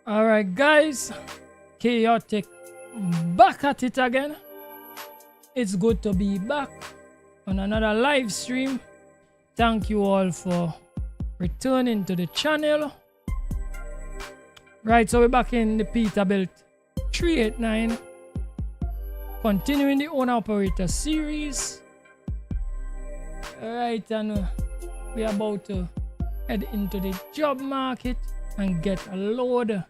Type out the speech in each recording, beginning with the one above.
Alright guys, chaotic back at it again. It's good to be back on another live stream. Thank you all for returning to the channel. Right, so we're back in the Peterbilt 389, continuing the owner operator series. Alright, and we're about to head into the job market and get a load.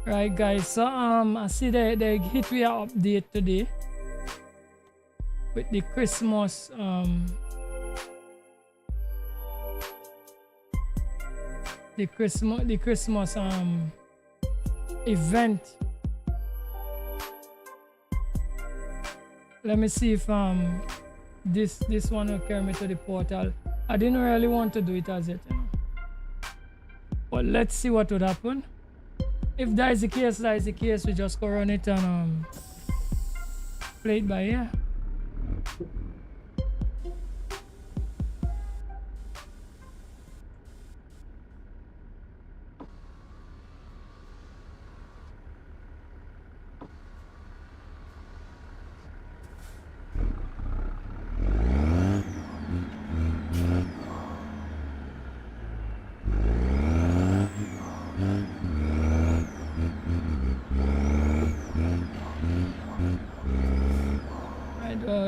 Right guys, so I see they hit we a update today with the Christmas event. Let me see if this one will carry me to the portal. I didn't really want to do it as yet, you know. But let's see what would happen. If that is the case, we just go run it and play it by ear.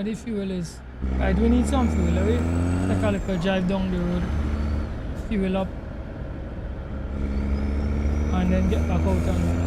The fuel is right. We need some fuel. We take a little drive down the road, fuel up, and then get back out and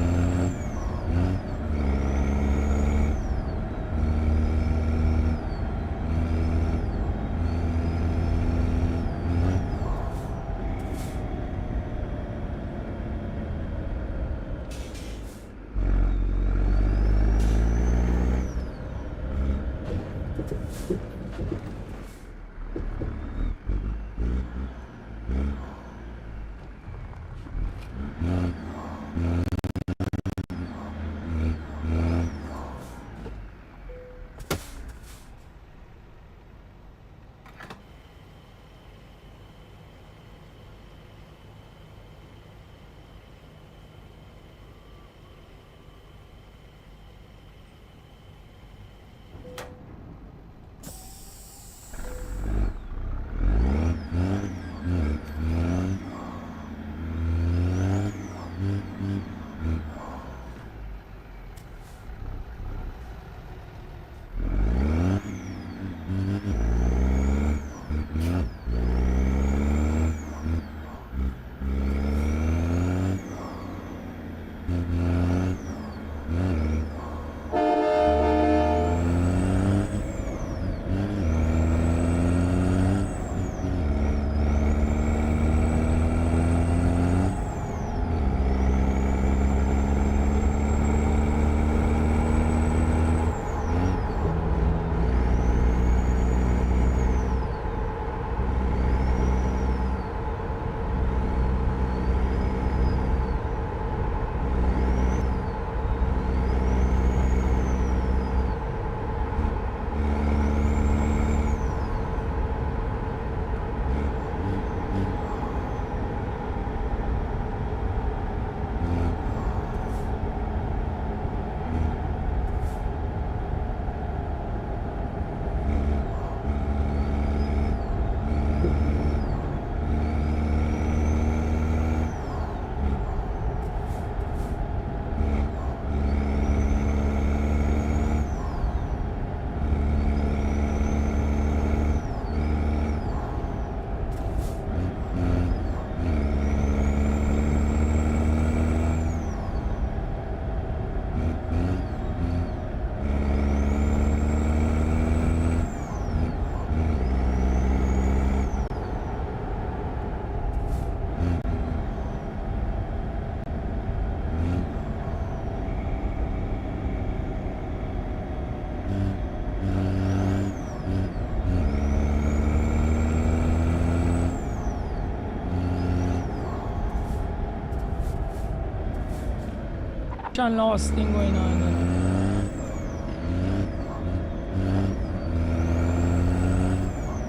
lost thing going on there.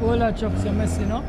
All our trucks are messing up.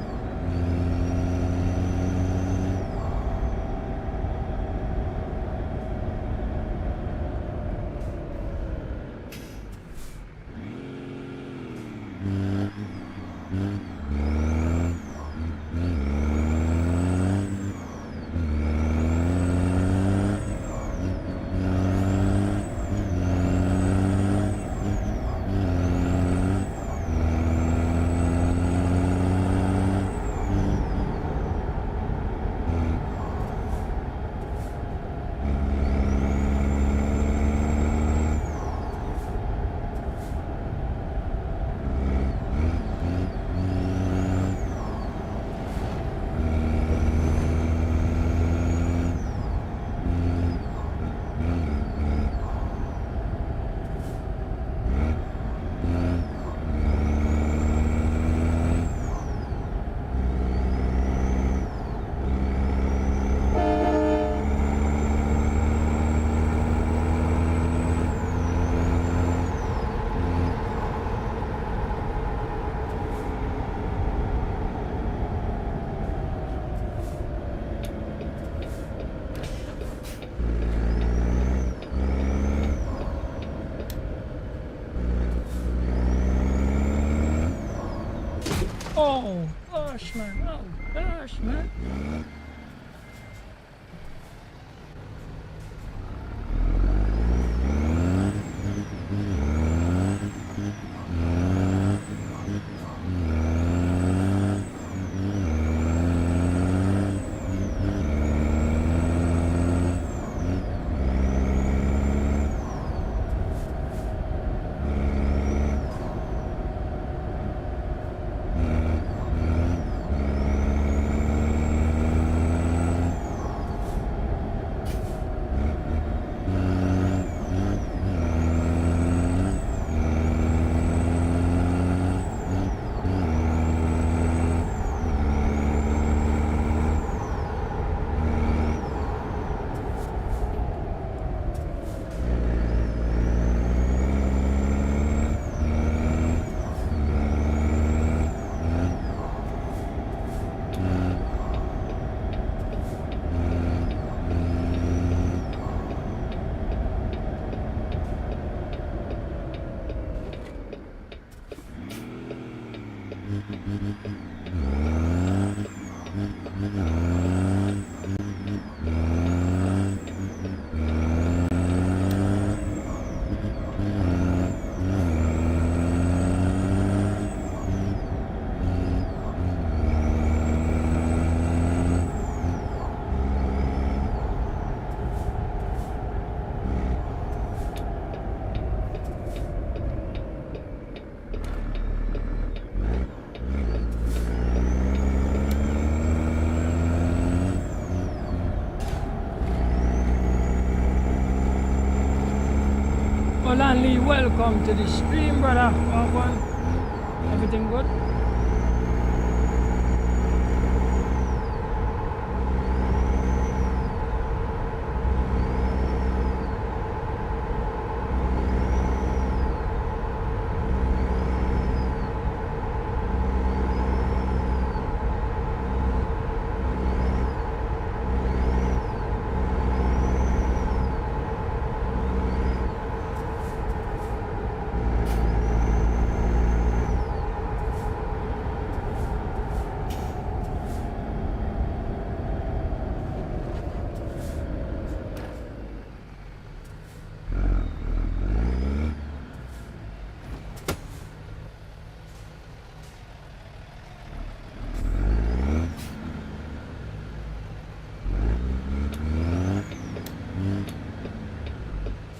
Oh, gosh, man. Oh, gosh, man. Olan Lee, welcome to the stream, brother. One. Everything good?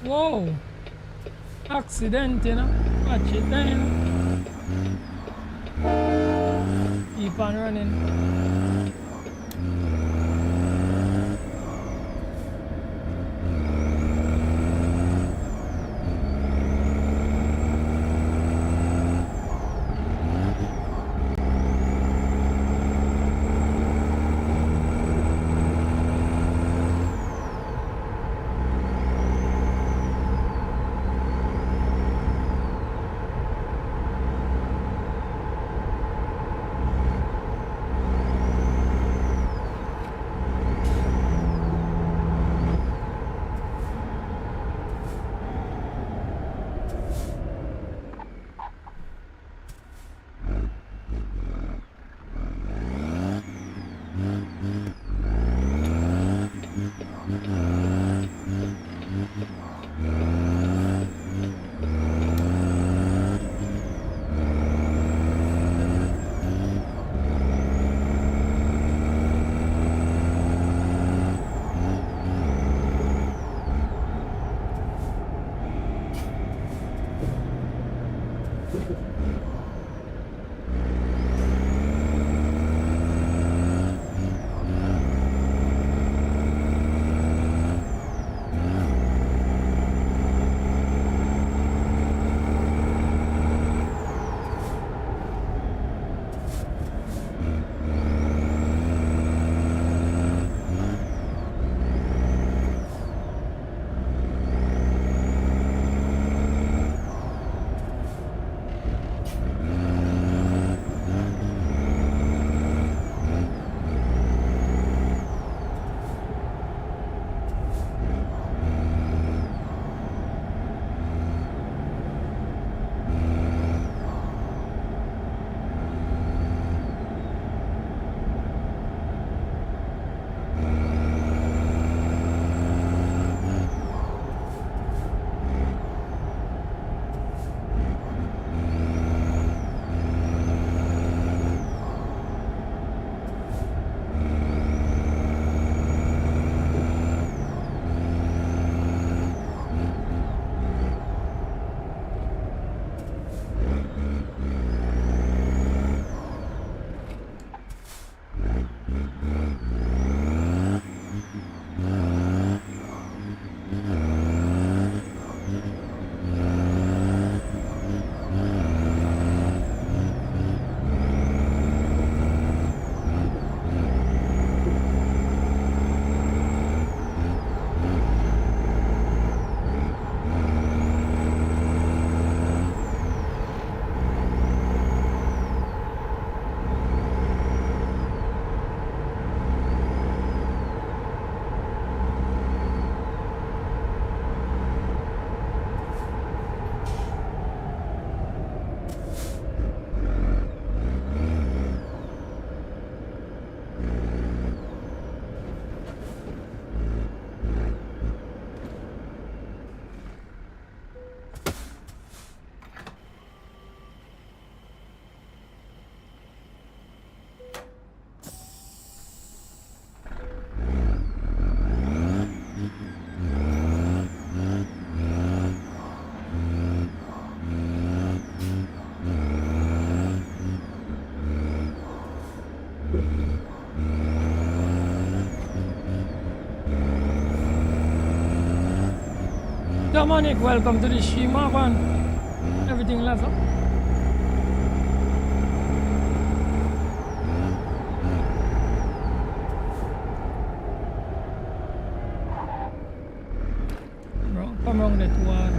Whoa! Accident, you know? Watch it there, you know? Keep on running. Dominic, welcome to the Shima one. Everything level. Bro, come wrong that one.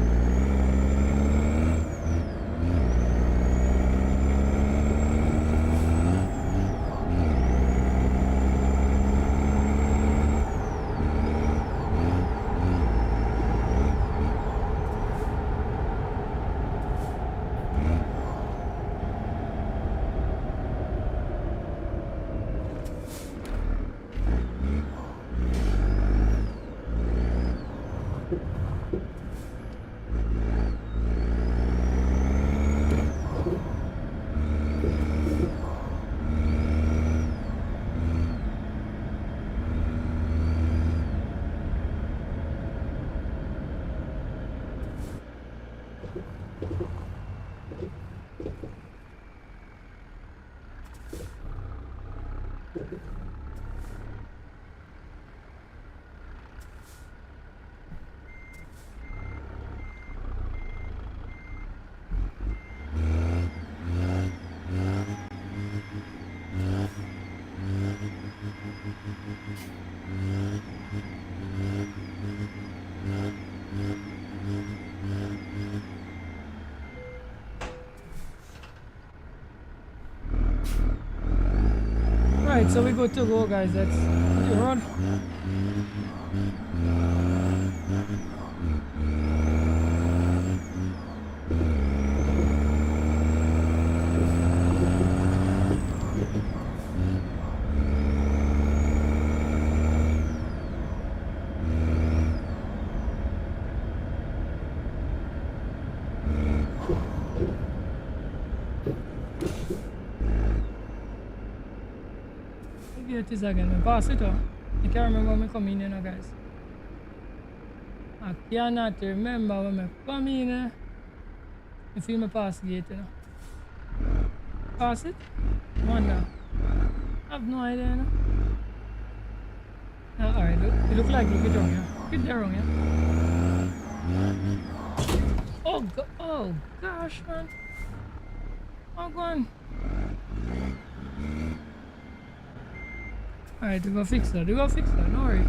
Right, so we good to go, guys. That's the road. It is again. I pass it on. I can't remember when I come in, you know, guys. I cannot remember when I come in. You feel me pass the gate, you know? Pass it? Wonder. I have no idea, you know? Alright, it look like you get wrong, yeah? Get there wrong, yeah? Oh gosh, man. Oh, go on. Alright, we go fix that. We go fix that, no worry.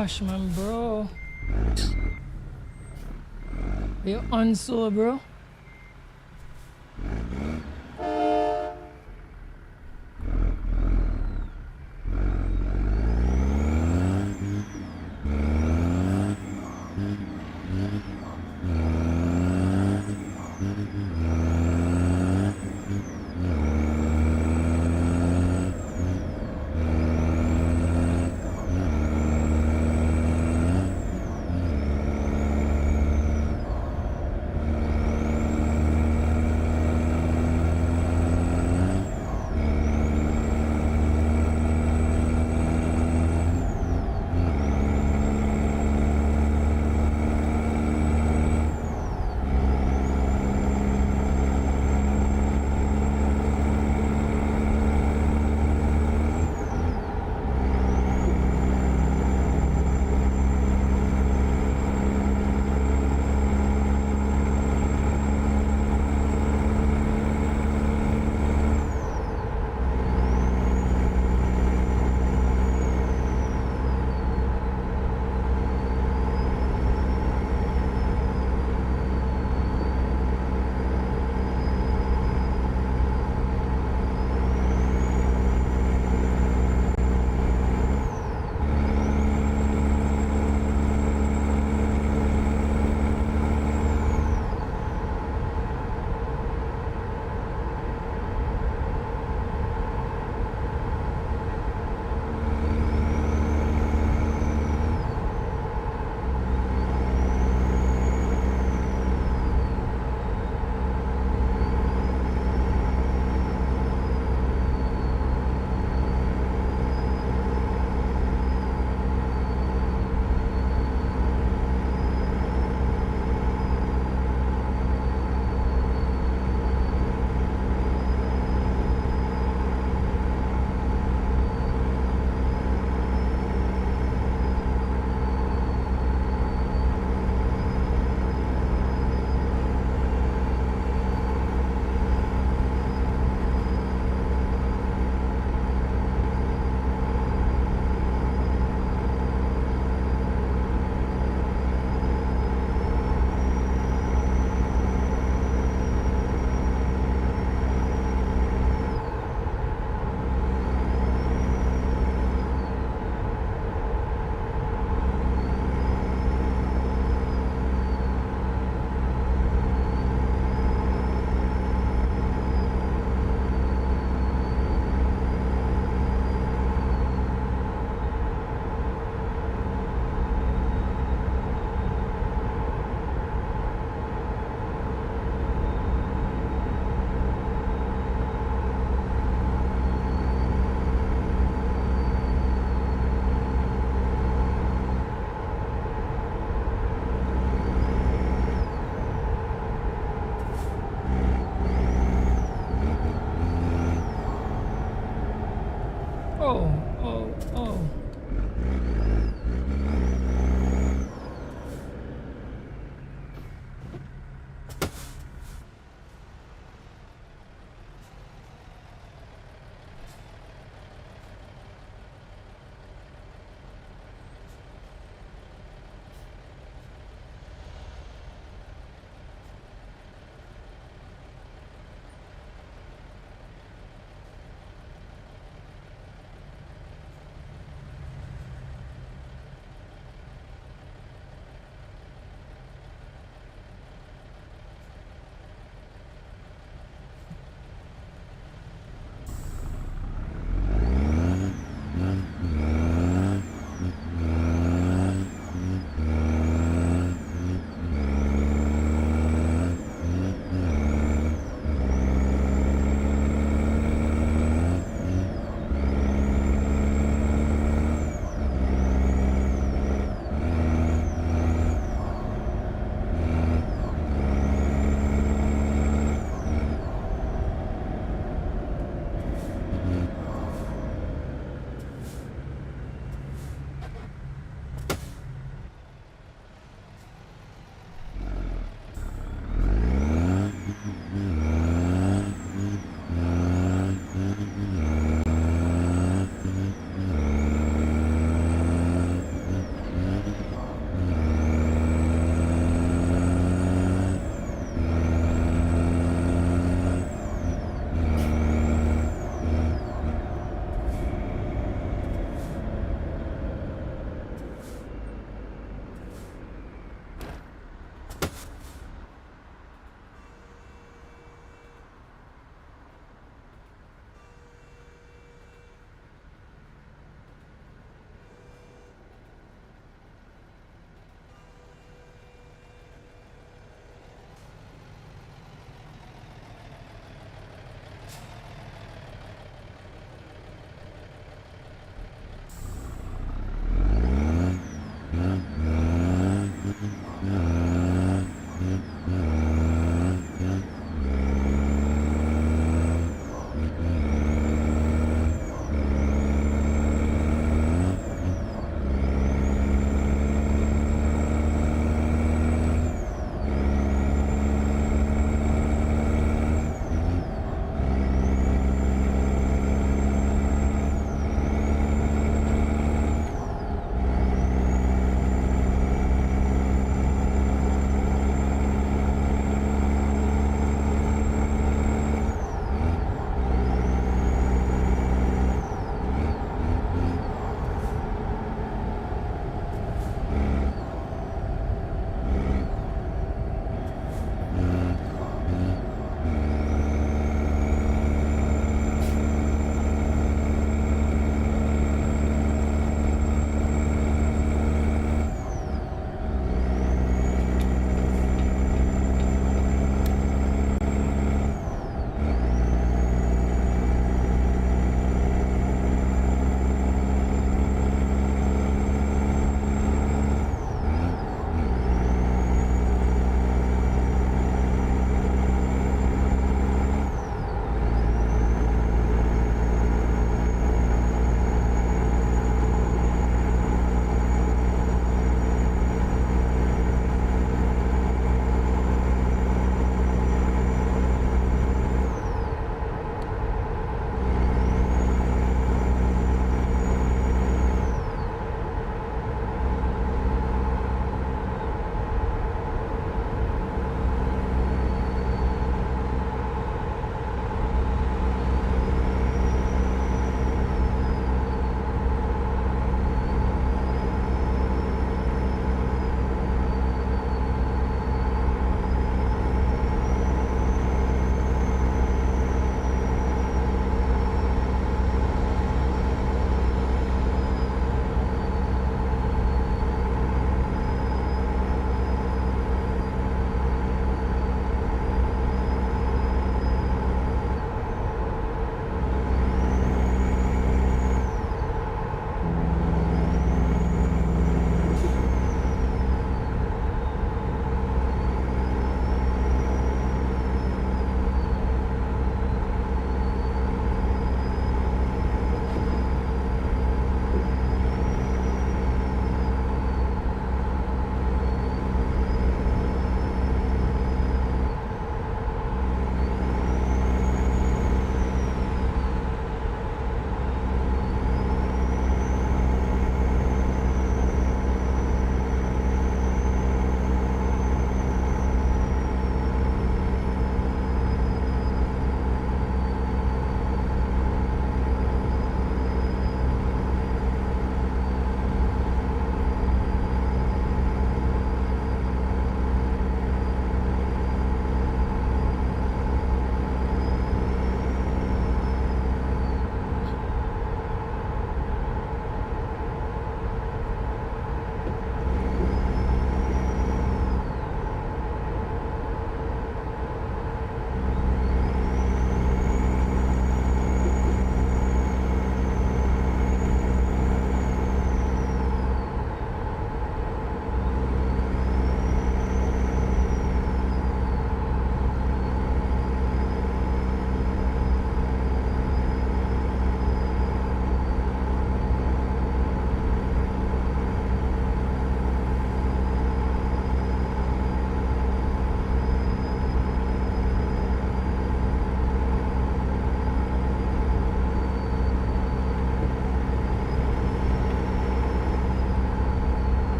gosh, man, bro. You unsold, bro.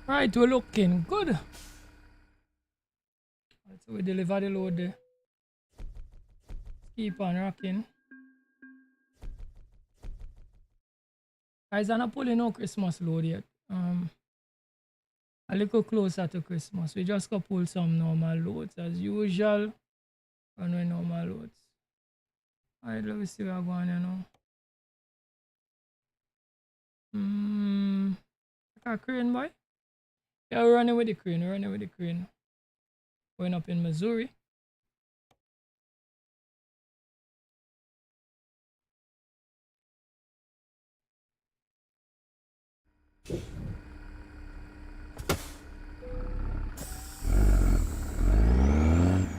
Right, we're looking good. Right, so we deliver the load there. Keep on rocking. Guys, I'm not pulling no Christmas load yet. A little closer to Christmas. We just gonna pull some normal loads as usual. And we normal loads. Alright, let me see where I'm going now. A crane, boy? Yeah, we're running with the crane. We're running with the crane. Going up in Missouri.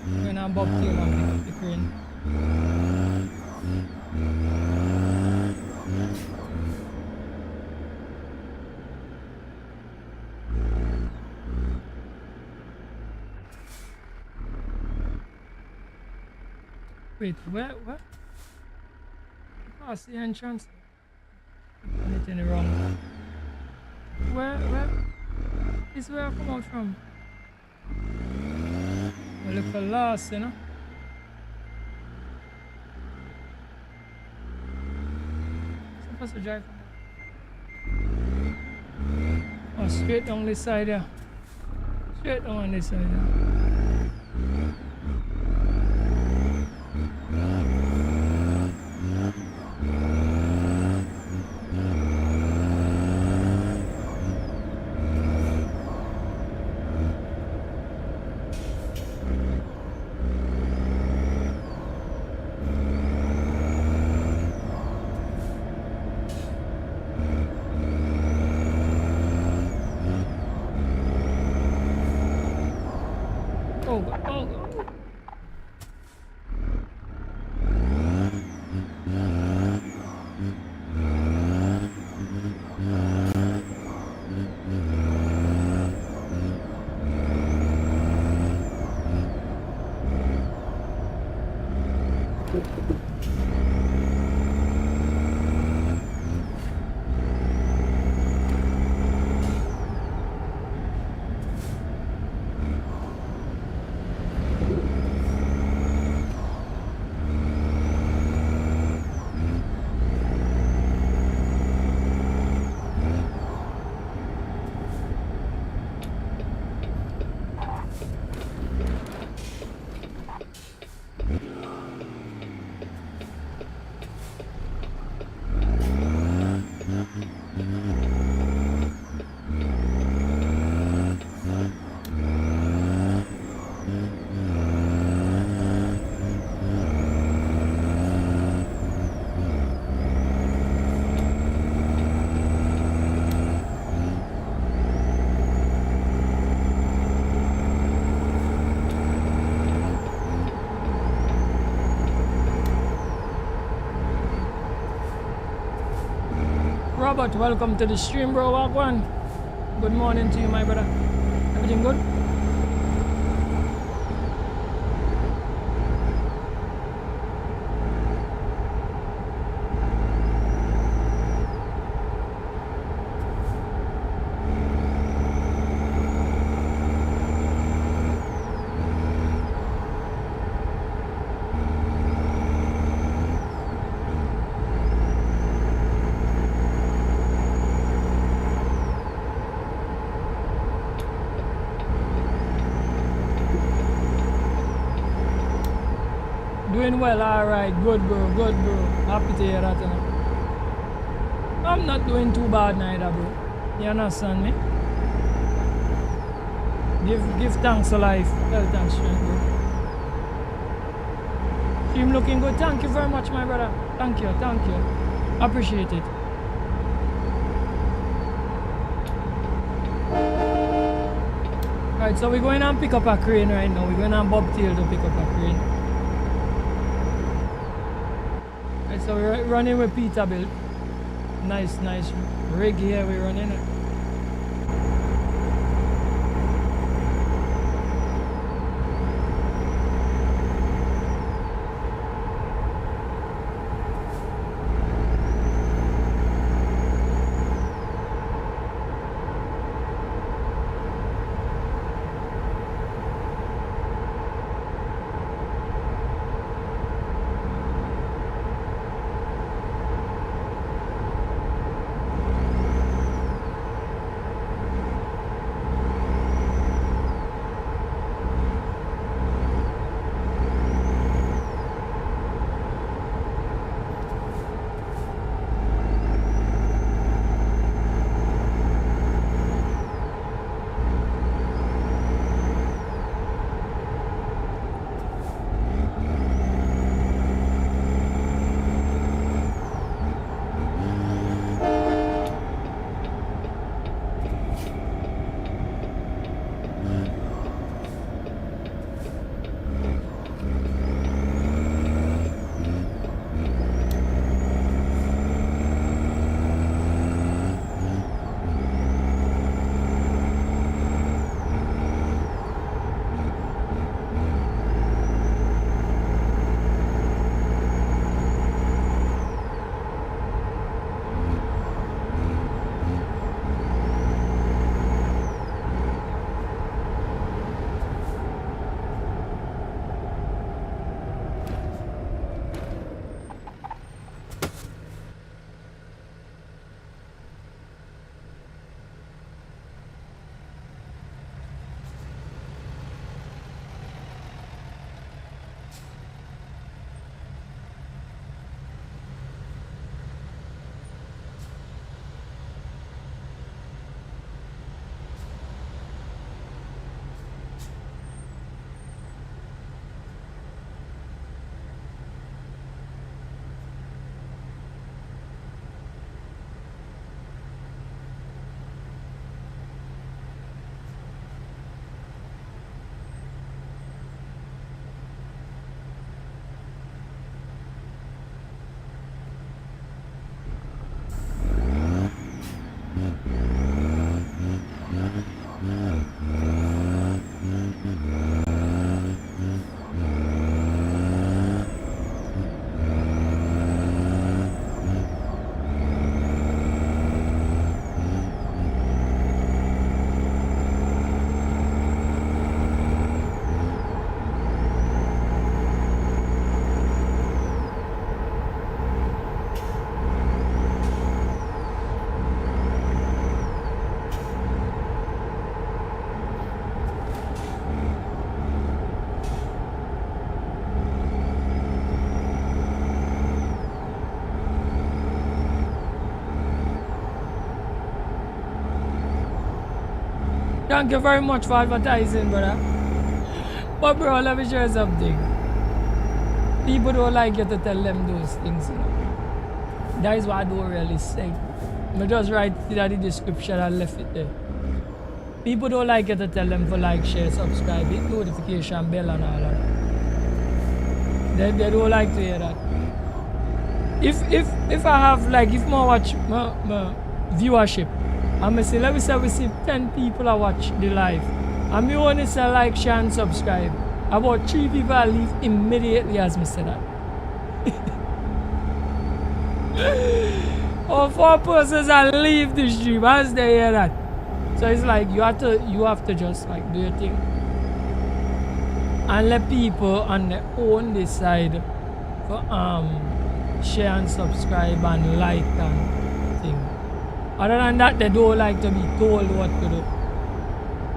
We're gonna bobtail and pick up the crane. Wait, where? Past the entrance. Anything wrong? Where? Is where I come out from? I look for lost, you know? Supposed to drive. Oh, straight down this side there. Straight down on this side there. Robert, welcome to the stream, bro. Walk one. Good morning to you, my brother. Everything good? Doing well, alright, good bro, happy to hear that. I'm not doing too bad neither, bro. You understand me? Give thanks to life, health and strength, bro. Team looking good, thank you very much, my brother. Thank you, appreciate it. Alright, so we're going and pick up a crane right now. We're going and bobtail to pick up a crane. So we're running with Peterbilt. Nice rig here we're running it. Thank you very much for advertising, brother. But bro, let me show you something. People don't like you to tell them those things, you know. That is what I don't really say. I just write it in the description and left it there. People don't like you to tell them to like, share, subscribe, hit notification bell and all that. They don't like to hear that. If I have like, if I watch viewership. And me say, let me say we see 10 people I watch the live. And me only say like, share and subscribe. About 3 people I leave immediately as me say that. Or 4 persons I leave the stream as they hear that. So it's like you have to just like do your thing. And let people on their own decide for share and subscribe and like and thing. Other than that, they don't like to be told what to do.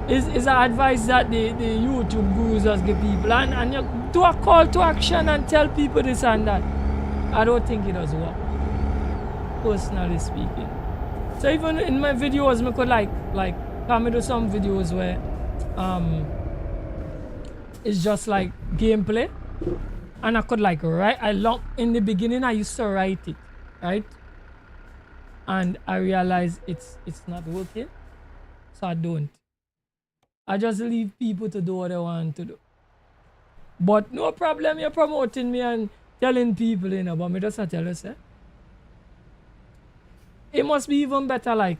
It's an advice that the YouTube gurus just give people, and you do a call to action and tell people this and that. I don't think it does work, personally speaking. So even in my videos, I could like come do some videos where it's just like gameplay, and I could like write. In the beginning I used to write it, right? And I realized it's not working, so I don't. I just leave people to do what they want to do. But no problem, you're promoting me and telling people, you know, but me just tell you, say, it must be even better like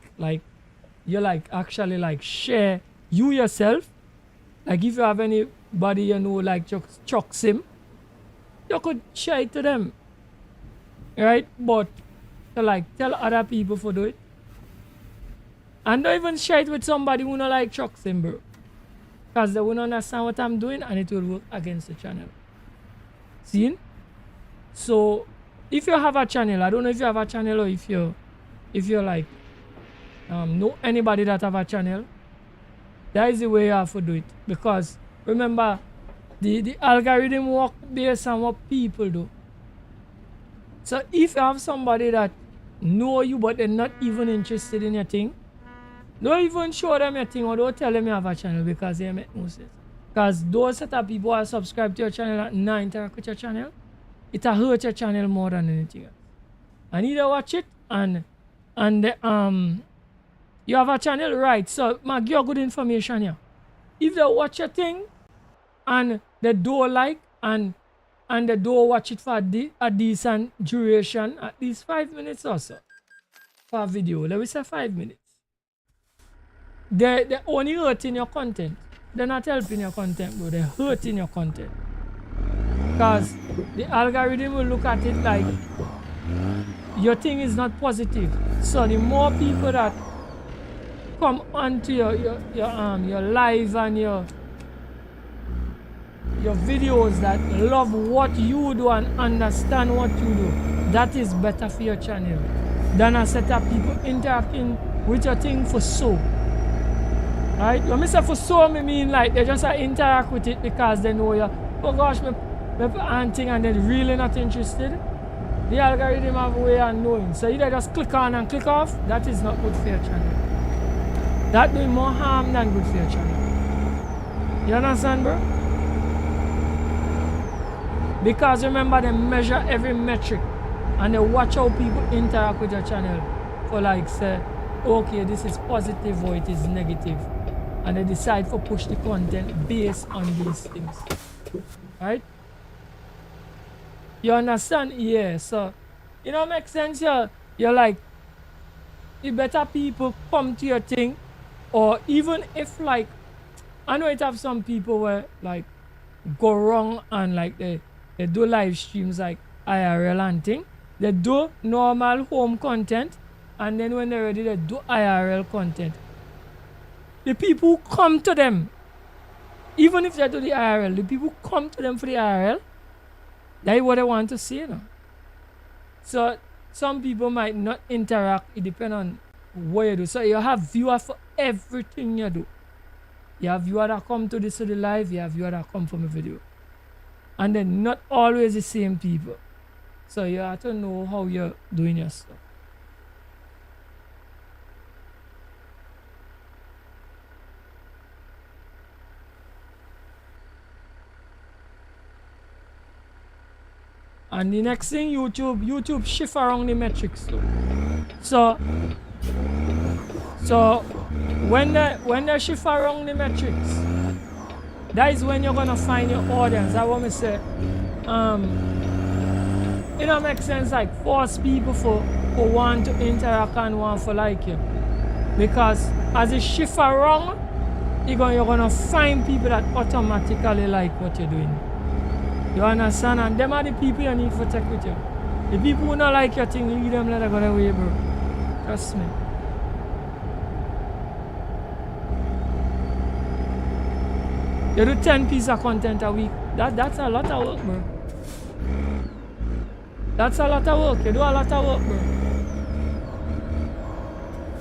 you like actually like share you yourself. Like if you have anybody you know like Chuck Sim, you could share it to them. Right? But to like tell other people to do it. And don't even share it with somebody who don't like Chuck Sim, bro. Because they won't understand what I'm doing and it will work against the channel. See? So if you have a channel, I don't know if you have a channel or if you're like know anybody that have a channel, that is the way you have to do it. Because remember, the algorithm work based on what people do. So if you have somebody that know you but they're not even interested in your thing, don't even show them your thing or don't tell them you have a channel, because they make no sense. Because those set of people who are subscribed to your channel and not interact with your channel, it will hurt your channel more than anything else. And either watch it and you have a channel, right? So man, give you good information here. If they watch your thing and they don't like and they don't watch it for a decent duration, at least 5 minutes or so for a video, let me say 5 minutes. They're only hurting your content. They're not helping your content, bro. They're hurting your content. Because the algorithm will look at it like your thing is not positive. So the more people that come onto your live and your videos that love what you do and understand what you do, that is better for your channel than a set of people interacting with your thing for so. Right? When I say for so, I mean like they just interact with it because they know you. Oh gosh, me thing and they're really not interested. The algorithm have a way of knowing. So either just click on and click off. That is not good for your channel. That doing more harm than good for your channel. You understand, bro? Because remember, they measure every metric and they watch how people interact with your channel for like say, okay, this is positive or it is negative. And they decide to push the content based on these things. Right? You understand? Yeah. So, you know, makes sense. You're like, you better people come to your thing, or even if like, I know it have some people where like go wrong and like they do live streams like IRL and thing. They do normal home content, and then when they're ready, they do IRL content. The people who come to them, even if they do the IRL, the people who come to them for the IRL, that's what they want to see, you know. So some people might not interact. It depends on what you do. So you have viewers for everything you do. You have viewers that come to this to the live. You have viewers that come from a video. And then not always the same people. So you have to know how you're doing your stuff. And the next thing, YouTube shift around the metrics too. So when they shift around the metrics, that is when you're gonna find your audience. I want to say, it don't make sense like force people for who want to interact and want to like you. Because as you shift around, you're gonna find people that automatically like what you're doing. You understand? And them are the people you need to take with you. The people who don't like your thing, leave them, let them go away, bro. Trust me. You do 10 pieces of content a week. That's a lot of work, bro. That's a lot of work. You do a lot of work, bro.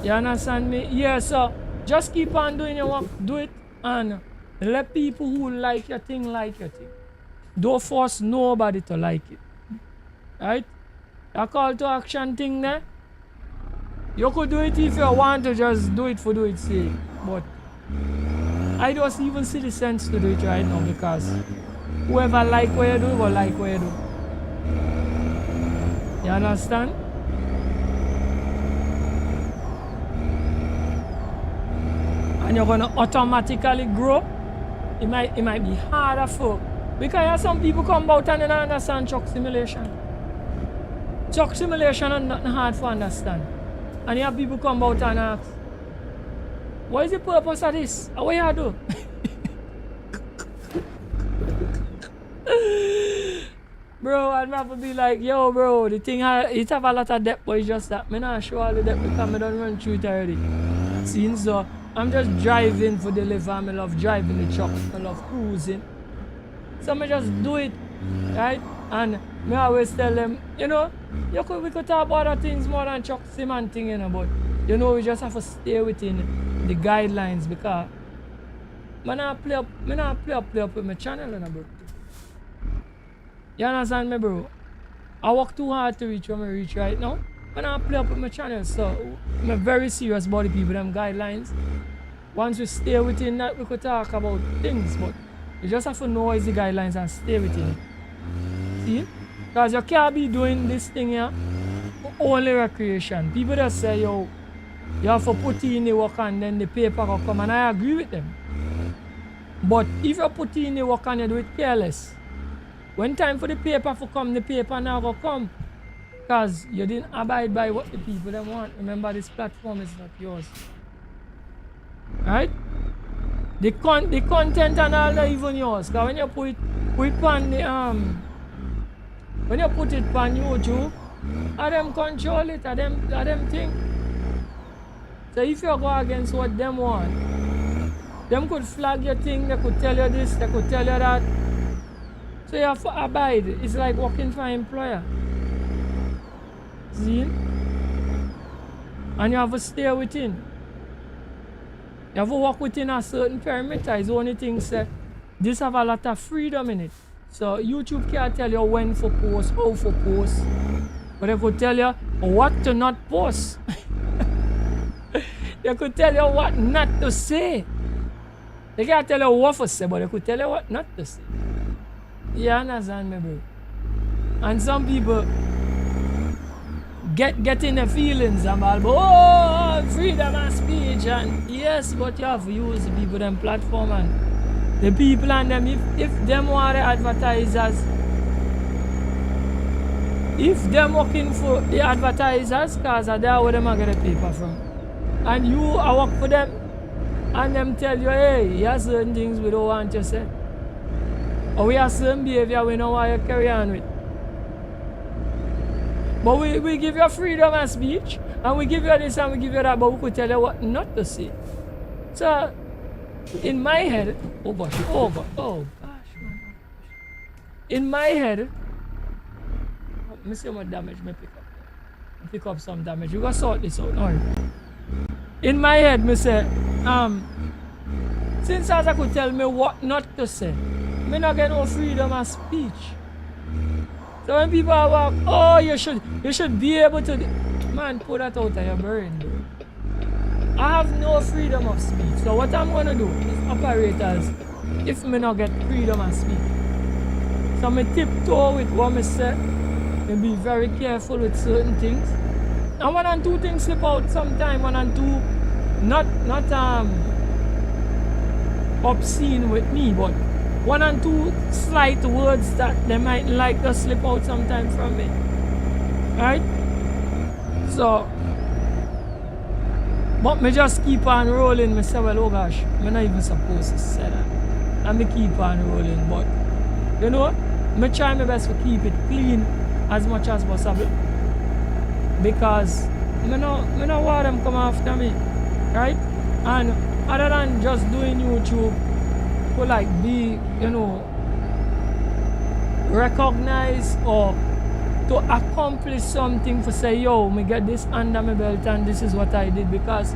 You understand me? Yeah, so just keep on doing your work. Do it and let people who like your thing like your thing. Don't force nobody to like it. Right? A call to action thing there. You could do it if you want to just do it for do it sake. But I don't even see the sense to do it right now because whoever like what you do will like what you do. You understand? And you're gonna automatically grow. It might be harder for because some people come out and they don't understand truck simulation. Truck simulation is nothing hard to understand. And you have people come out and ask, what is the purpose of this? What you do? Bro, I'd have to be like, yo bro, the thing it have a lot of depth, but it's just that I'm not sure all the depth because I don't run through it already. Seeing so I'm just driving for the live and I love driving the truck. I love cruising. So I just do it, right? And I always tell them, you know, we could talk about other things more than truck sim and thing, you know, but you know we just have to stay within the guidelines because I not play up with my channel, you know, bro. You understand me, bro? I work too hard to reach where I reach right now. I not play up with my channel, so I'm very serious about the people, them guidelines. Once we stay within that, we could talk about things, but you just have to know what is the guidelines and stay within it. See? Because you can't be doing this thing here for only recreation. People just say, yo, you have to put in the work and then the paper will come, and I agree with them. But if you put in the work and you do it careless, when time for the paper to come, the paper now will come. Because you didn't abide by what the people them want. Remember, this platform is not yours. Right? The content and all not even yours. Because when you put it on the when you put it on YouTube, them control it, them think. So if you go against what them want, them could flag your thing, they could tell you this, they could tell you that. So you have to abide. It's like working for an employer. See? And you have to stay within. You have to work within a certain perimeter. It's the only thing say this have a lot of freedom in it. So YouTube can't tell you when for post, how for post. But they could tell you what to not post. They could tell you what not to say. They can't tell you what to say, but they could tell you what not to say. You understand me, bro? And some people get in the feelings about, oh, freedom of speech, and yes, but you have to use the people them platform and the people and them, if them want the advertisers, if them working for the advertisers, cause they are where them are get the paper from, and you are work for them, and them tell you, hey, you have certain things we don't want you to say, or we have certain behavior we don't want you to carry on with. But we give you freedom of speech, and we give you this and we give you that, but we could tell you what not to say. So, in my head, oh gosh, man. In my head, let me see how much damage I pick up. I pick up some damage. You gotta sort this out. No. In my head, me say, since as I could tell me what not to say, me not get no freedom of speech. So when people are like, oh, you should be able to, man, put that out of your brain, bro. I have no freedom of speech. So what I'm gonna do is operators, if me not get freedom of speech. So me tiptoe with what me say, and be very careful with certain things. And one and two things slip out sometime, one and two not obscene with me, but one and two slight words that they might like to slip out sometime from me. Right? So, but me just keep on rolling. Me say, well, oh gosh, me not even supposed to say that. And me keep on rolling. But, you know, me try my best to keep it clean as much as possible. Because me no want them come after me. Right? And other than just doing YouTube to like be, you know, recognized or to accomplish something, for say, yo, me get this under my belt and this is what I did. Because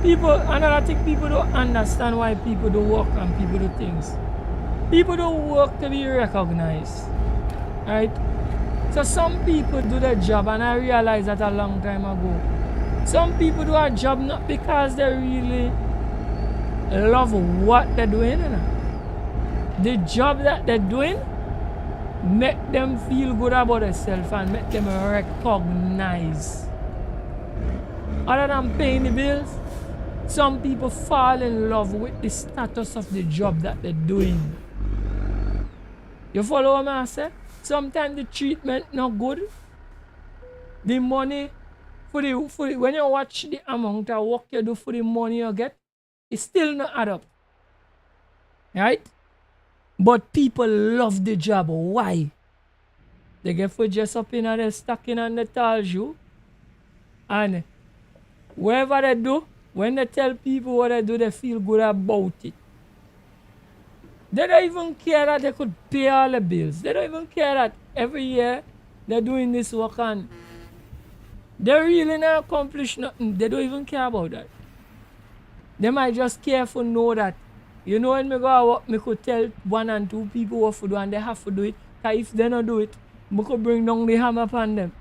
people, another thing, people don't understand why people do work and people do things. People don't work to be recognized, right? So some people do their job, and I realized that a long time ago. Some people do a job not because they really love what they're doing, you know? The job that they're doing make them feel good about themselves and make them recognize. Other than paying the bills, some people fall in love with the status of the job that they're doing. You follow what I say? Sometimes the treatment not good. The money for the when you watch the amount of work you do for the money you get, it's still not add up. Right? But people love the job. Why? They get for just up in and they're stacking on the tall shoe. And whatever they do, when they tell people what they do, they feel good about it. They don't even care that they could pay all the bills. They don't even care that every year they're doing this work and they really not accomplish nothing. They don't even care about that. They might just care for know that, you know, when me go to work, me could tell 1 and 2 people what to do and they have to do it. Because if they don't do it, me could bring down the hammer upon them.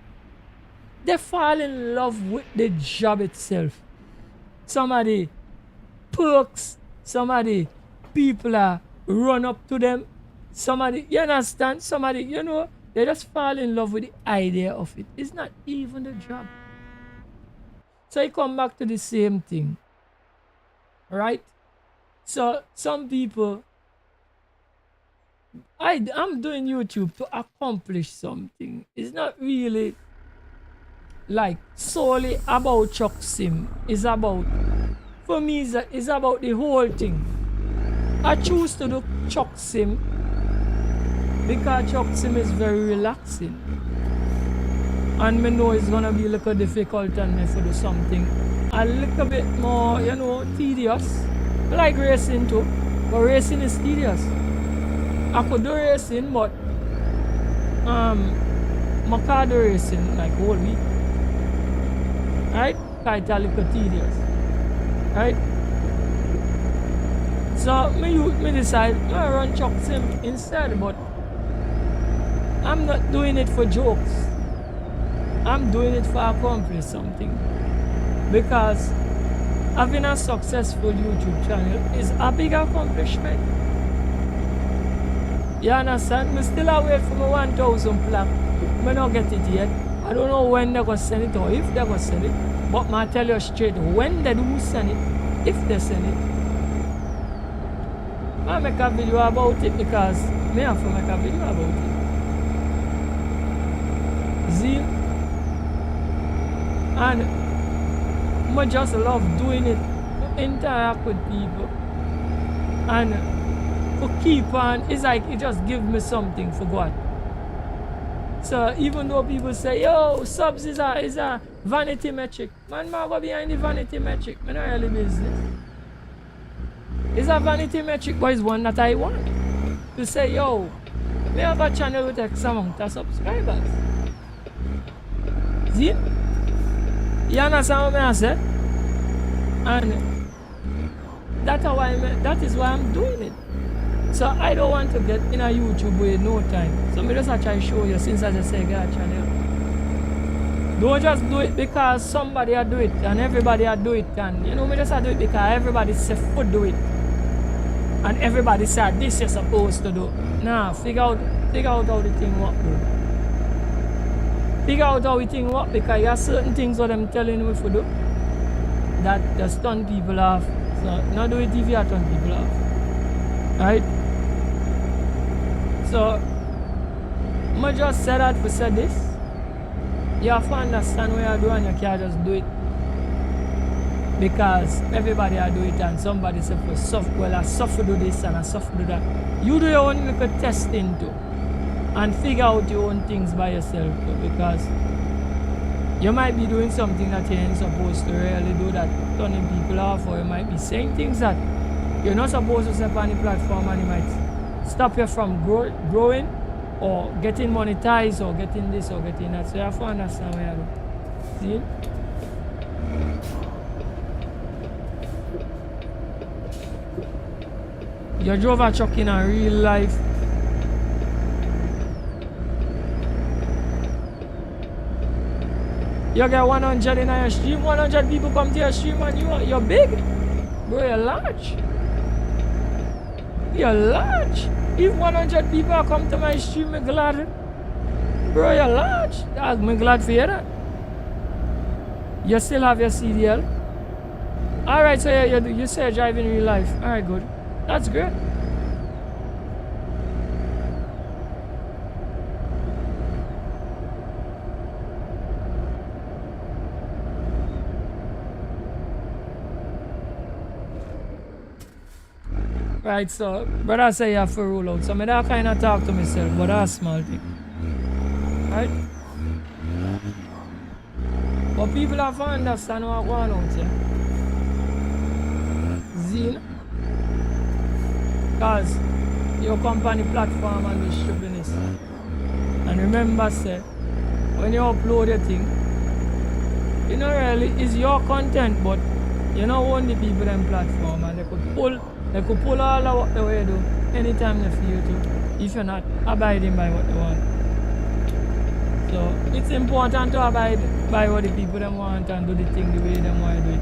They fall in love with the job itself. Some of the perks, some of the people are run up to them. Some of the, you understand? Some of the, you know, they just fall in love with the idea of it. It's not even the job. So you come back to the same thing. Right? So some people, I'm doing YouTube to accomplish something. It's not really like solely about Chuck Sim. It's about, for me, it's about the whole thing. I choose to do Chuck Sim because Chuck Sim is very relaxing. And me know it's gonna be a little difficult on me to do something a little bit more, you know, tedious. I like racing too, but racing is tedious. I could do racing, but I can't do racing like whole week. Right? Because it's a little tedious. Right? So me decide I run Chuck Sim instead, but I'm not doing it for jokes. I'm doing it for accomplish something. Because having a successful YouTube channel is a big accomplishment. You understand? Me still wait for my 1,000 plaque. I don't get it yet. I don't know when they're going to send it or if they're going to send it. But I tell you straight, when they do send it, if they send it, I make a video about it because me have to make a video about it. See? And I just love doing it, to interact with people. And to keep on, it's like it just gives me something for God. So even though people say, yo, subs is a vanity metric, man, I go behind the vanity metric. I'm not really business. It's a vanity metric, but it's one that I want. To say, yo, we have a channel with X amount of subscribers. See? You understand what I say? And that is why I'm doing it. So I don't want to get in a YouTube with no time. So I just try to show you since I just say get a channel. Don't just do it because somebody will do it and everybody will do it. And you know, I just do it because everybody says food do it. And everybody said this you're supposed to do. Nah, figure out how the thing work, bro. Figure out how the thing work because you have certain things what I'm telling you if you do that just turn people off. So not do it if you turn people off. Right? So I just said that for say this. You have to understand what you're doing. You can't just do it because everybody are do it and somebody say for soft, well I suffer do this and I suffer do that. You do your own little testing too and figure out your own things by yourself too, because you might be doing something that you ain't supposed to really do that turning people off, or you might be saying things that you're not supposed to say on the platform and it might stop you from growing or getting monetized or getting this or getting that. So you have to understand where you're going. See? You drove a truck in a real life. You get 100 in your stream, 100 people come to your stream and you're big. Bro, you're large. You're large. If 100 people come to my stream, I'm glad. Bro, you're large. I'm glad for you that. You still have your CDL. Alright, so you say you're driving in real life. Alright, good. That's good. Right, so brother say you have to rule out. So I don't kind of talk to myself, but that's a small thing. Right? But people have to understand what's going on here. Zine. Because your company platform and be stupidness. And remember, say, when you upload a thing, you know really it's your content, but you don't own the people on platform, and they could pull all of what they do anytime they feel to, if you're not abiding by what they want. So it's important to abide by what the people them want and do the thing the way they want to do it.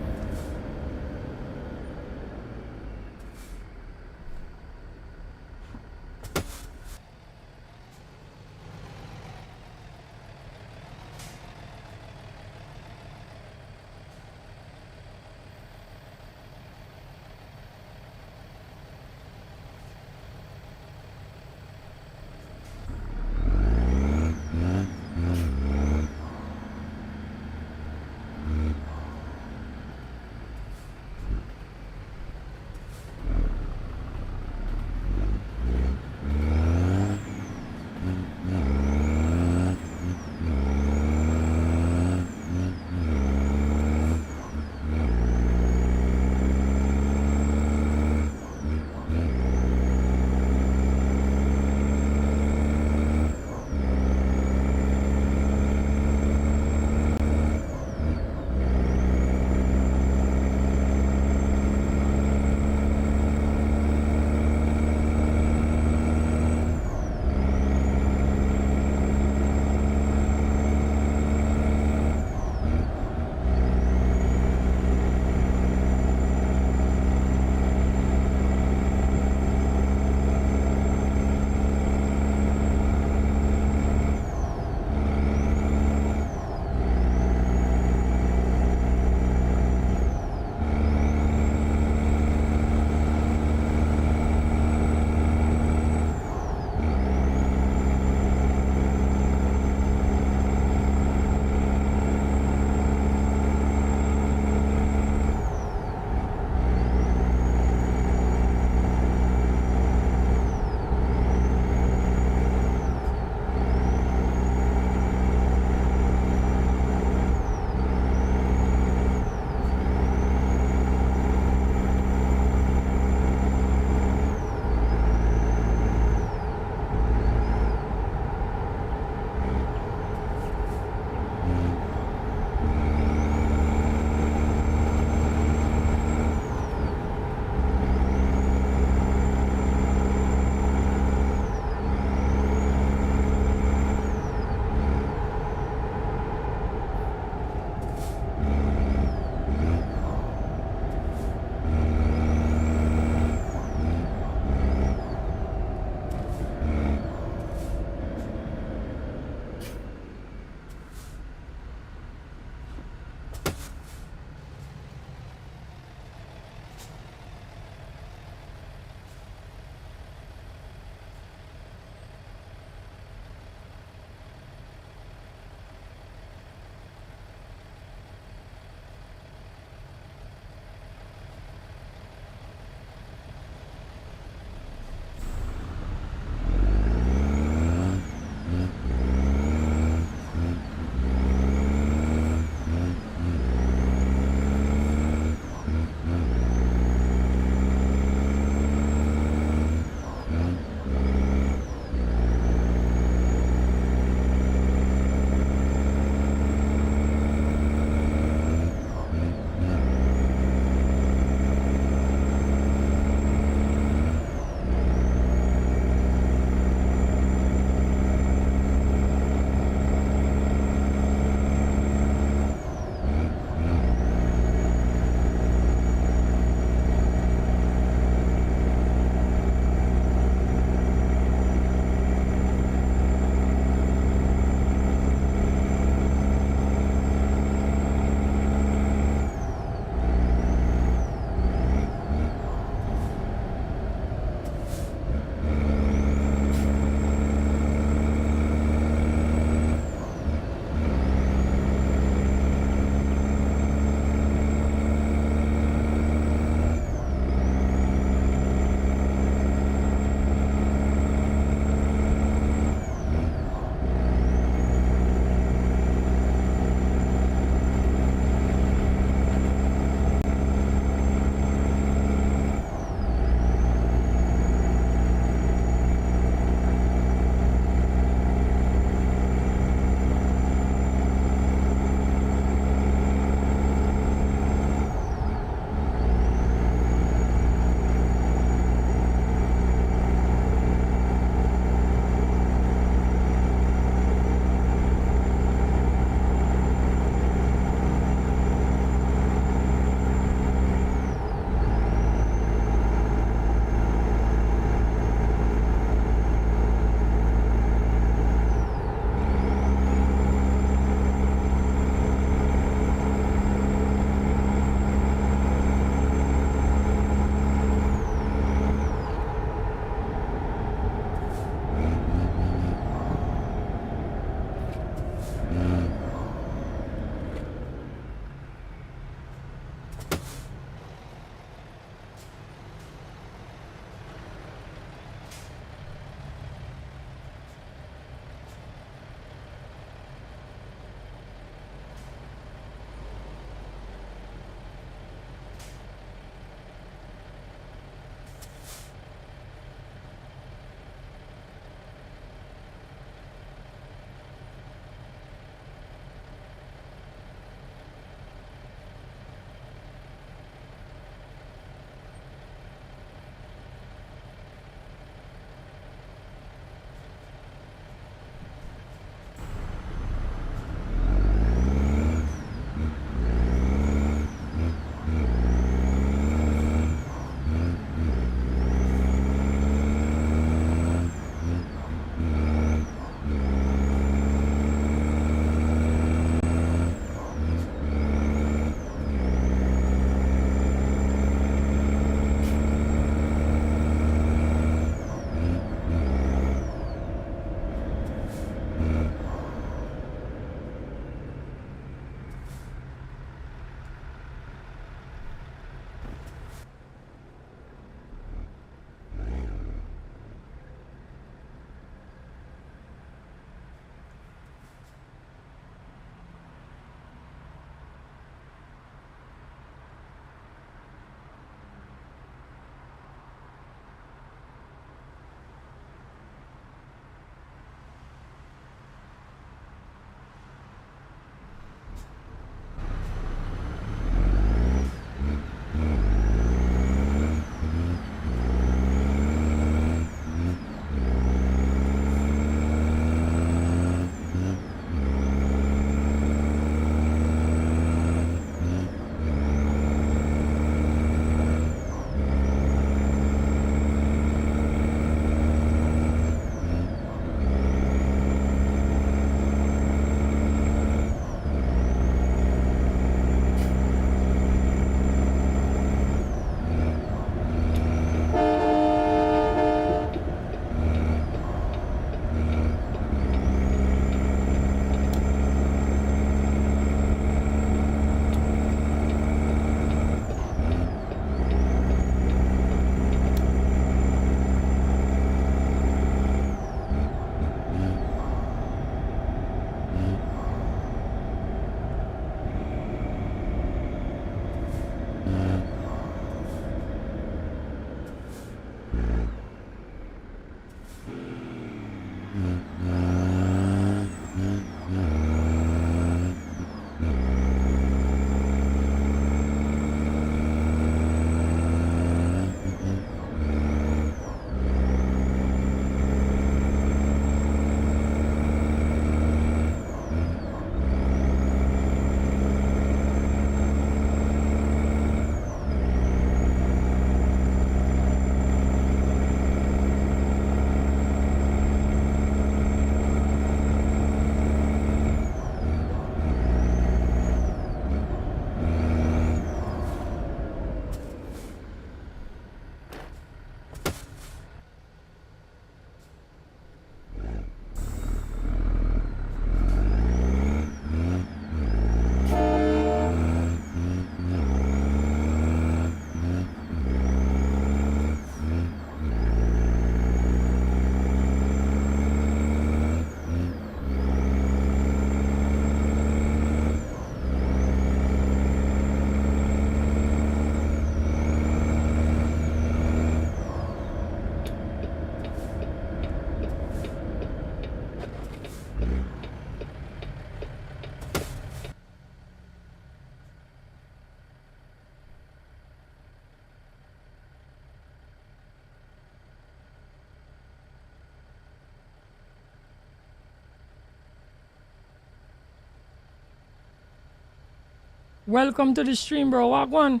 Welcome to the stream, bro. Walk one.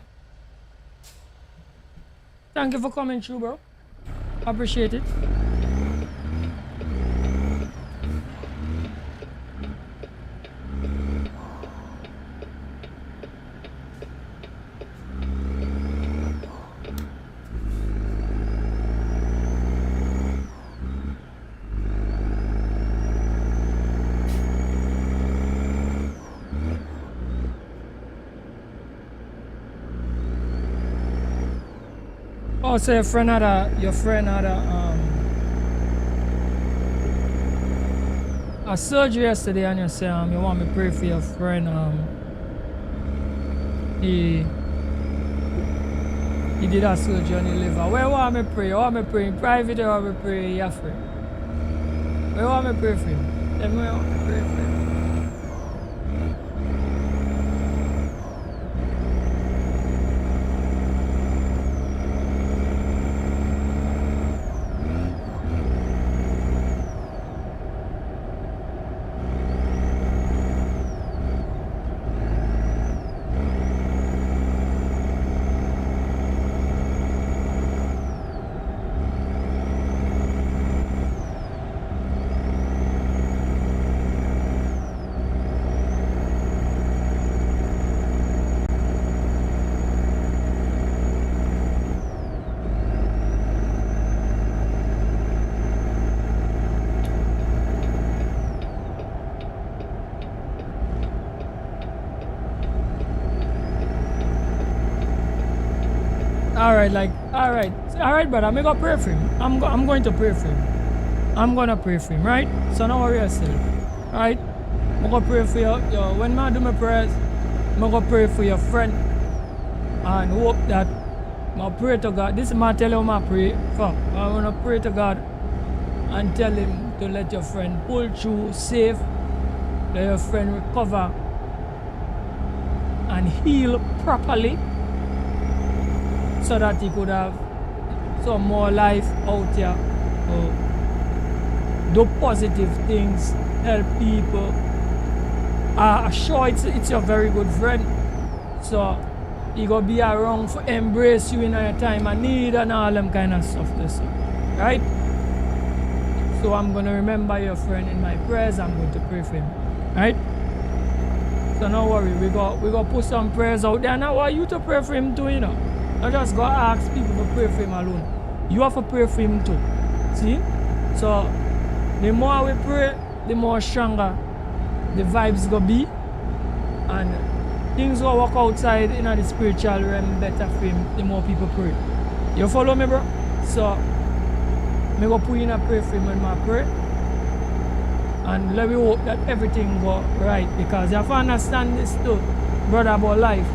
Thank you for coming through, bro. Appreciate it. Oh, so your friend had a surgery yesterday, and you say you want me to pray for your friend. He did a surgery on the liver. Where want me to pray? You want me to pray in private, or want me to pray in your friend? Where want me to pray for him? Tell me where you want me to pray for him. Alright, brother. I'm gonna pray for him. I'm going to pray for him. I'm gonna pray for him, right? So don't worry yourself, right? I'm gonna pray for you. When I do my prayers, I'm gonna pray for your friend and hope that I pray to God. This is my tell you I pray for. I wanna pray to God and tell him to let your friend pull through safe, let your friend recover and heal properly, so that he could have some more life out here. Do positive things, help people. Sure, it's your very good friend. So he gonna be around for embrace you in your time of need and all them kind of stuff. Right? So I'm gonna remember your friend in my prayers. I'm going to pray for him. Right? So no worry, we go put some prayers out there. And I want you to pray for him too, you know. Not just go ask people to pray for him alone. You have to pray for him too. See? So the more we pray, the more stronger the vibes go be. And things go work outside in the spiritual realm better for him, the more people pray. You follow me, bro? So I go put in a prayer for him when I pray. And let me hope that everything go right, because you have to understand this too, brother, about life.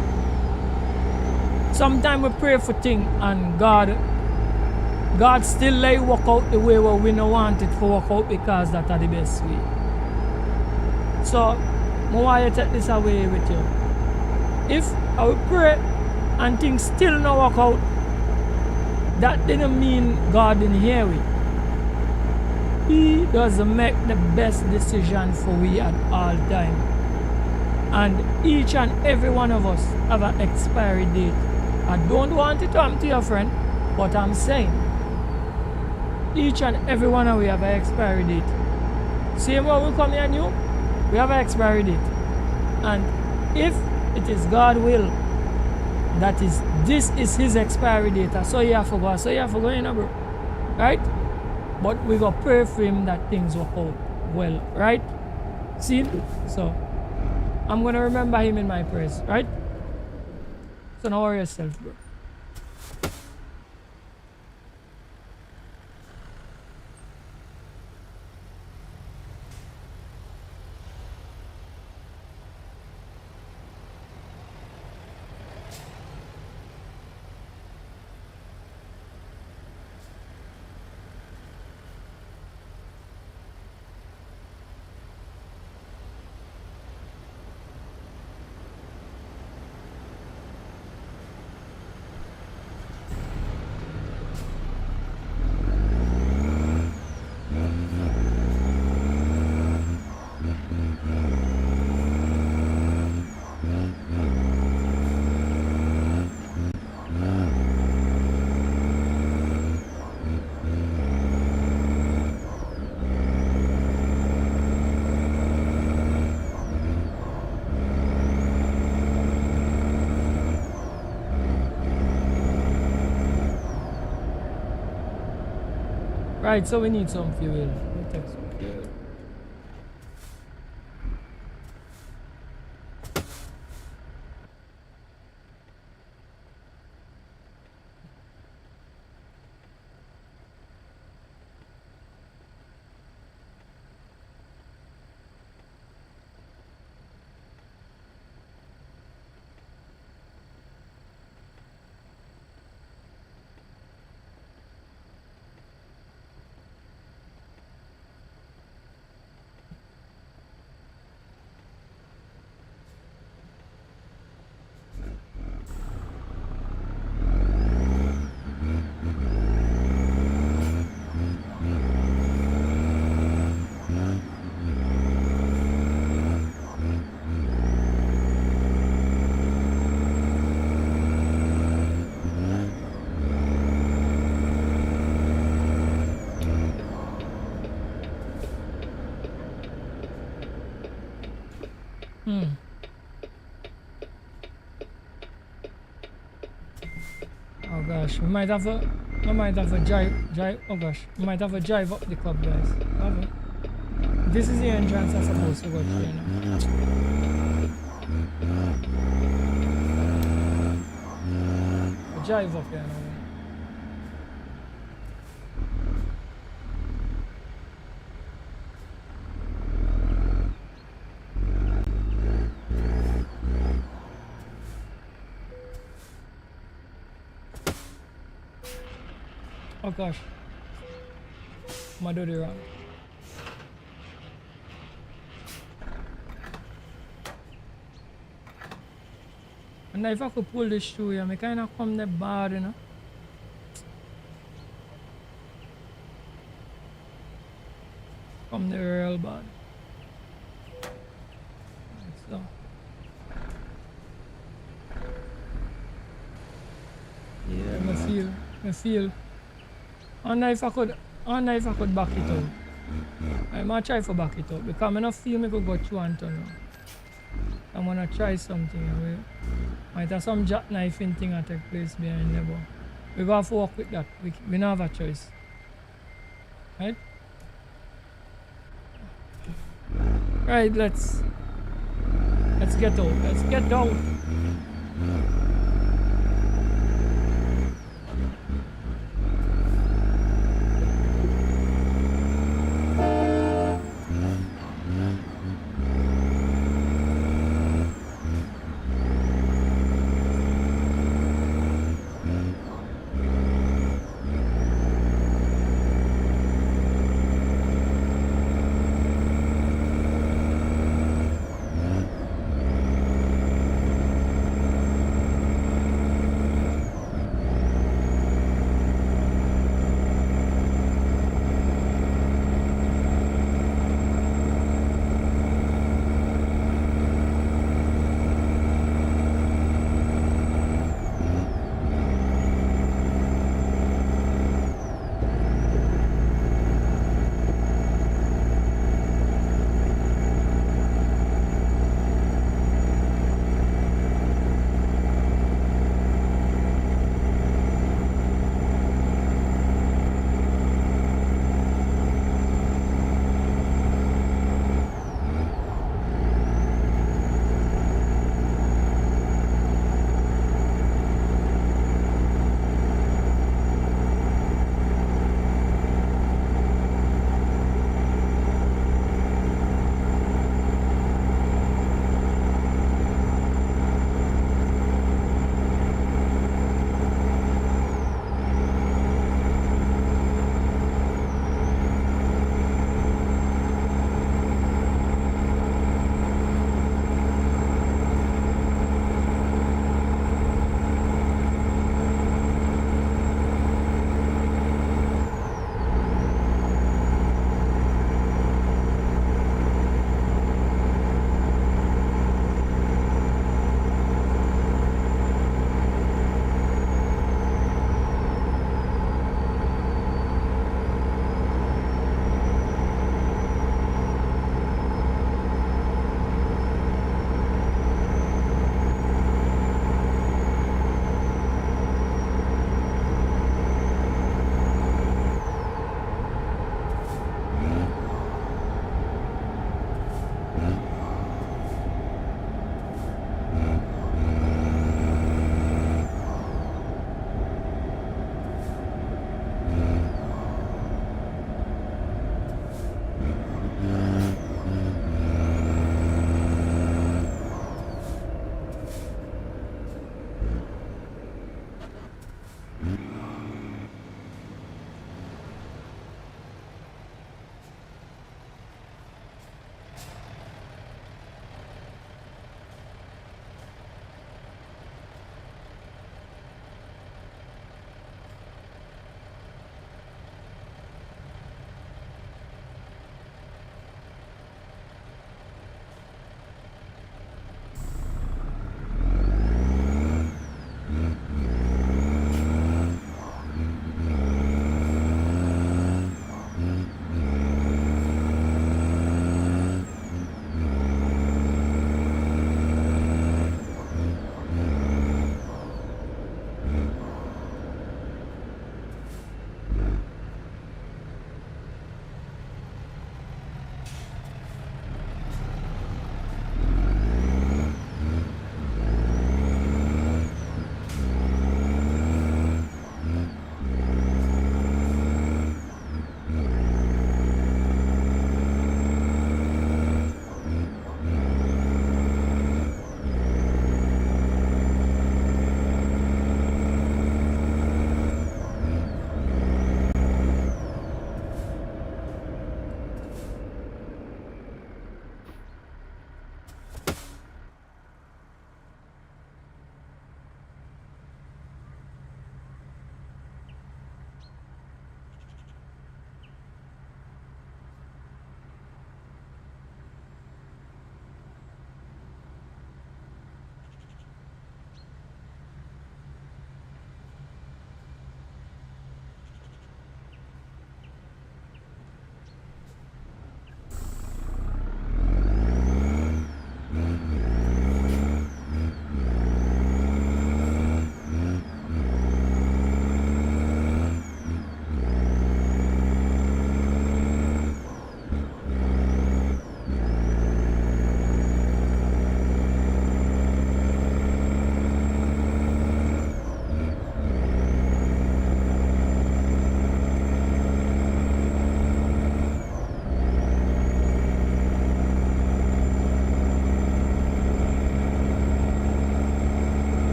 Sometimes we pray for things and God still let it work out the way where we don't want it to work out, because that's the best way. So I want you to take this away with you. If I will pray and things still don't work out, that didn't mean God didn't hear me. He doesn't make the best decision for we at all time. And each and every one of us have an expiry date. I don't want it to happen to your friend, but I'm saying each and every one of we have an expiry date. Same way we come here new, we have an expiry date. And if it is God's will, that is, this is his expiry date, so you have to go, you know, bro. Right? But we go pray for him that things work out well, right? See? So I'm gonna remember him in my prayers, right? So don't worry yourself, bro. Right, so we need some fuel. We'll take some fuel. Oh gosh, we might have a drive, oh gosh, we might have a drive up the club, guys. Have it. This is the entrance I'm supposed to go through, you know. A drive up here now. Oh gosh. I'm gonna do the wrong. And if I could pull this shoe here, I kind of come there bad, you know. Come there real bad. Like so. Yeah, I feel. And if I could back it up. I might try for back it up because I don't feel me could go through and turn around. I'm gonna try something anyway. Might have some jackknifing thing that take place behind there, but we gotta have to work with that. We don't have a choice. Right? Right, let's get out. Let's get out.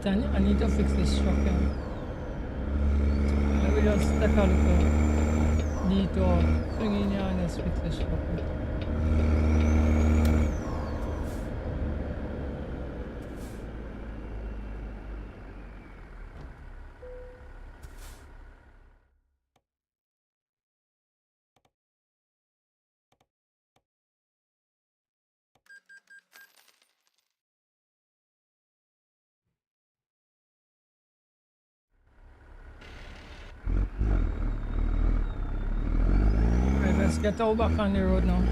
but I need to fix this truck. Let me just take a look at detour, swing in here and just fix this truck. Right, let's get out back on the road now.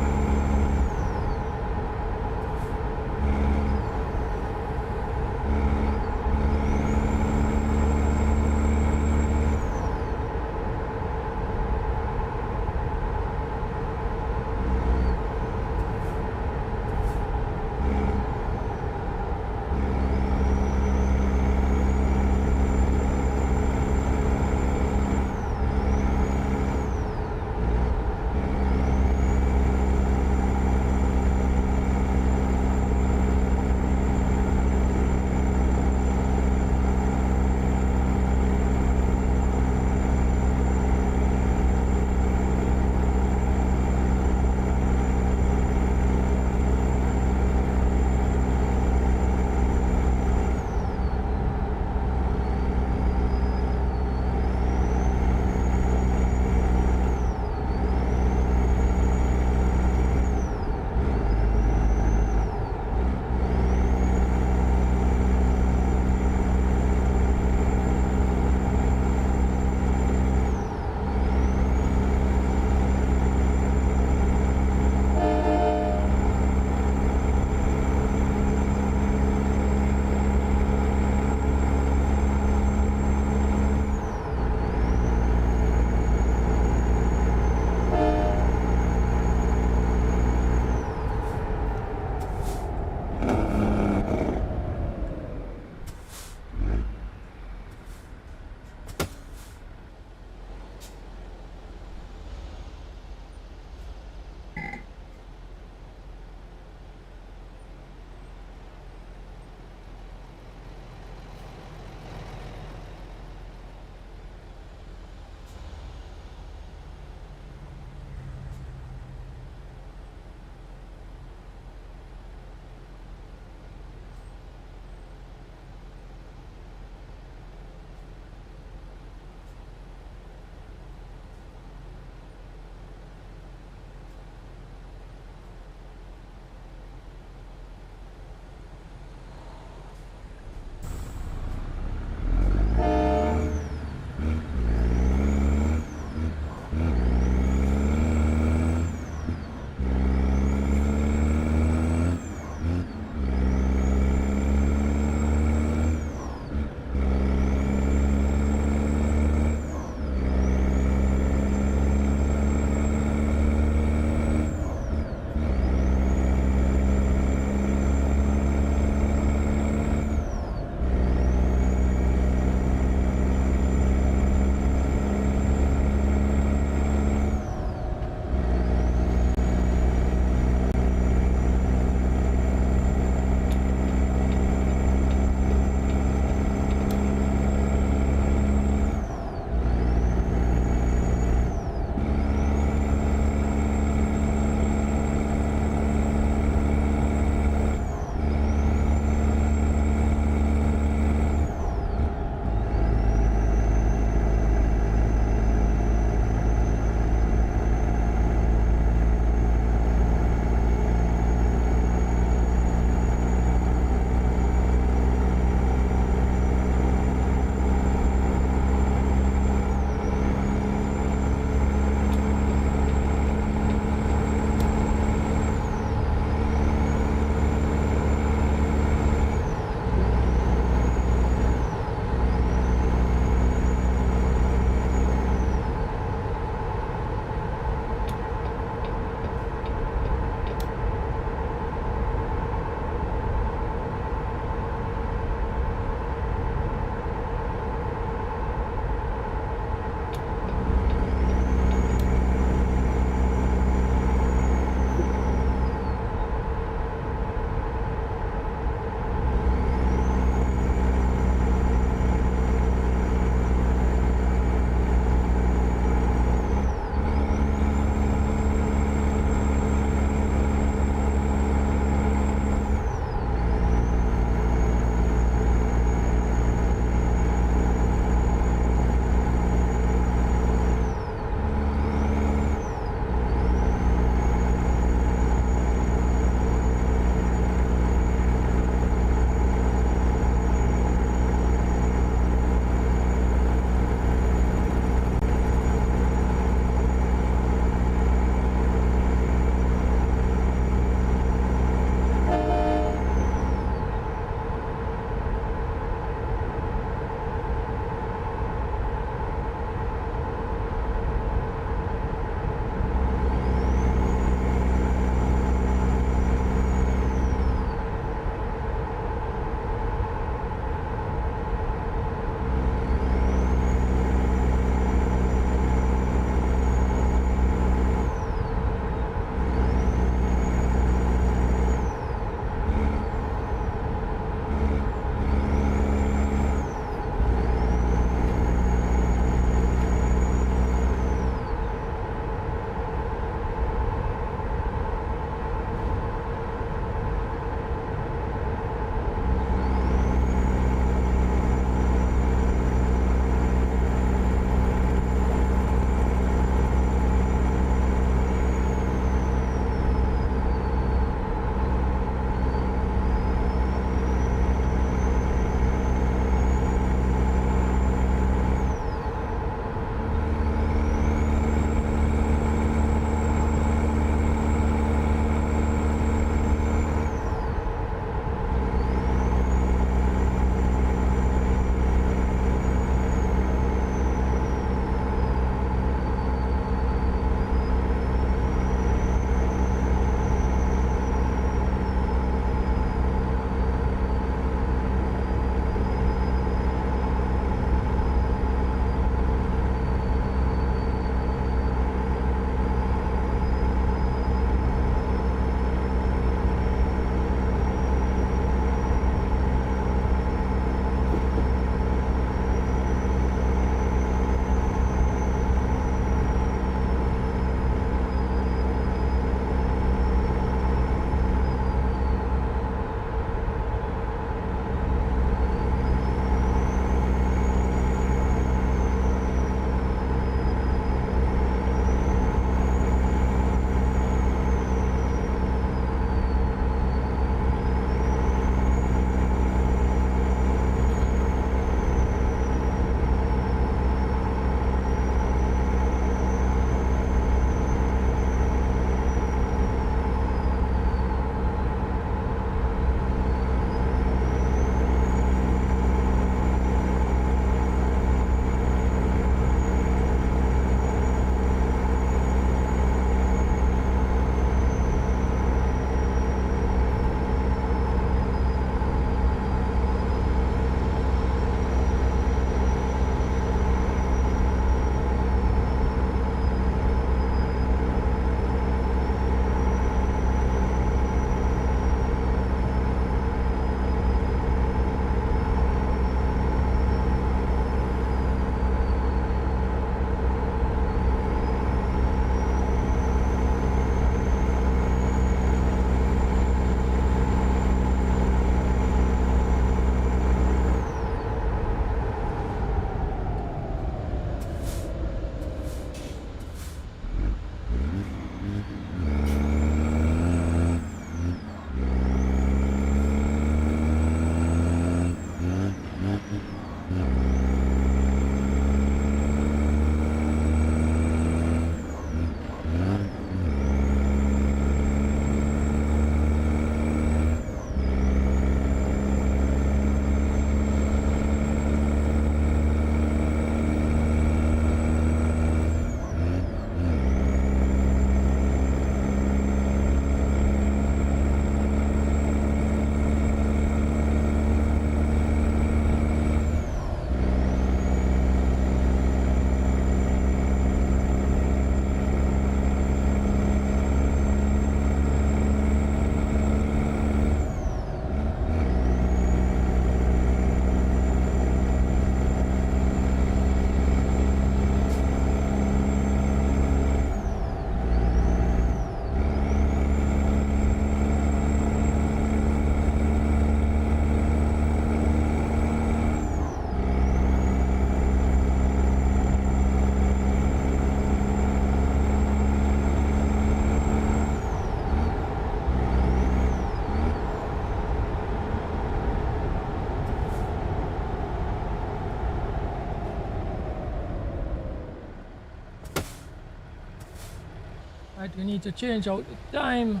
Right, we need to change out the time.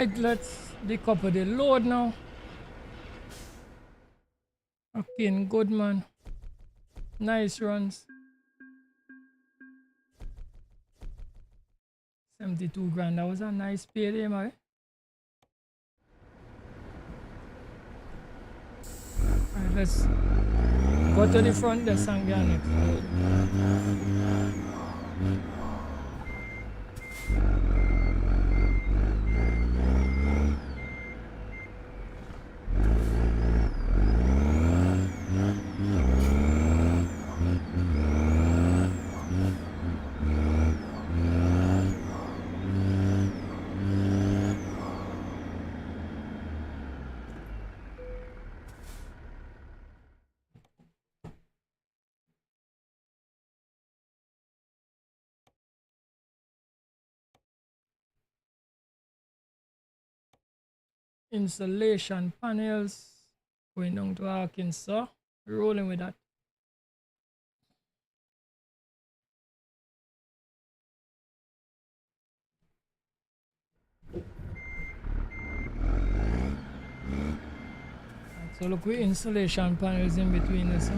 Alright, let's decouple the load now. Okay, good man. Nice runs. 72 grand. That was a nice payday, man. Alright, let's go to the front desk and get next load. Insulation panels going down to Arkansas, rolling with that. So look with insulation panels in between us.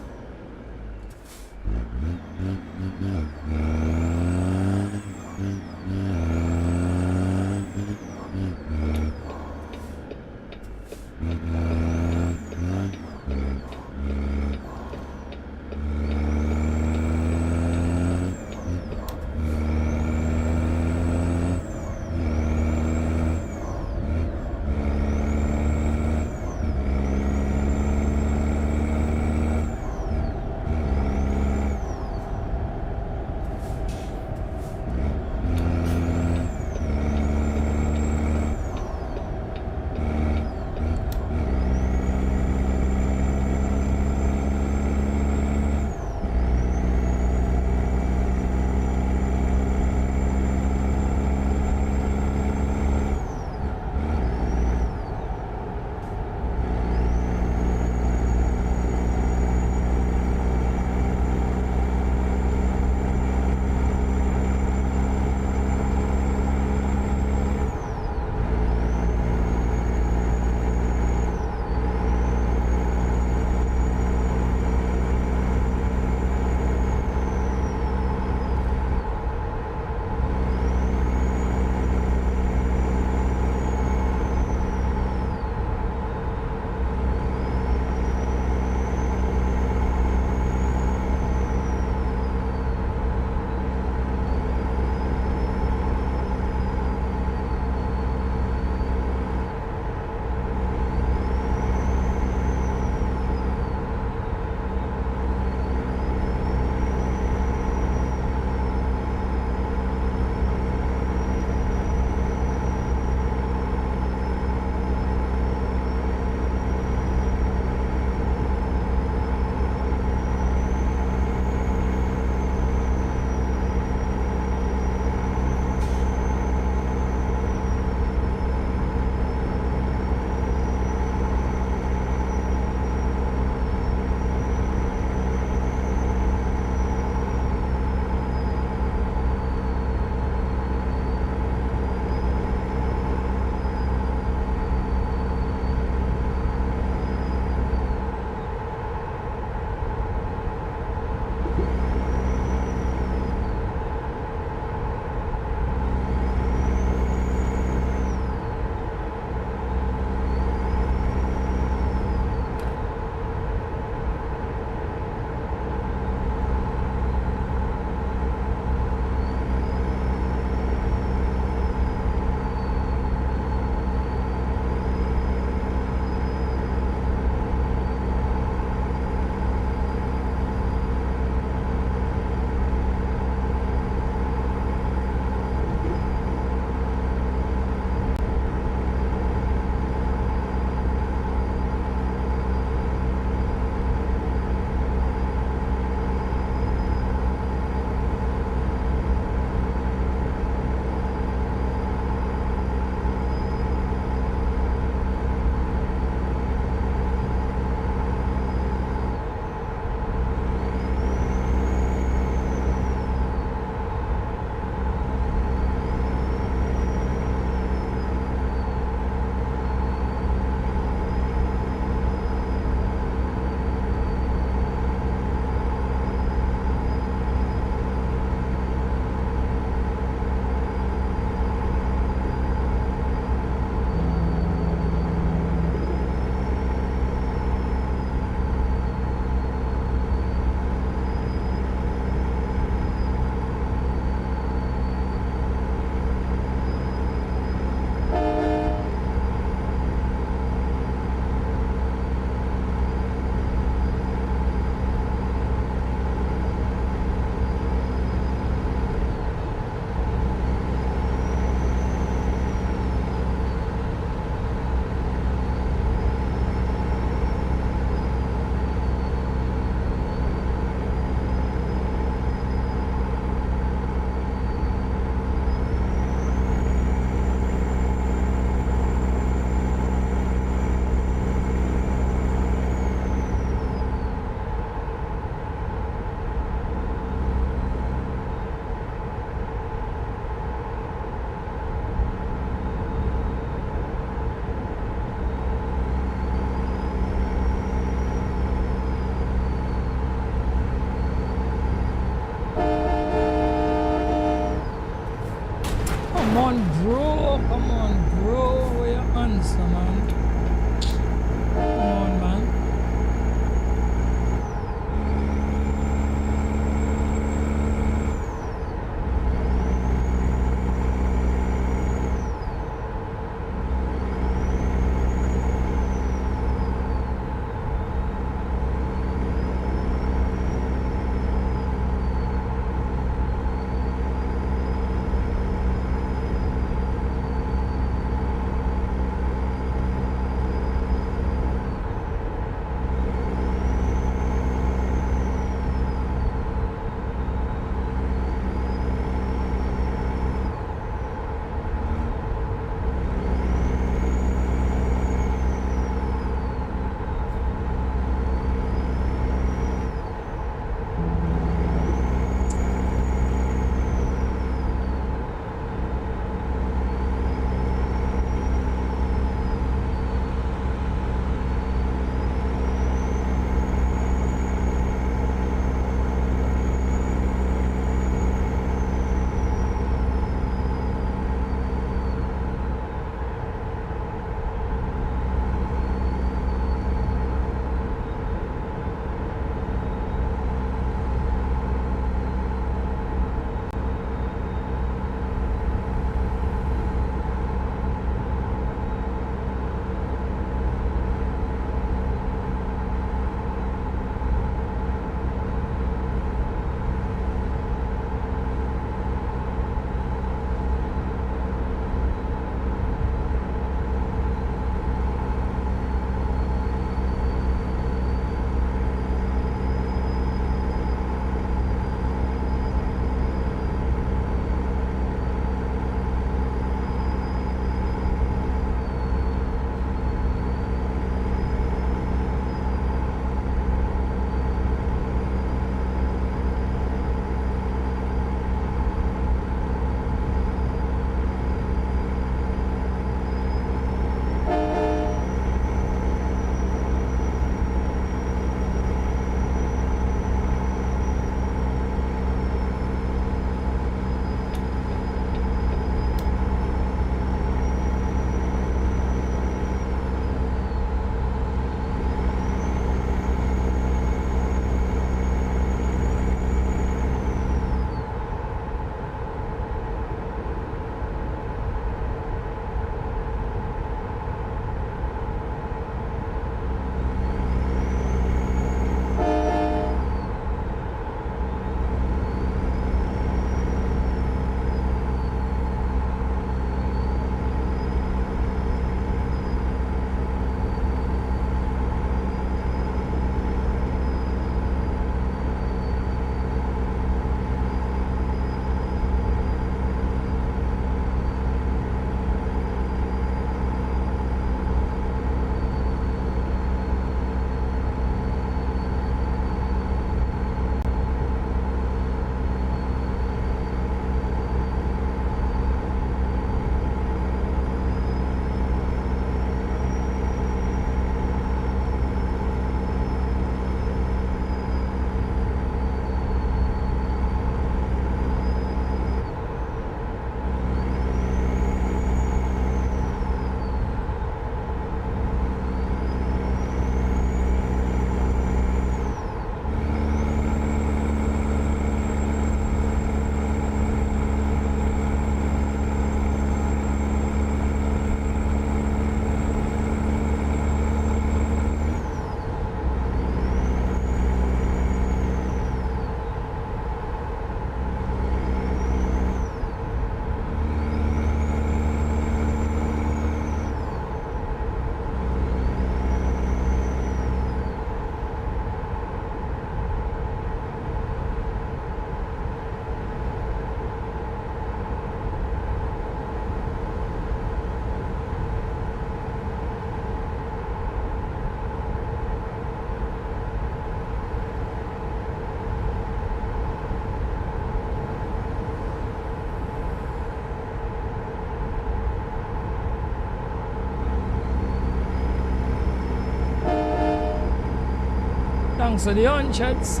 Thanks for the hundreds.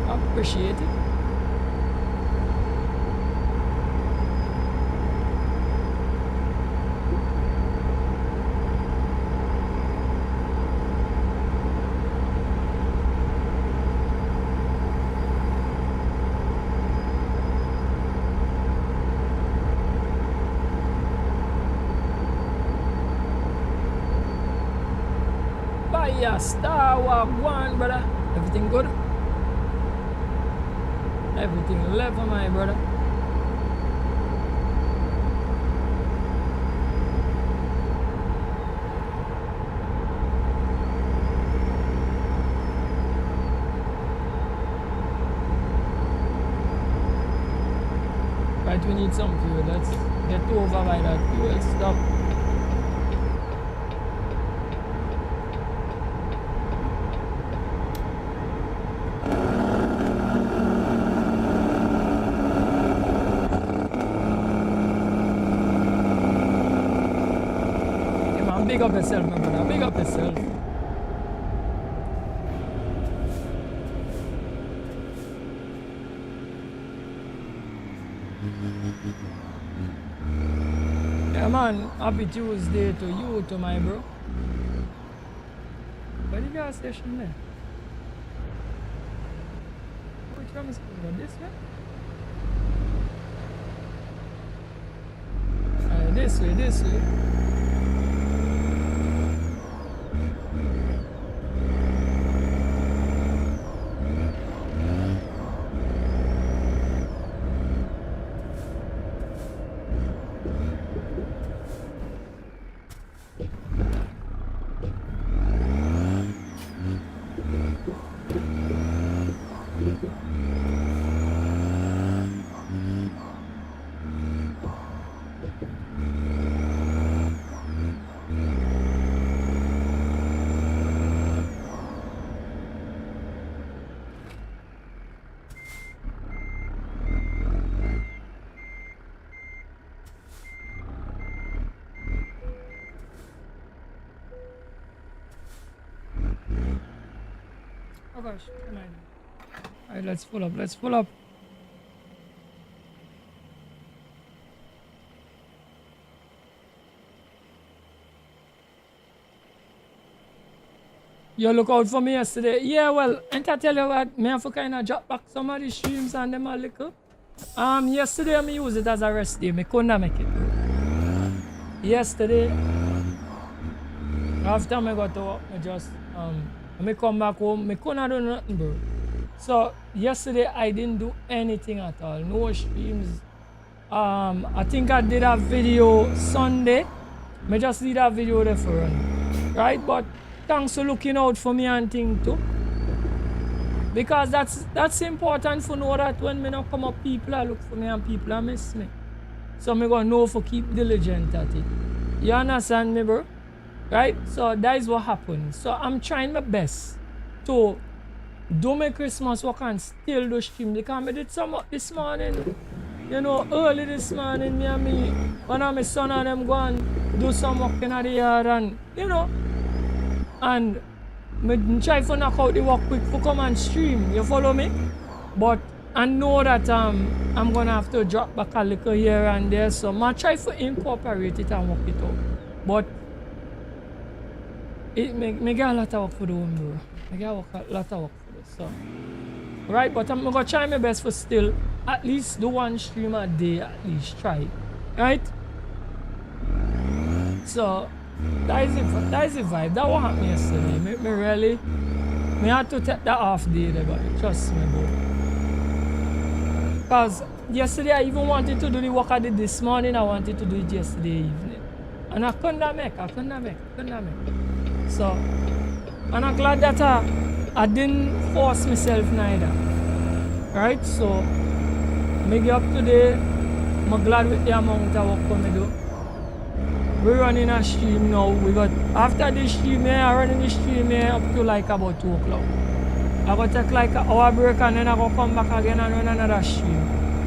Appreciate it. Bye, Star Wars 1, brother. Everything good? Everything level, my brother. Right, we need some fuel. Let's get over by that fuel stop. Big up yourself, my brother. Big up yourself. Yeah, man. Happy Tuesday to you, to my bro. Where the gas station there? Which one is going? This way? This way, this way. Oh gosh, come on. Alright, let's pull up, let's pull up. You look out for me yesterday. Yeah, well, ain't I tell you what, me have to kind of drop back some of the streams and them a little. Yesterday I use it as a rest day. Me couldn't make it. Yesterday, after I got to work, I just me come back home, me couldn't do nothing, bro. So yesterday I didn't do anything at all. No streams. I think I did a video Sunday. Me just did a video there for run. Right? But thanks for looking out for me and thing too. Because that's important for know that when me not come up, people are look for me and people are miss me. So me gonna know for keep diligent at it. You understand me, bro? Right? So that is what happened. So I'm trying my best to do my Christmas work and still do stream. Because I did some work this morning. You know, early this morning, me and me, one of my son and them go and do some work in the yard and, you know, and me try to knock out the work quick to come and stream. You follow me? But I know that I'm gonna have to drop back a little here and there. So I try to incorporate it and work it out. But me get a lot of work for the home, bro. I get a lot of work for this. So right, but I'm gonna try my best for still at least do one stream a day, at least try. Right? So that is the vibe. That what happened yesterday. Me really had to take that off day there, but trust me, bro. Because yesterday I even wanted to do the work I did this morning. I wanted to do it yesterday evening. And I couldn't make. So, and I'm glad that I didn't force myself neither. Right? So, me get up today. I'm glad with the amount of work I do. We're running a stream now. We got, after this stream here, I'm running the stream here up to like about 2 o'clock. I go take like an hour break and then I go come back again and run another stream.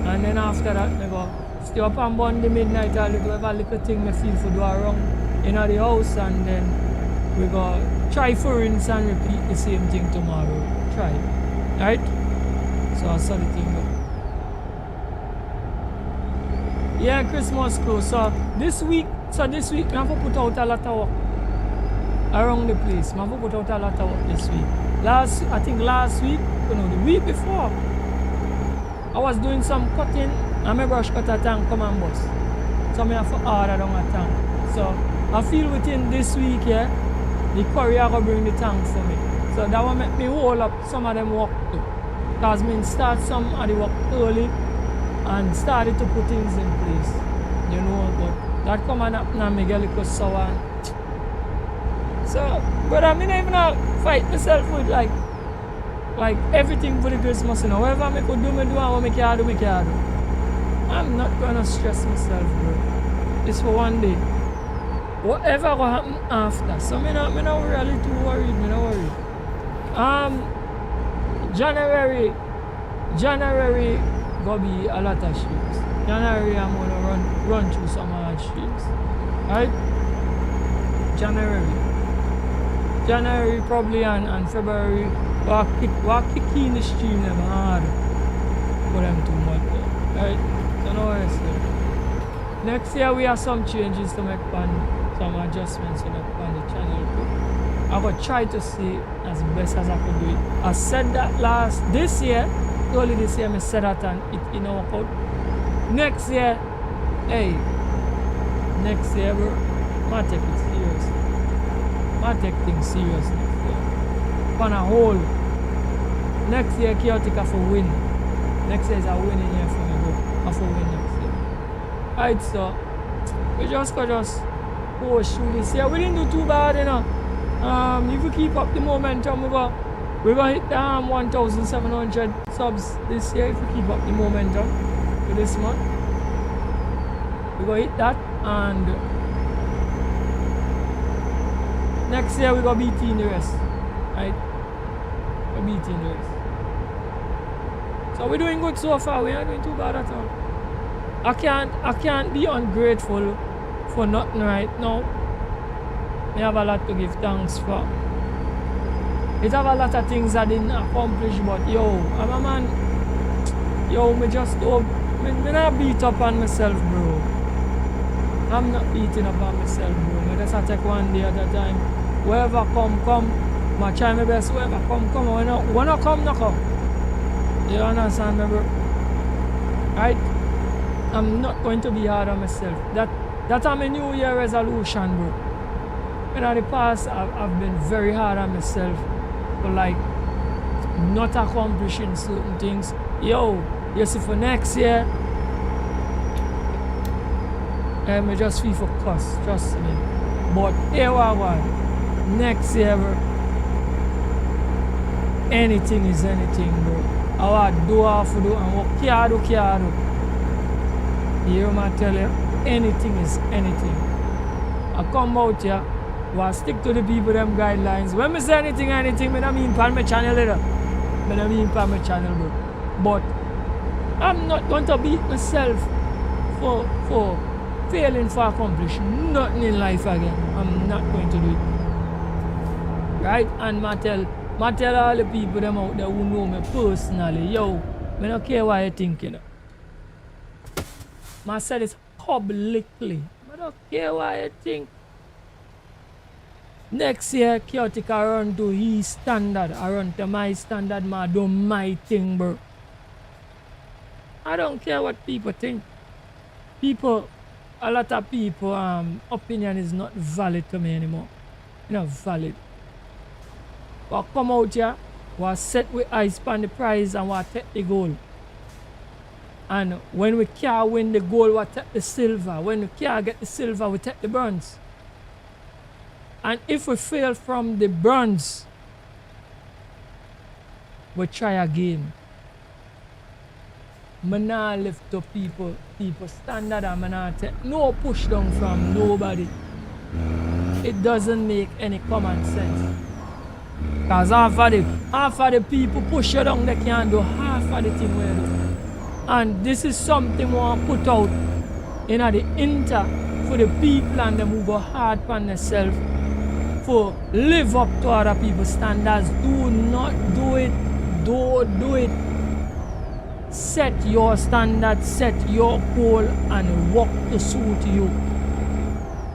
And then after that, I go stay up and burn the midnight a little thing me feel for do around in the house, and then we go try for rinse and repeat the same thing tomorrow. Try. Right? So I saw the thing go. Yeah, Christmas close. So this week I have to put out a lot of work around the place. I have to put out a lot of work this week. I think last week, the week before, I was doing some cutting and my brush cutter tank come and bust. So I have to order down a tank. So I feel within this week here, the courier will bring the tank for me. So that will make me hold up some of them work too. Because I start some of the work early and started to put things in place. But that come and happen and I get a little sour. So, but I mean, even fight myself with like everything for the Christmas, whatever I could do, and what I can do, I'm not gonna stress myself, bro. It's for one day. Whatever will happen after. So I'm not really too worried, I'm not worried. January gonna be a lot of streams. January I'm gonna run through some hard streams. Right? January probably and February we'll kick in the stream them hard for them too much. Right? So no worries. Next year we have some changes to make some adjustments to make on the channel too. I will try to see as best as I can do it. I said that this year, early this year I said that and it didn't work out. Next year, bro, I take it serious. I take things serious next year. On a whole, next year Chaotic have to win. Next year is a winning year for me, bro. I have to win next year. Alright, so we just push through this year. We didn't do too bad, if we keep up the momentum, we're gonna hit the 1,700 subs this year if we keep up the momentum for this month. We're gonna hit that, and next year we're gonna beat the rest. Right? We're beating the rest. So we're doing good so far, we're not doing too bad at all. I can't be ungrateful for nothing right now. I have a lot to give thanks for. It have a lot of things I didn't accomplish, but I'm a man. Me just me not beat up on myself, bro. I'm not beating up on myself, bro. Me just take one day at a time. Whoever come. I try my best. Whoever come. When I come, no come. You understand me, bro? Right? I'm not going to be hard on myself. That's my New Year resolution, bro. In the past, I've been very hard on myself for not accomplishing certain things. You see, for next year, I just feel for cuss, trust me. But here we are. Next year, bro, anything is anything, bro. I will do half to do and what can do. You hear me tell you? Anything is anything. I come out here, I stick to the people, them guidelines. When I say anything, I don't mean for my channel either. I don't mean for my channel, bro. But I'm not going to beat myself for failing for accomplishing nothing in life again. I'm not going to do it. Right? And I tell all the people them out there who know me personally, I don't care what you think, I said it publicly. I don't care what you think. Next year, Chaotic I run to his standard. I run to my standard, I do my thing, bro. I don't care what people think. A lot of people, opinion is not valid to me anymore. It's not valid. But come out here, we set with eyes on the prize and we take the goal. And when we can't win the gold, we take the silver. When we can't get the silver, we take the bronze. And if we fail from the bronze, we try again. I not lift up people standard, and I not take no push down from nobody. It doesn't make any common sense. Because half of the people push you down, they can't do half of the thing we do. And this is something we want to put out in the inter for the people and them who go hard on themselves for live up to other people's standards. Do not do it. Don't do it. Set your standard, set your goal, and walk to suit you.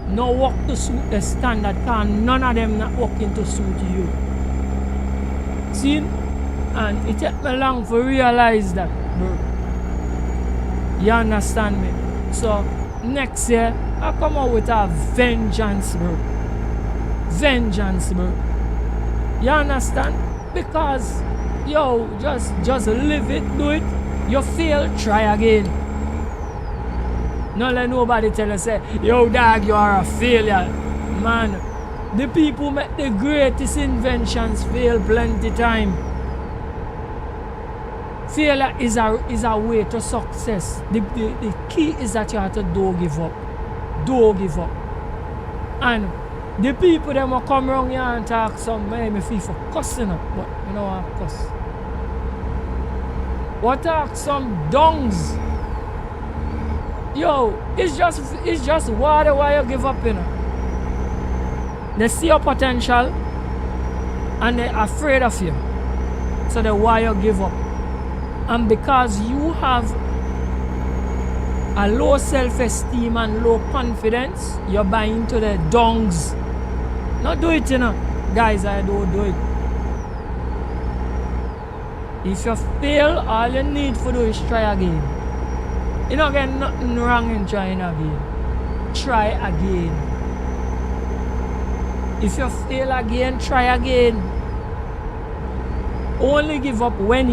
No walk to suit the standard, because none of them not walking to suit you. See? And it took me long to realize that, bro. You understand me? So next year, I come out with a vengeance, bro. Vengeance, bro. You understand? Because, yo, just live it, do it. You fail, try again. Don't let nobody tell you, say, yo, dog, you are a failure. Man, the people who make the greatest inventions fail plenty time. Failure is a way to success. The key is that you have to don't give up. Don't give up. And the people that will come around here and talk some, me feel for cussing up, but you know what, cuss. What talk some dongs? Yo, it's just water why you give up, you know. They see your potential and they're afraid of you. So that's why you give up. And because you have a low self-esteem and low confidence, you're buying into the dongs. Not do it, you know. Guys, I don't do it. If you fail, all you need to do is try again. You don't get nothing wrong in trying again. Try again. If you fail again, try again. Only give up when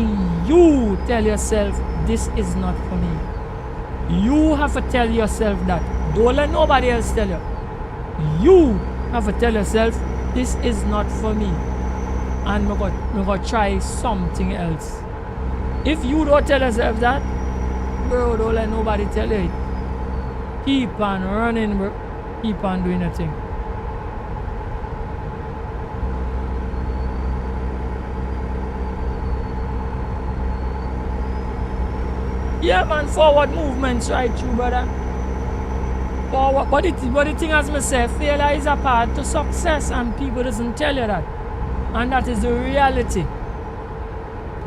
you tell yourself, this is not for me. You have to tell yourself that. Don't let nobody else tell you. You have to tell yourself, this is not for me. And I'm going to try something else. If you don't tell yourself that, bro, don't let nobody tell you it. Keep on running, bro. Keep on doing your thing. Yeah, man, forward movements right through, brother. Forward. But the thing, as I say, failure is a path to success, and people doesn't tell you that. And that is the reality.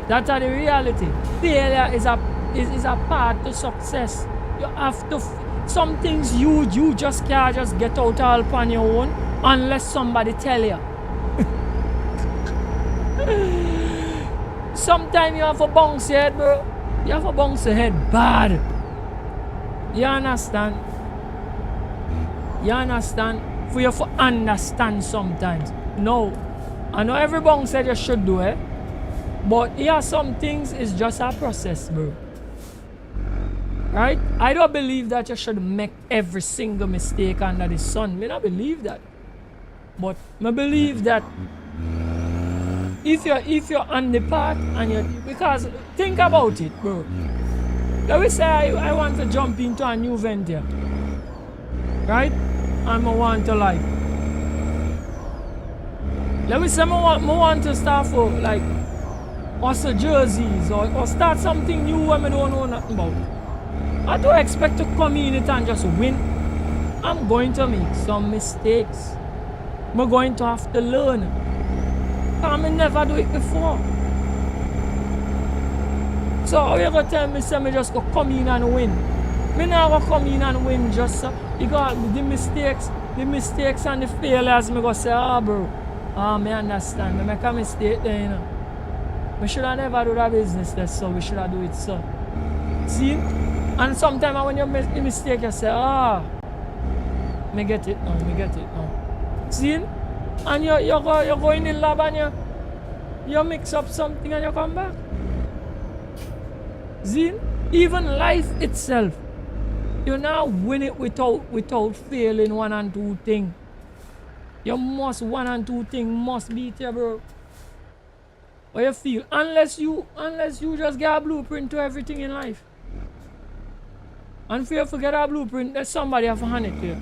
That's the reality. Failure is a path to success. You have to, some things you just can't just get out all upon your own unless somebody tell you. Sometimes you have to bounce your head, bro. You have to bounce your head bad. You understand? You understand? For you to understand sometimes. No. I know every bounce head you should do it. But here some things is just a process, bro. Right? I don't believe that you should make every single mistake under the sun. I don't believe that. But I believe that if you're on the path and you, because think about it, bro. Let me say I want to jump into a new venture. Right? And I want to like, let me say I want to start for like also jerseys or start something new when I don't know nothing about. I don't expect to come in it and just win. I'm going to make some mistakes. I'm going to have to learn. I never do it before. So how you gonna tell me say me just go come in and win? Me not gonna come in and win just because the mistakes and the failures me go say, ah bro, me understand. Me make a mistake there, you know. We should have never do that business there, so we should have do it so. See? And sometimes when you make the mistake, you say, me get it now. See? And you go in the lab and you mix up something and you come back. See? Even life itself, you now win it without failing one and two things. You must one and two things must beat you, bro. What you feel? Unless you just get a blueprint to everything in life. And if you forget a blueprint, there's somebody have to hand it to you.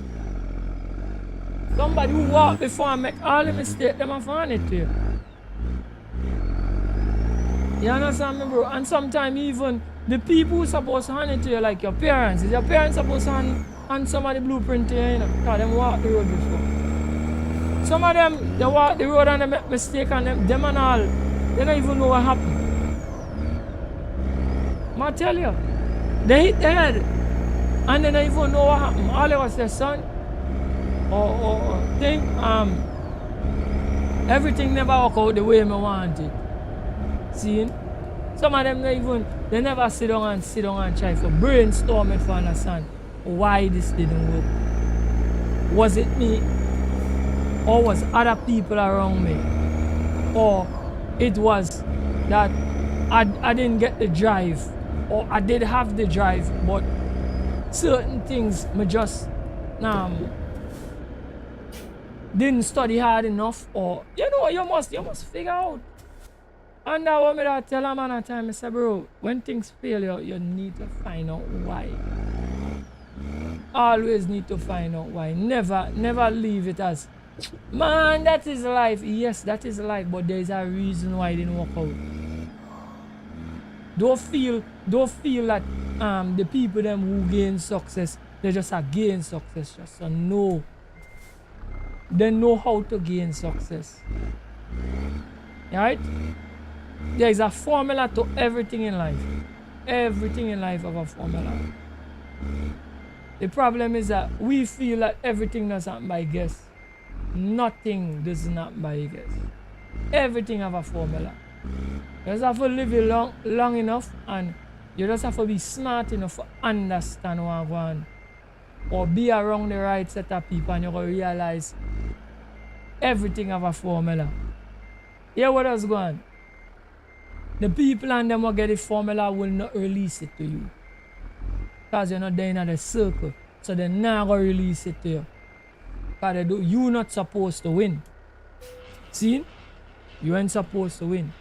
Somebody who walked before and make all the mistakes, them have to hand it to you. You understand me, bro? And sometimes even the people who supposed to hand it to you, like your parents, is your parents supposed to hand some of the blueprint to you, you know? Because them walk the road before. Some of them, they walk the road and they make mistake and them and all, they don't even know what happened. I tell you, they hit their head and they don't even know what happened. All it was their son or thing, everything never work out the way I want it. See? Some of them they never sit down and try to brainstorm it for understand why this didn't work. Was it me? Or was other people around me? Or it was that I didn't get the drive, or I did have the drive, but certain things me just didn't study hard enough, or you must figure out. And that what me that tell a man at time, I say, bro, when things fail you need to find out why. Always need to find out why. Never leave it as, man, that is life. Yes, that is life, but there is a reason why it didn't work out. Don't feel that the people them who gain success, they just gain success. Just know. They know how to gain success. Right? There is a formula to everything in life. Everything in life have a formula. The problem is that we feel that everything does happen by guess. Nothing does not happen by guess. Everything have a formula. You just have to live it long enough, and you just have to be smart enough to understand what going on. Or be around the right set of people, and you're going to realize everything have a formula. Hear what is going on? The people and them who get the formula will not release it to you. Because you're not there in the circle. So they're not going to release it to you. Because you're not supposed to win. See? You ain't supposed to win.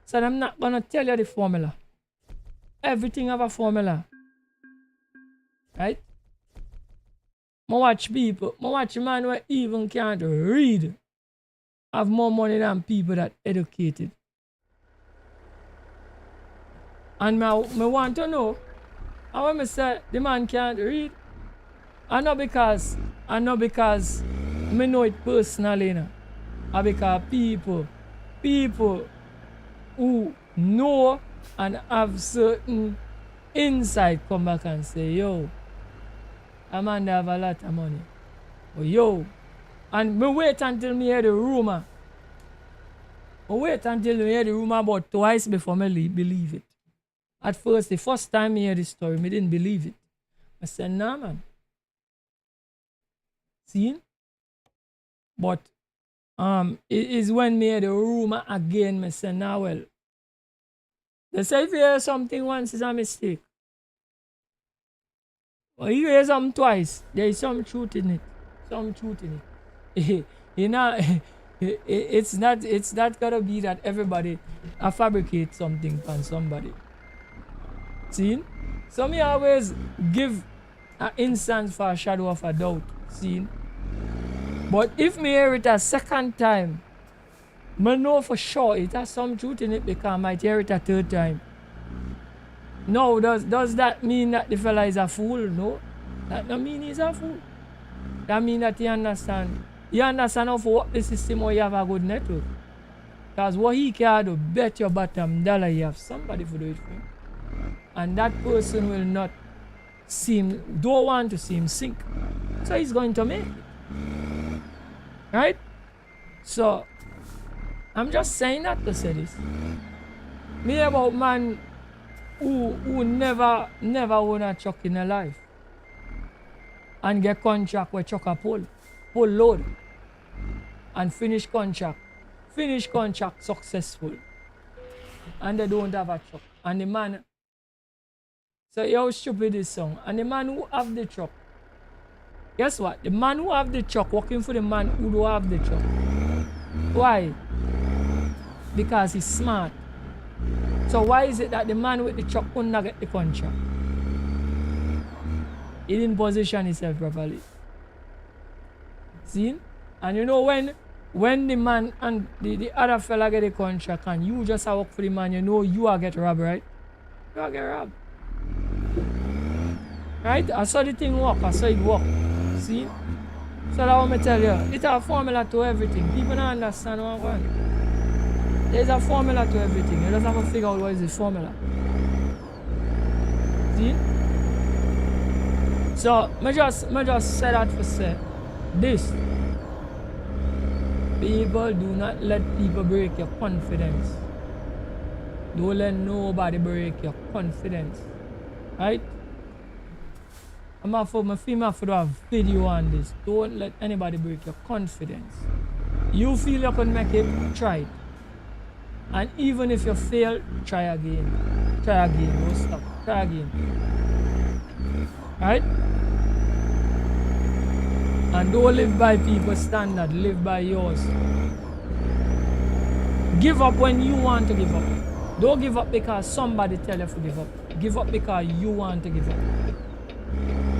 So I'm not going to tell you the formula. Everything have a formula. Right? I watch people. I watch a man who even can't read have more money than people that educated. And I want to know, and when I say the man can't read, I know because I know it personally, and because people who know and have certain insight come back and say, yo, a man have a lot of money. But yo, and me wait until me hear the rumor. I wait until me hear the rumor about twice before me believe it. At first, the first time I hear this story, I didn't believe it. I said, nah, man. See? But it is when me hear the rumor again, I say, nah, well. They say if you hear something once, it's a mistake. But you hear something twice, there is some truth in it. Some truth in it. You know, it's not gonna be that everybody fabricate something from somebody. See? So me always give an instance for a shadow of a doubt. See? But if me hear it a second time, I know for sure it has some truth in it because I might hear it a third time. No, does that mean that the fella is a fool? No. That don't mean he's a fool. That means that he understand. He understand how to work the system or you have a good network. Because what he can do, bet your bottom dollar you have somebody to do it for him. And that person will not don't want to see him sink. So he's going to make it. Right? So, I'm just saying that to say this. Me about man who never own a truck in their life. And get contract with truck a pull load. And finish contract successful. And they don't have a truck. And the man, so how stupid this song. And the man who have the truck, guess what? The man who have the truck working for the man who don't have the truck. Why? Because he's smart. So why is it that the man with the truck couldn't get the contract? He didn't position himself properly. See? And you know when the man and the other fella get the contract and you just work for the man, you know you are get robbed, right? You are get robbed. Right? I saw the thing work. I saw it work. See? So that what me tell you, it's a formula to everything. People don't understand what I'm going. There's a formula to everything. You just have to figure out what is the formula. See? So me just say that for say this. People, do not let people break your confidence. Don't let nobody break your confidence. Right? I'm for my female for a video on this. Don't let anybody break your confidence. You feel you can make it, try it. And even if you fail, try again. Try again. Don't stop. Try again. Right? And don't live by people's standard, live by yours. Give up when you want to give up. Don't give up because somebody tell you to give up. Give up because you want to give up.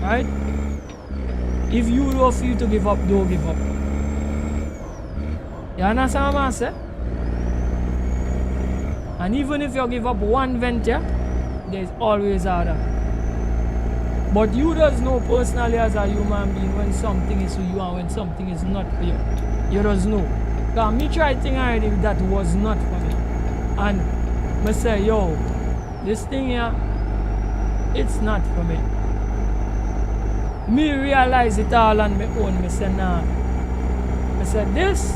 Right? If you don't feel to give up, don't give up. You understand what I'm saying? And even if you give up one venture, there's always other. But you just know personally as a human being when something is for you and when something is not for you. You just know. Because me try thing already that was not for me. And I say, yo, this thing here, it's not for me. Me realize it all on my own. I say, nah. I said, this,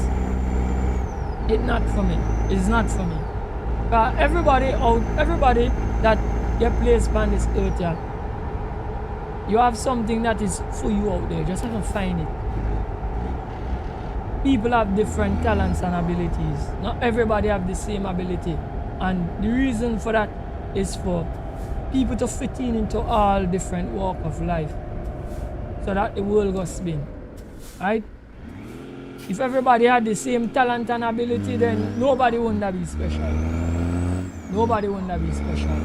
it's not for me. It's not for me. Because everybody that get placed on this earth here, you have something that is for you out there. Just have to find it. People have different talents and abilities. Not everybody have the same ability. And the reason for that is for people to fit into all different walks of life. So that the world goes spin. Right? If everybody had the same talent and ability, then nobody wouldn't be special. Nobody wouldn't be special.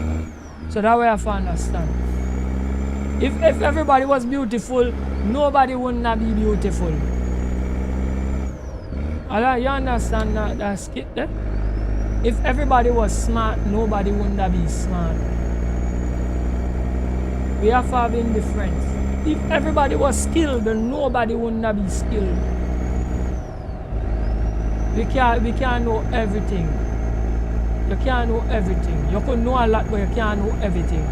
So that way I have to understand. If everybody was beautiful, nobody wouldn't be beautiful. You understand that skit there? If everybody was smart, nobody wouldn't be smart. We have to have indifference. If everybody was skilled, then nobody wouldn't be skilled. We can't know everything. You can't know everything. You could know a lot, but you can't know everything.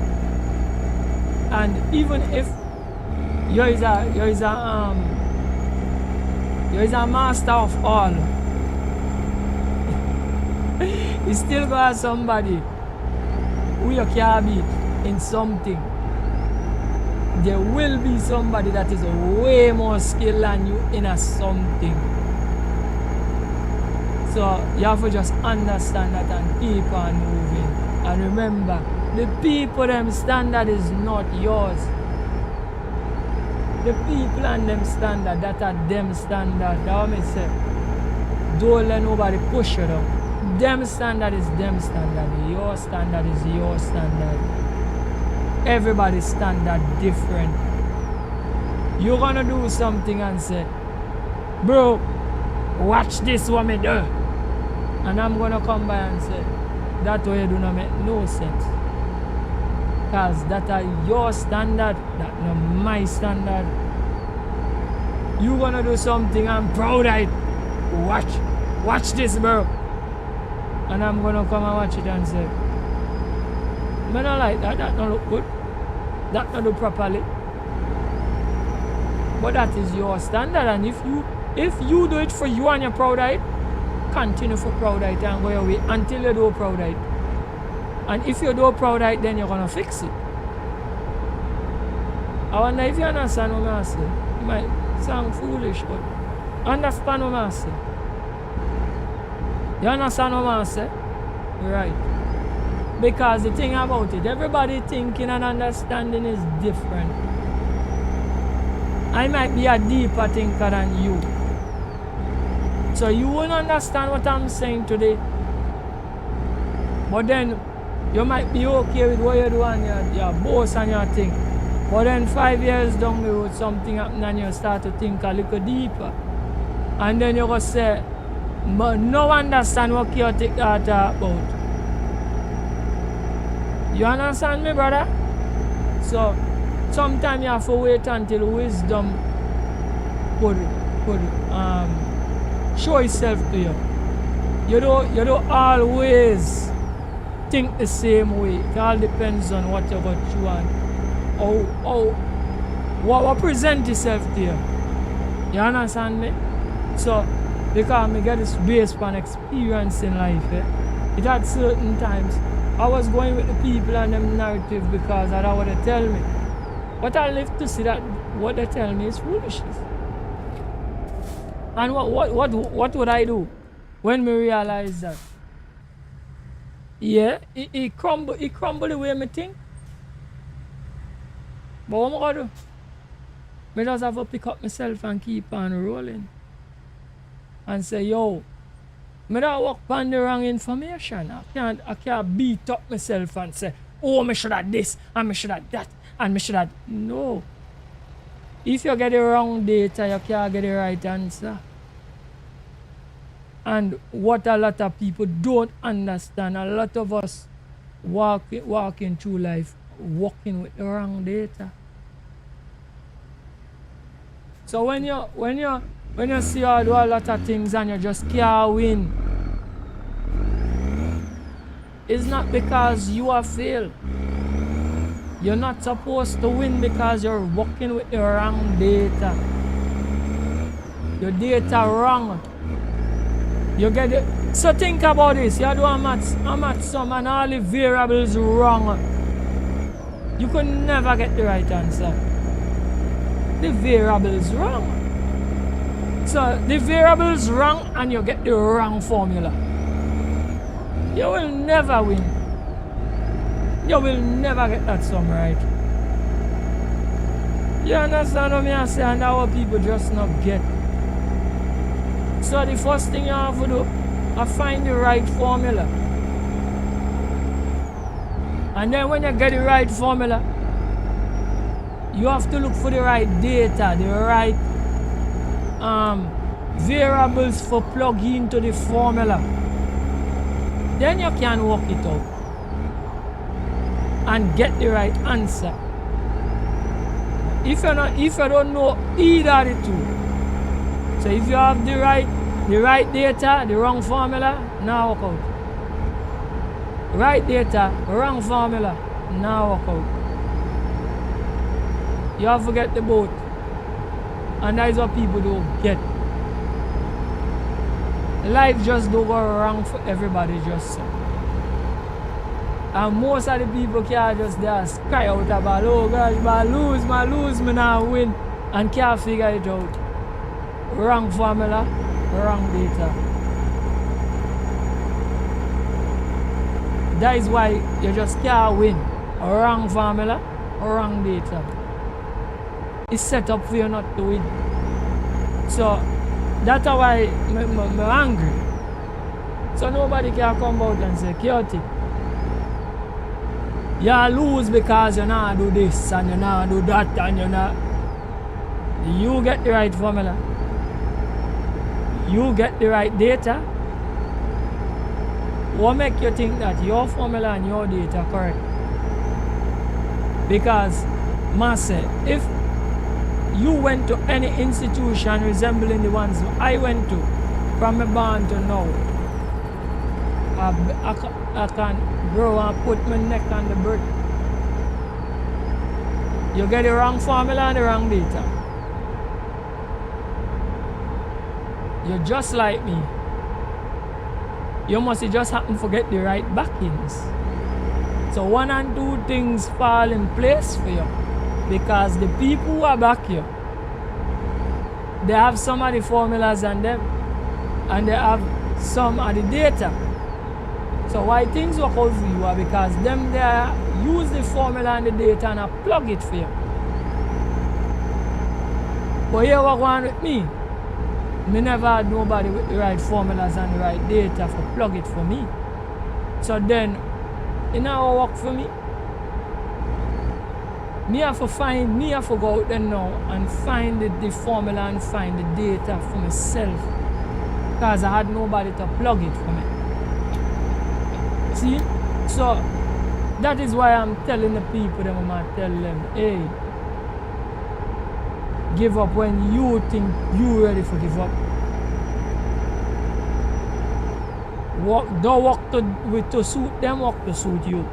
And even if you is a master of all, you still got somebody who you can beat in something. There will be somebody that is way more skilled than you in a something. So you have to just understand that and keep on moving. And remember, the people them standard is not yours. The people and them standard, that are them standard. That's what I say. Don't let nobody push you down. Them standard is them standard. Your standard is your standard. Everybody's standard different. You're gonna do something and say, bro, watch this what me do. And I'm gonna come by and say, that way you do not make no sense. Because that are your standard, that not my standard. You gonna do something, I'm proud of it. Watch this, bro. And I'm gonna come and watch it and say, I don't like that, that don't look good. That don't do properly. But that is your standard, and if you do it for you and you're proud of it, continue for proud of it and go your way until you do proud of it. And if you do proud of it, then you're gonna fix it. I wonder if you understand what I say. It might sound foolish, but understand what I say. You understand what I say? Right. Because the thing about it, everybody thinking and understanding is different. I might be a deeper thinker than you. So you won't understand what I'm saying today. But then you might be okay with what you do and your boss and your thing. But then 5 years down the road, something happen and you start to think a little deeper. And then you go say, but no understand what you take that about. You understand me, brother? So sometimes you have to wait until wisdom could show itself to you. You don't always think the same way. It all depends on what you got through and what present itself to you. You understand me? So because I get this based on experience in life, it had certain times I was going with the people and them narrative because that's what they tell me. But I live to see that what they tell me is foolishness. And what would I do when me realize that? Yeah, it crumble the way me think. But what am I gonna do? Me just have to pick up myself and keep on rolling. And say, yo, me don't work on the wrong information. I can't beat up myself and say, oh, me should have this, and me should have that, and me should have... No. If you get the wrong data, you can't get the right answer. And what a lot of people don't understand, a lot of us walking through life working with the wrong data. So when you see all do a lot of things and you just can't win, it's not because you are failed. You're not supposed to win because you're working with the wrong data. Your data wrong. You get it. So think about this. You do a math sum and all the variables wrong. You could never get the right answer. The variables wrong. So the variables wrong and you get the wrong formula. You will never win. You will never get that sum right. You understand what I say? And that's what people just not get. So the first thing you have to do is find the right formula. And then when you get the right formula, you have to look for the right data, the right variables for plug into the formula. Then you can work it out and get the right answer. If you don't know either of the two, so if you have the right data, the wrong formula, now work out. Right data, wrong formula, now work out. You have to get the both. And that is what people don't get. Life just don't go wrong for everybody just so. And most of the people can't just cry out about, oh gosh, I lose, me now win, and can't figure it out. Wrong formula, wrong data. That is why you just can't win. Wrong formula, wrong data. It's set up for you not to win. So that's why I'm angry. So nobody can come out and say, Kyoto, you lose because you not do this and you not do that and you not. You get the right formula. You get the right data. What make you think that your formula and your data are correct? Because, Marcel, if you went to any institution resembling the ones I went to, from a born to now, I can grow and put my neck on the bird. You get the wrong formula and the wrong data. You're just like me. You must just happen to get the right backings. So one and two things fall in place for you. Because the people who are back you, they have some of the formulas on them. And they have some of the data. So why things work out for you are because them there use the formula and the data and I plug it for you. But here what going with me? Me never had nobody with the right formulas and the right data for plug it for me. So then, it never work for me. Me have to go out there now and find the formula and find the data for myself. Because I had nobody to plug it for me. See? So, that is why I'm telling the people, I'm tell them, hey, give up when you think you ready for give up. Don't walk to suit them, walk to suit you.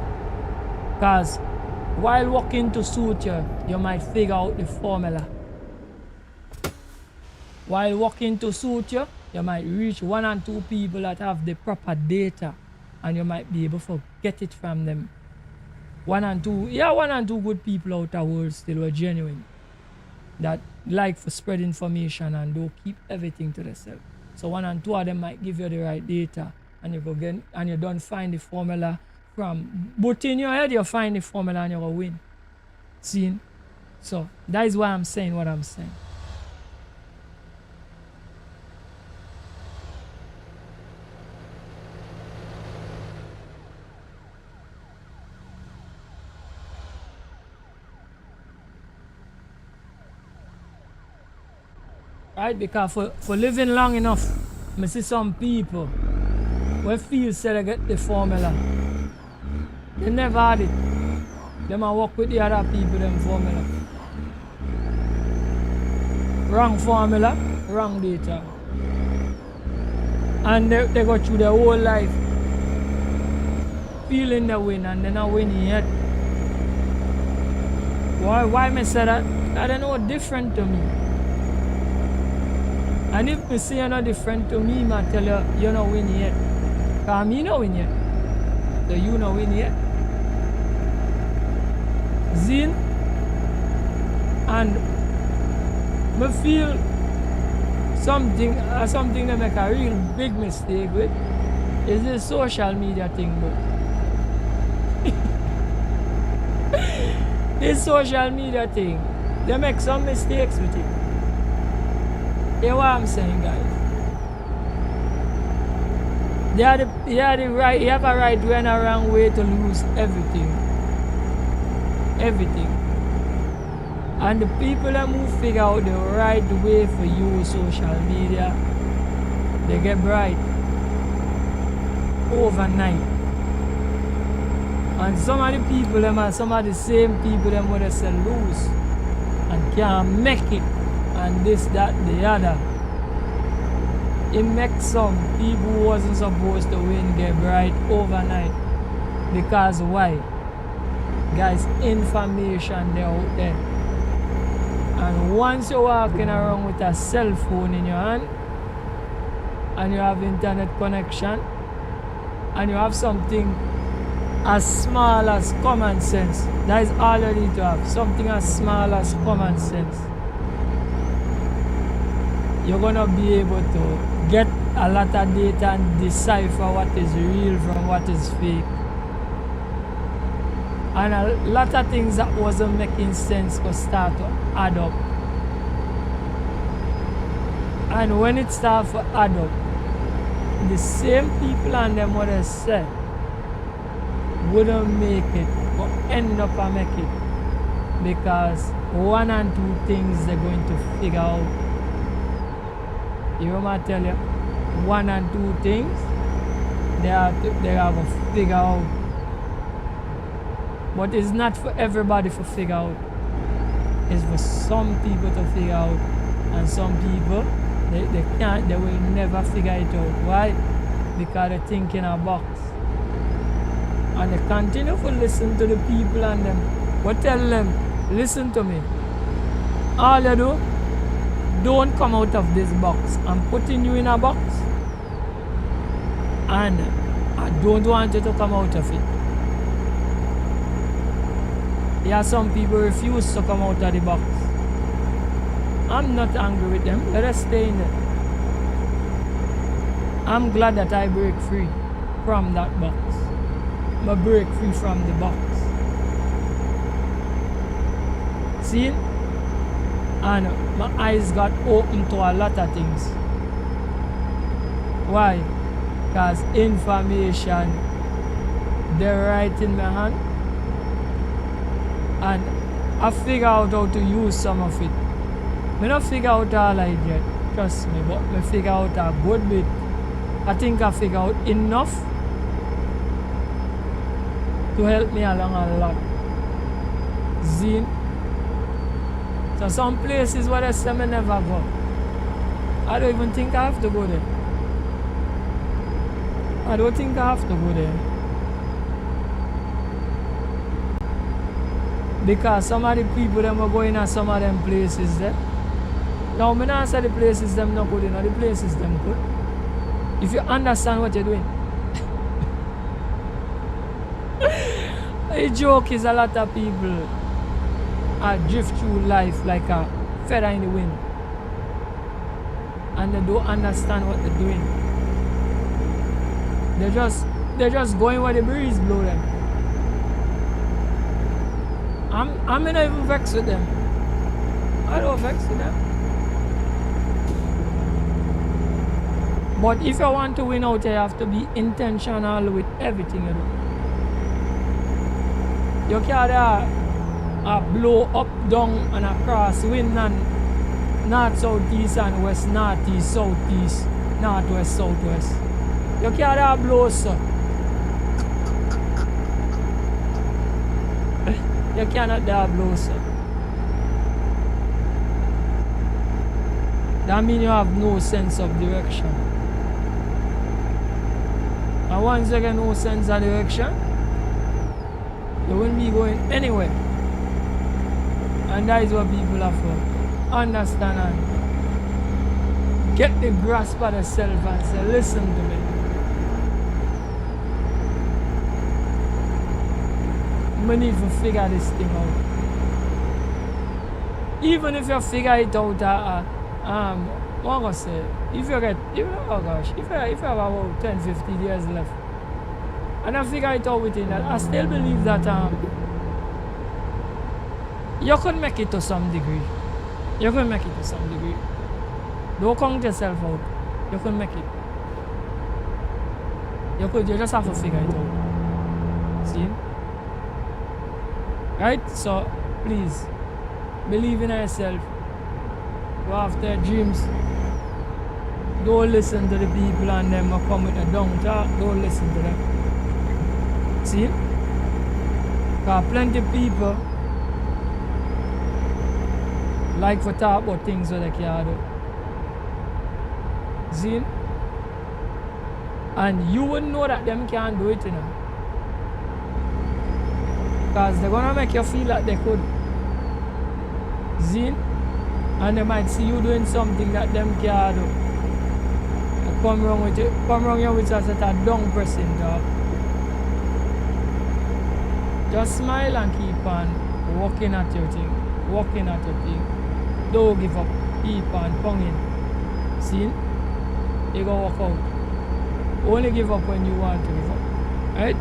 Because while walking to suit you, you might figure out the formula. While walking to suit you, you might reach 1 and 2 people that have the proper data, and you might be able to get it from them. 1 and 2 good people out the world still were genuine, that like for spread information and don't keep everything to themselves. So 1 and 2 of them might give you the right data, and you go get, and you don't find the formula from, but in your head you find the formula and you go win. See? So that is why I'm saying what I'm saying. Right, because for living long enough, I see some people who feel say they get the formula. They never had it. They might work with the other people, them formula. Wrong formula, wrong data. And they go through their whole life feeling they win and they're not winning yet. Why me say that? I don't know, different to me. And if me say you're not different to me, I tell you, you're not winning yet. Because me not win yet. So you not win yet. Zin. And me feel something that make a real big mistake with is this social media thing, bro. This social media thing, they make some mistakes with it. Hear what I'm saying, guys? You have a right way and a wrong way to lose everything. Everything. And the people that who figure out the right way for use social media, they get bright overnight. And some of the people them are some of the same people them where they say lose and can't make it. And this, that, the other. It makes some people who wasn't supposed to win get bright overnight. Because why? Guys, information they're out there. And once you're walking around with a cell phone in your hand, and you have internet connection, and you have something as small as common sense, that is all you need to have. Something as small as common sense. You're gonna be able to get a lot of data and decipher what is real from what is fake. And a lot of things that wasn't making sense could start to add up. And when it starts to add up, the same people and them what they said wouldn't make it, but end up and make it. Because 1 and 2 things they're going to figure out. You know what I tell you? 1 and 2 things they are going to figure out. But it's not for everybody to figure out. It's for some people to figure out. And some people, they will never figure it out. Why? Because they think in a box. And they continue to listen to the people and them. But tell them, listen to me. All you do, don't come out of this box. I'm putting you in a box. And I don't want you to come out of it. Yeah, some people refuse to come out of the box. I'm not angry with them. Let us stay in there. I'm glad that I break free from that box. I break free from the box. See? And my eyes got open to a lot of things. Why? Because information, they're right in my hand. And I figure out how to use some of it. I don't figure out all of it yet, trust me, but I figure out a good bit. I think I figure out enough to help me along a lot. Zine. So some places where they say me never go, I don't even think I have to go there. I don't think I have to go there. Because some of the people them are going to some of them places there. Now, I'm not say the places them not good, you know, the places them good. If you understand what you're doing. The joke is a lot of people drift through life like a feather in the wind. And they don't understand what they're doing. They're just going where the breeze blow them. I'm not even vexed with them. I don't vex with them. But if you want to win out, you have to be intentional with everything you do. You can't blow up, down, and across, wind and north, south, east, and west, north, east, south, east, north, west, south, west. You can't blow so. You cannot blow so. That means you have no sense of direction. And once you get no sense of direction, you won't be going anywhere. And that is what people have to understand and get the grasp of themselves and say, listen to me. We need to figure this thing out. Even if you figure it out, what I'm gonna say, if you have about 10, 15 years left, and I figure it out within that, I still believe that you could make it to some degree. You could make it to some degree. Don't count yourself out. You could make it. You just have to figure it out. See? Right? So please believe in yourself. Go after dreams. Don't listen to the people and them who come with a dung talk. Don't listen to them. See? Because plenty of people like to talk about things that they can't do. See? And you wouldn't know that them can't do it, you know. Because they're gonna make you feel like they could. See? And they might see you doing something that them can't do. They come around here with a set of dung pressing job. Just smile and keep on working at your thing. Working at your thing. Don't give up. Keep on ponging. See? You go work out. Only give up when you want to give up. Right?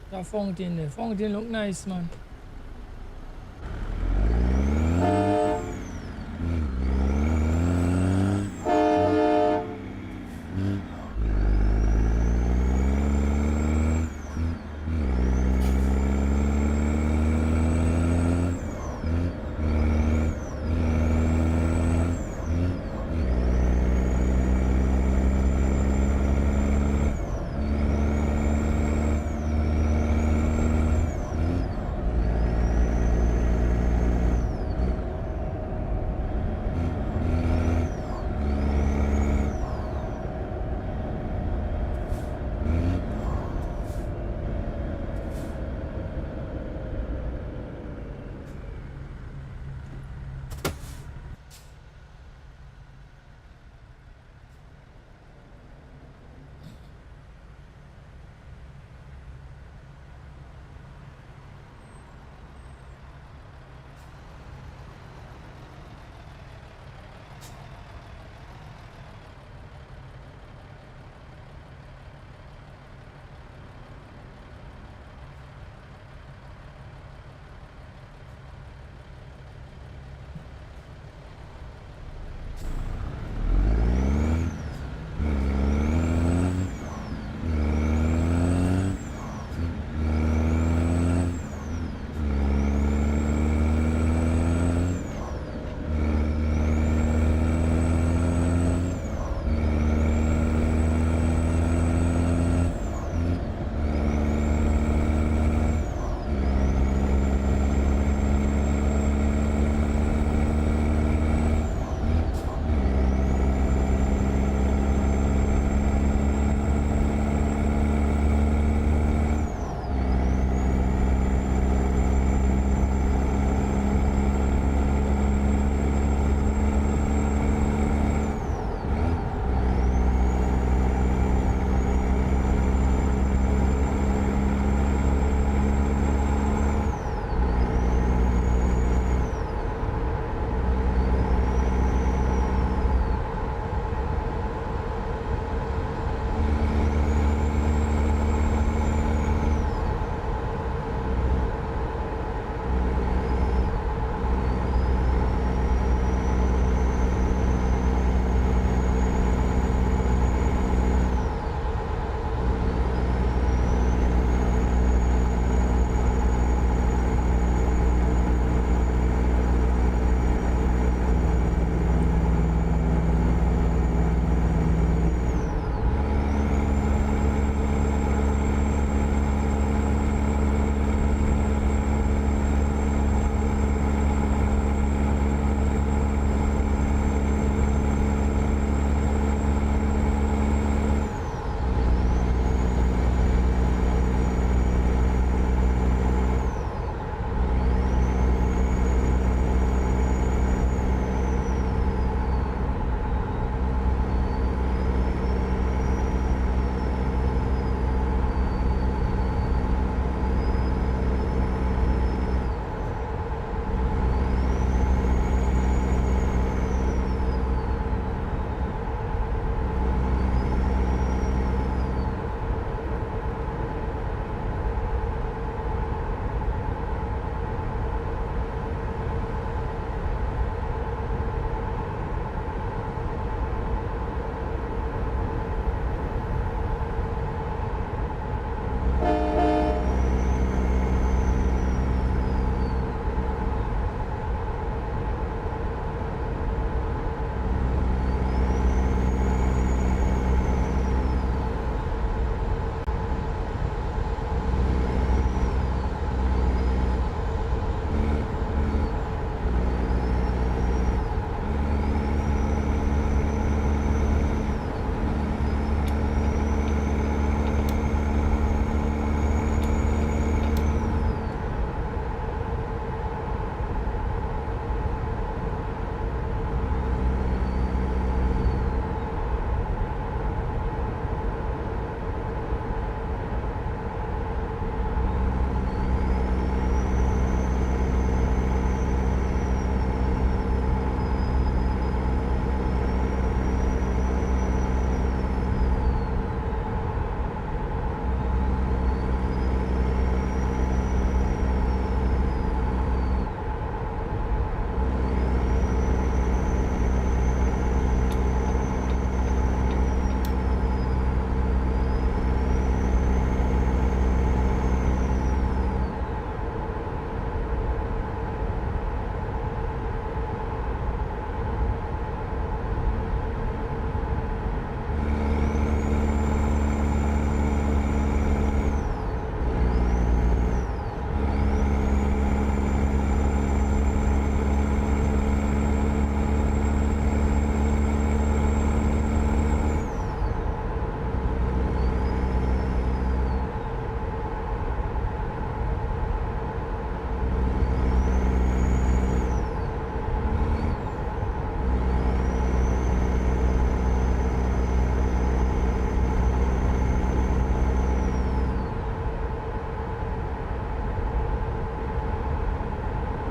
The fountain there. Fountain look nice, man.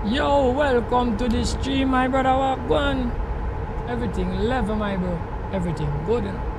Yo, welcome to the stream, my brother. What going? Everything level, my bro. Everything good, you know.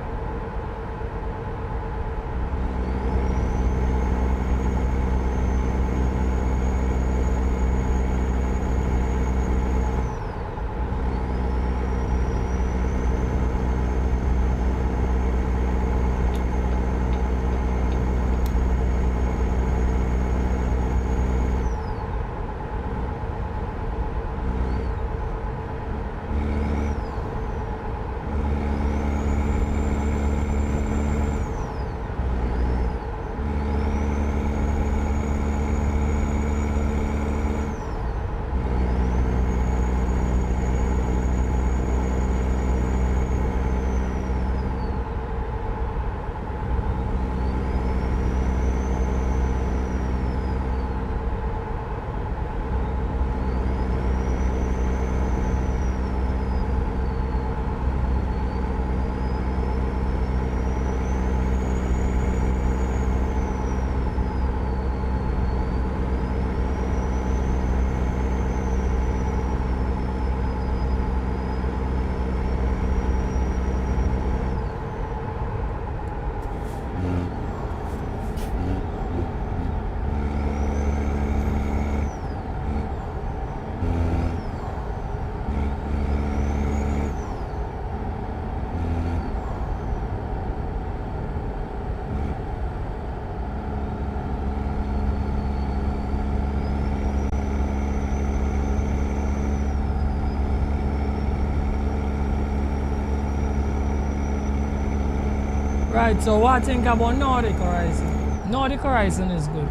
Right, so what I think about Nordic Horizon? Nordic Horizon is good.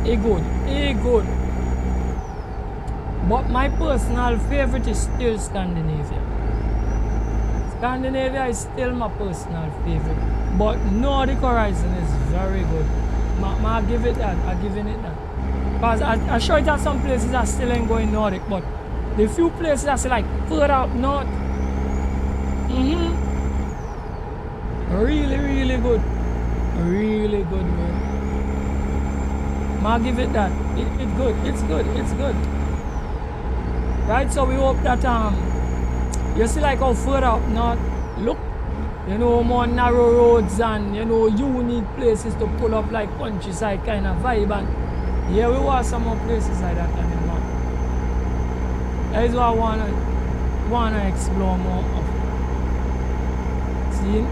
Good. But my personal favorite is still Scandinavia. Scandinavia is still my personal favorite. But Nordic Horizon is very good. I give it that. I'm giving it that. Because I sure that some places are still ain't going Nordic, but the few places are still like further up north. Really good. Really good, man. I'll give it that. It's good. Right, so we hope that you see like how further up north look, you know, more narrow roads and, you know, unique places to pull up like countryside kind of vibe, and yeah, we want some more places like that coming on. That is what I wanna explore more of. See?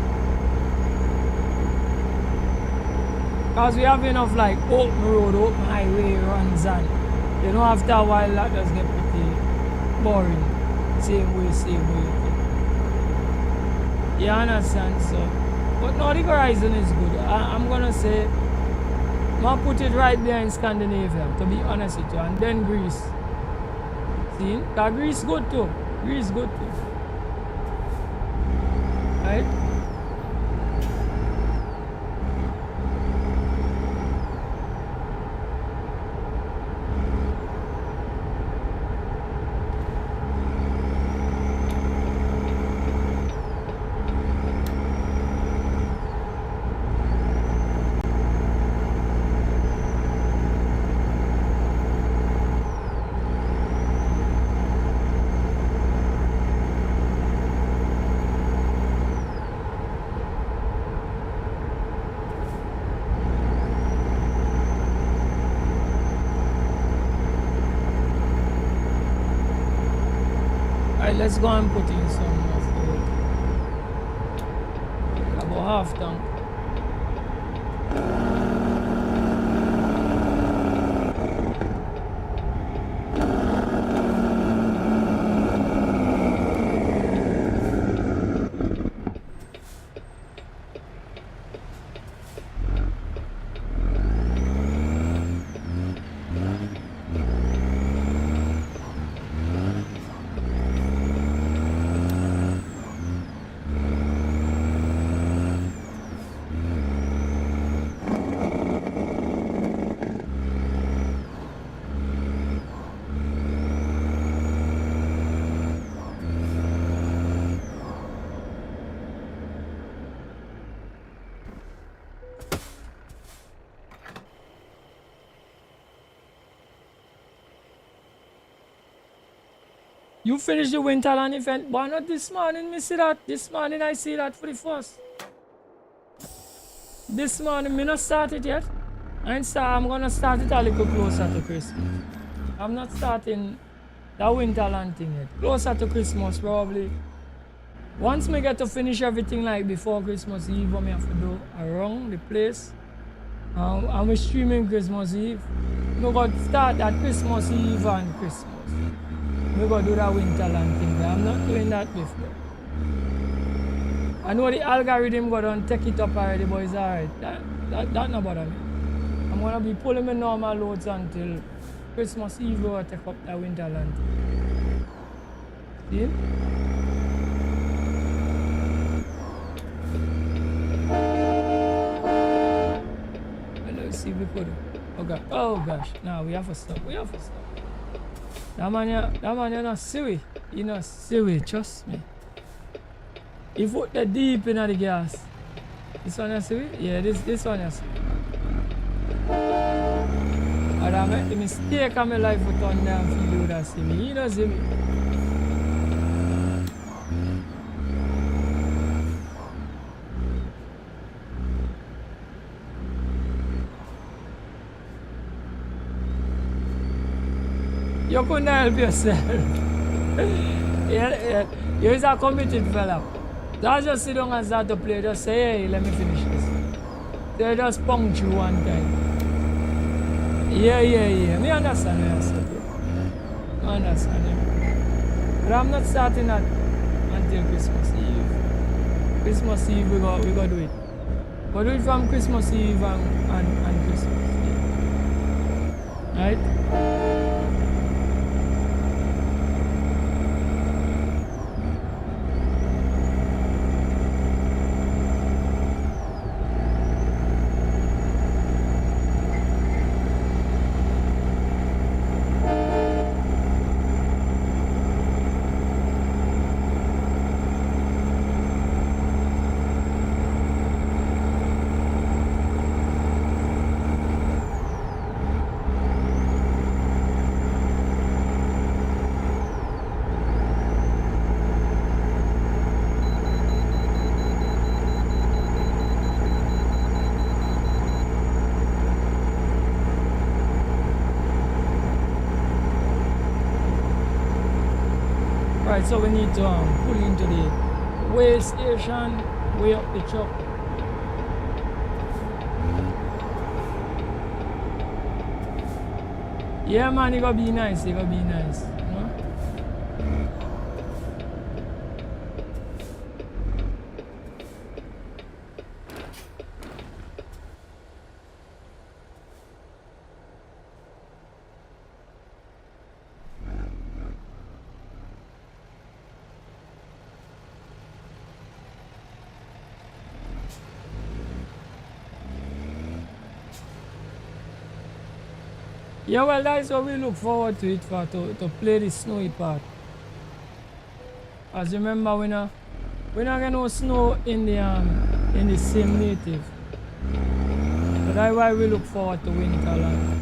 Because we have enough like open road, open highway runs, and you know, after a while that does get pretty boring. Same way. You understand? So, but Nordic Horizon is good. I'm gonna say, I'll put it right there in Scandinavia, to be honest with you, and then Greece. See? Because Greece good too. Right? Let's go and put in some of the about half tank. You finish the Winterland event, but not this morning, me see that. This morning I see that for the first. This morning, me not started yet. I'm gonna start it a little closer to Christmas. I'm not starting that Winterland thing yet. Closer to Christmas, probably. Once me get to finish everything like before Christmas Eve, what me have to do around the place. And we streaming Christmas Eve. We got start that Christmas Eve and Christmas. We got do that Winterland thing. I'm not doing that before. I know the algorithm got on take it up already, but it's alright. That not bother me. I'm gonna be pulling my normal loads until Christmas Eve. We'll take up that Winterland thing. See? Let's see if we could. Okay. Oh gosh. Now we have to stop. We have to stop. That man, you're not silly. You're not silly, trust me. He put the deep in the gas. This one you see? Yeah, this one you see. And I make the mistake of my life to turn down for you that see me. You don't see me. You couldn't help yourself. yeah, you're a committed fella. Don't just sit down and start to play. Just say, hey, let me finish this. They just punch you one time. Yeah. Me understand what you said. I understand you. But I'm not starting that until Christmas Eve. Christmas Eve, we go do it. But do it from Christmas Eve and Christmas Eve. Right? Right, so we need to pull into the weigh station, weigh up the truck. Yeah man, it gotta be nice, You know? Yeah, well, that's what we look forward to it for, to play the snowy part. As you remember, we're not getting no snow in the same native. So that's why we look forward to Winterland.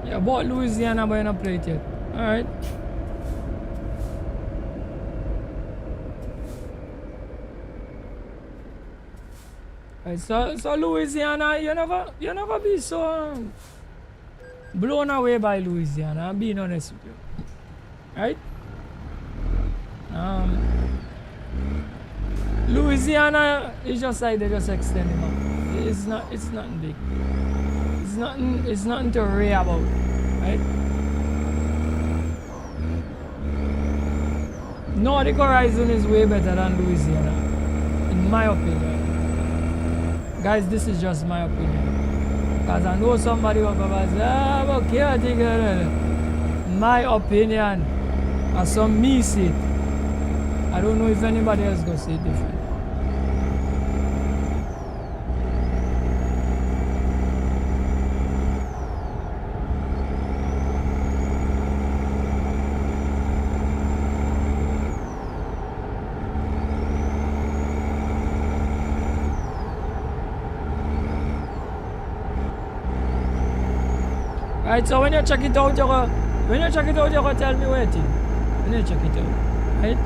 Yeah, bought Louisiana, but you not play it yet. Alright. Right, so Louisiana, you never be so blown away by Louisiana, I'm being honest with you. Right? Louisiana is just like they just extend it out. It's nothing big. It's nothing to worry about. Right? Nordic Horizon is way better than Louisiana. In my opinion. Guys, this is just my opinion. Because I know somebody will come and say, okay, my opinion. And some me see it. I don't know if anybody else gonna see it different. Right, so when you check it out, you're gonna tell me what it is. When you check it out, right?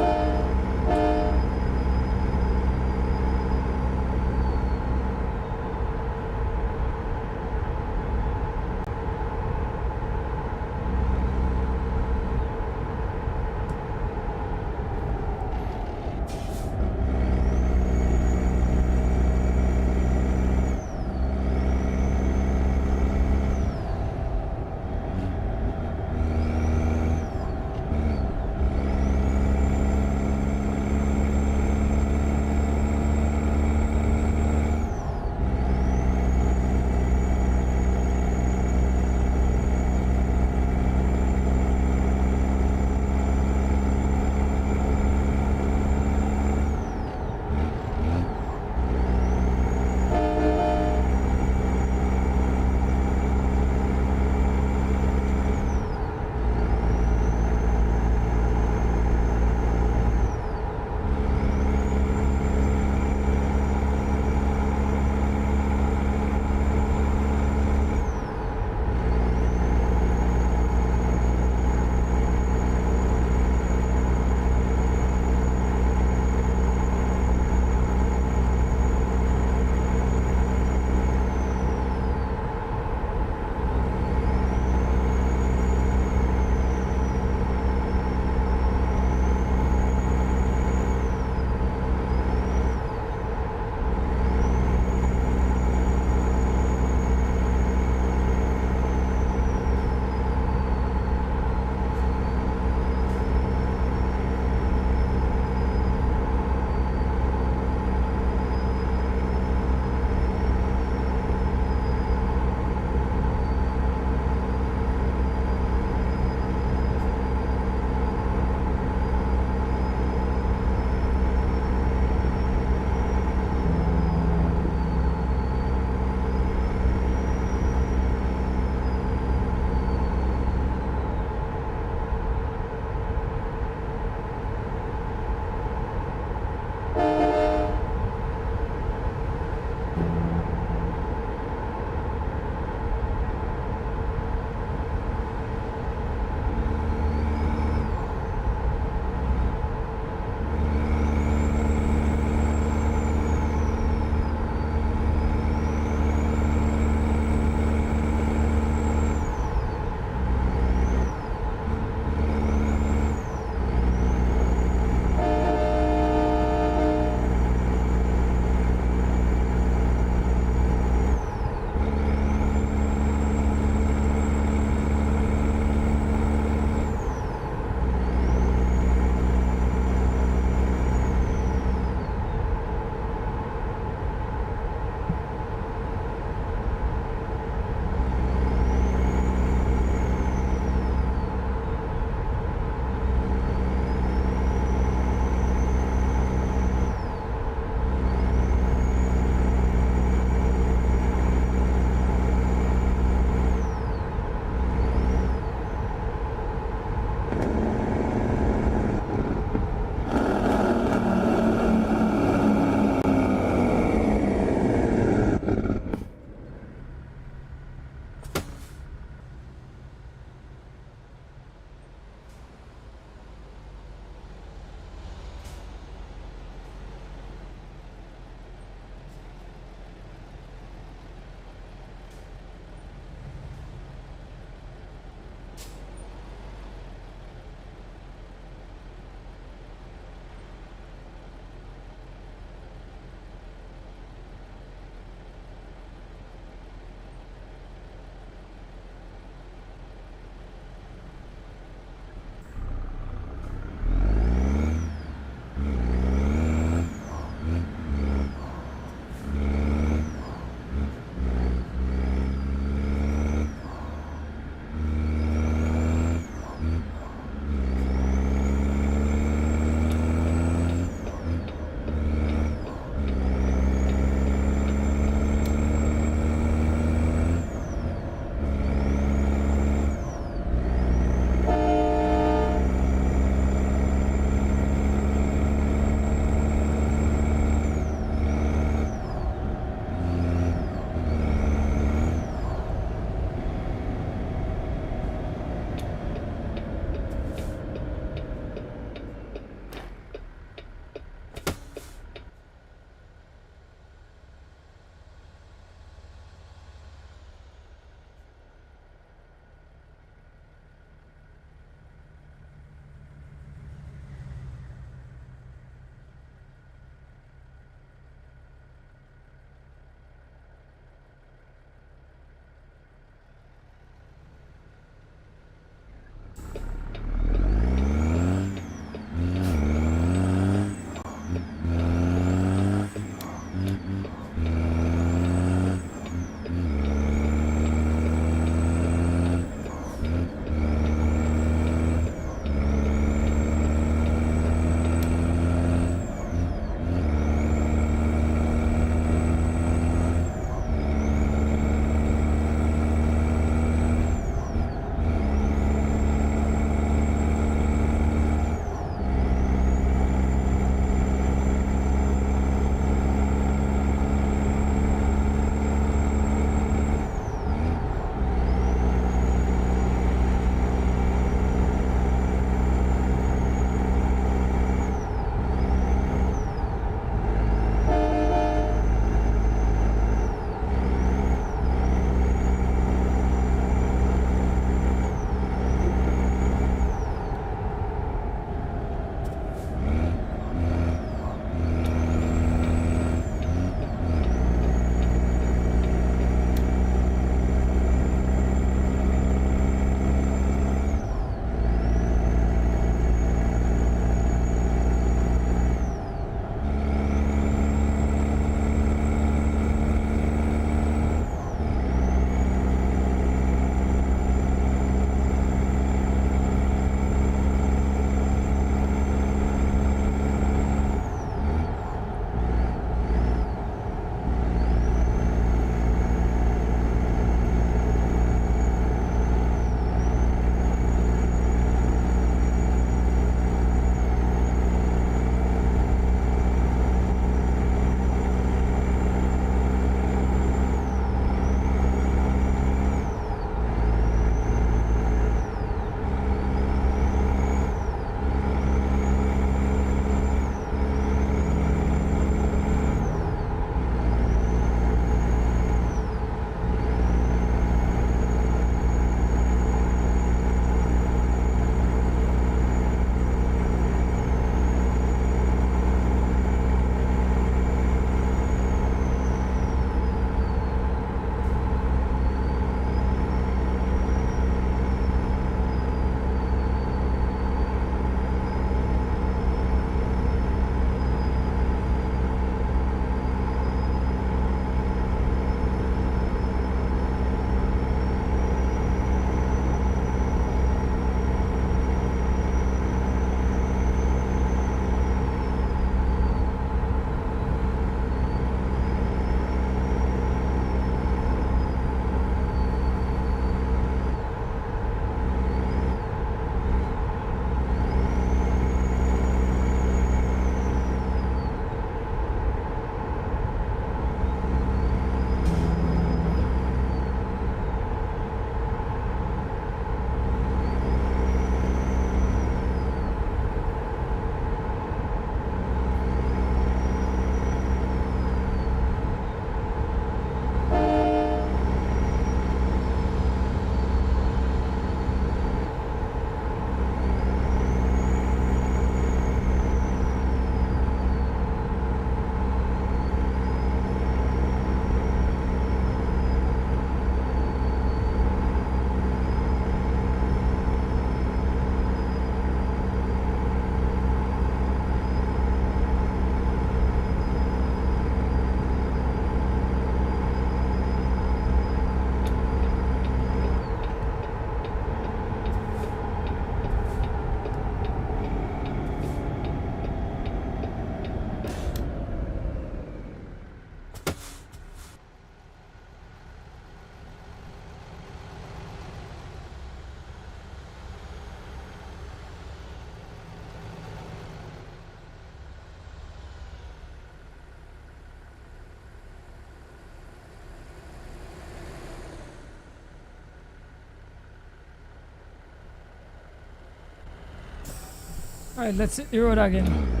Alright, let's hit the road again.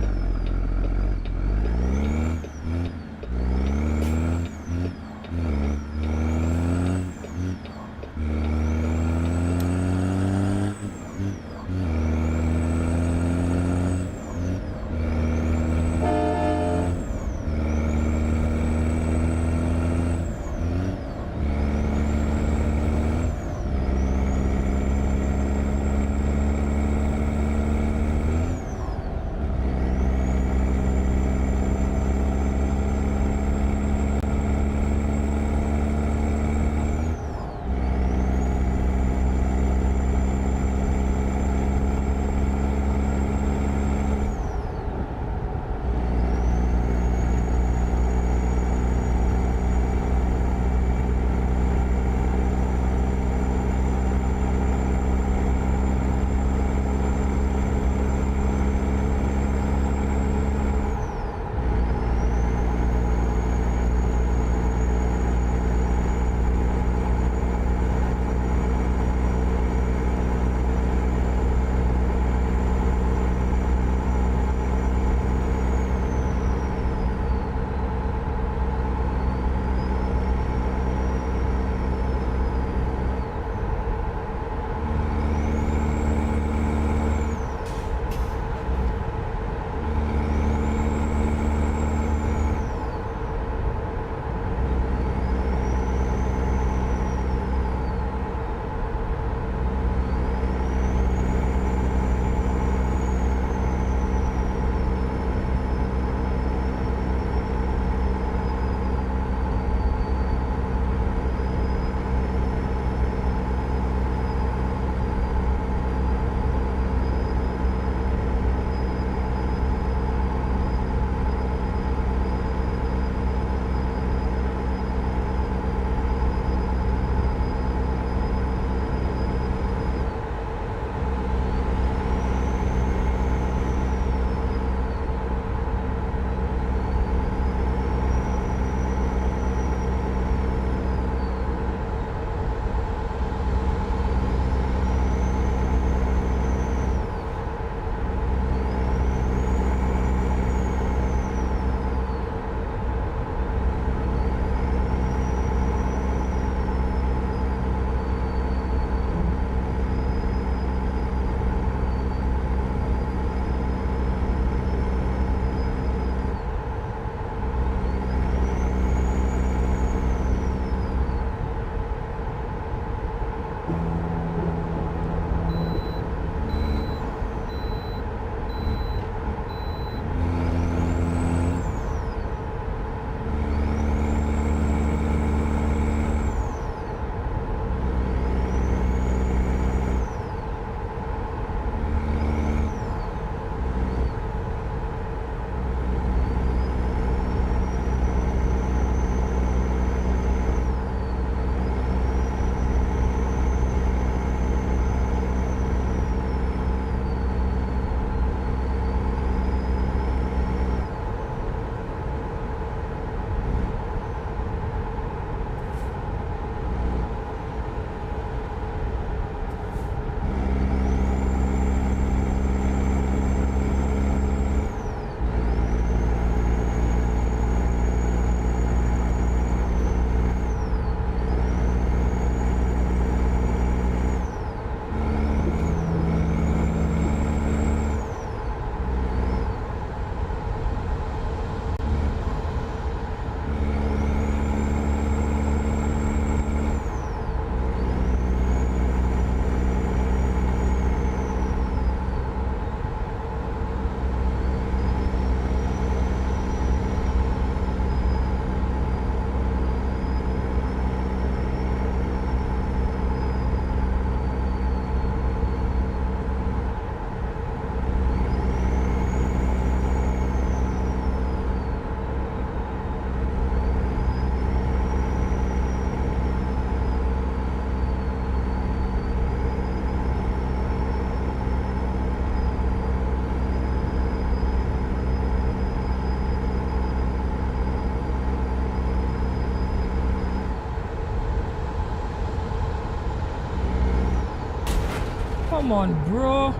Come on, bro.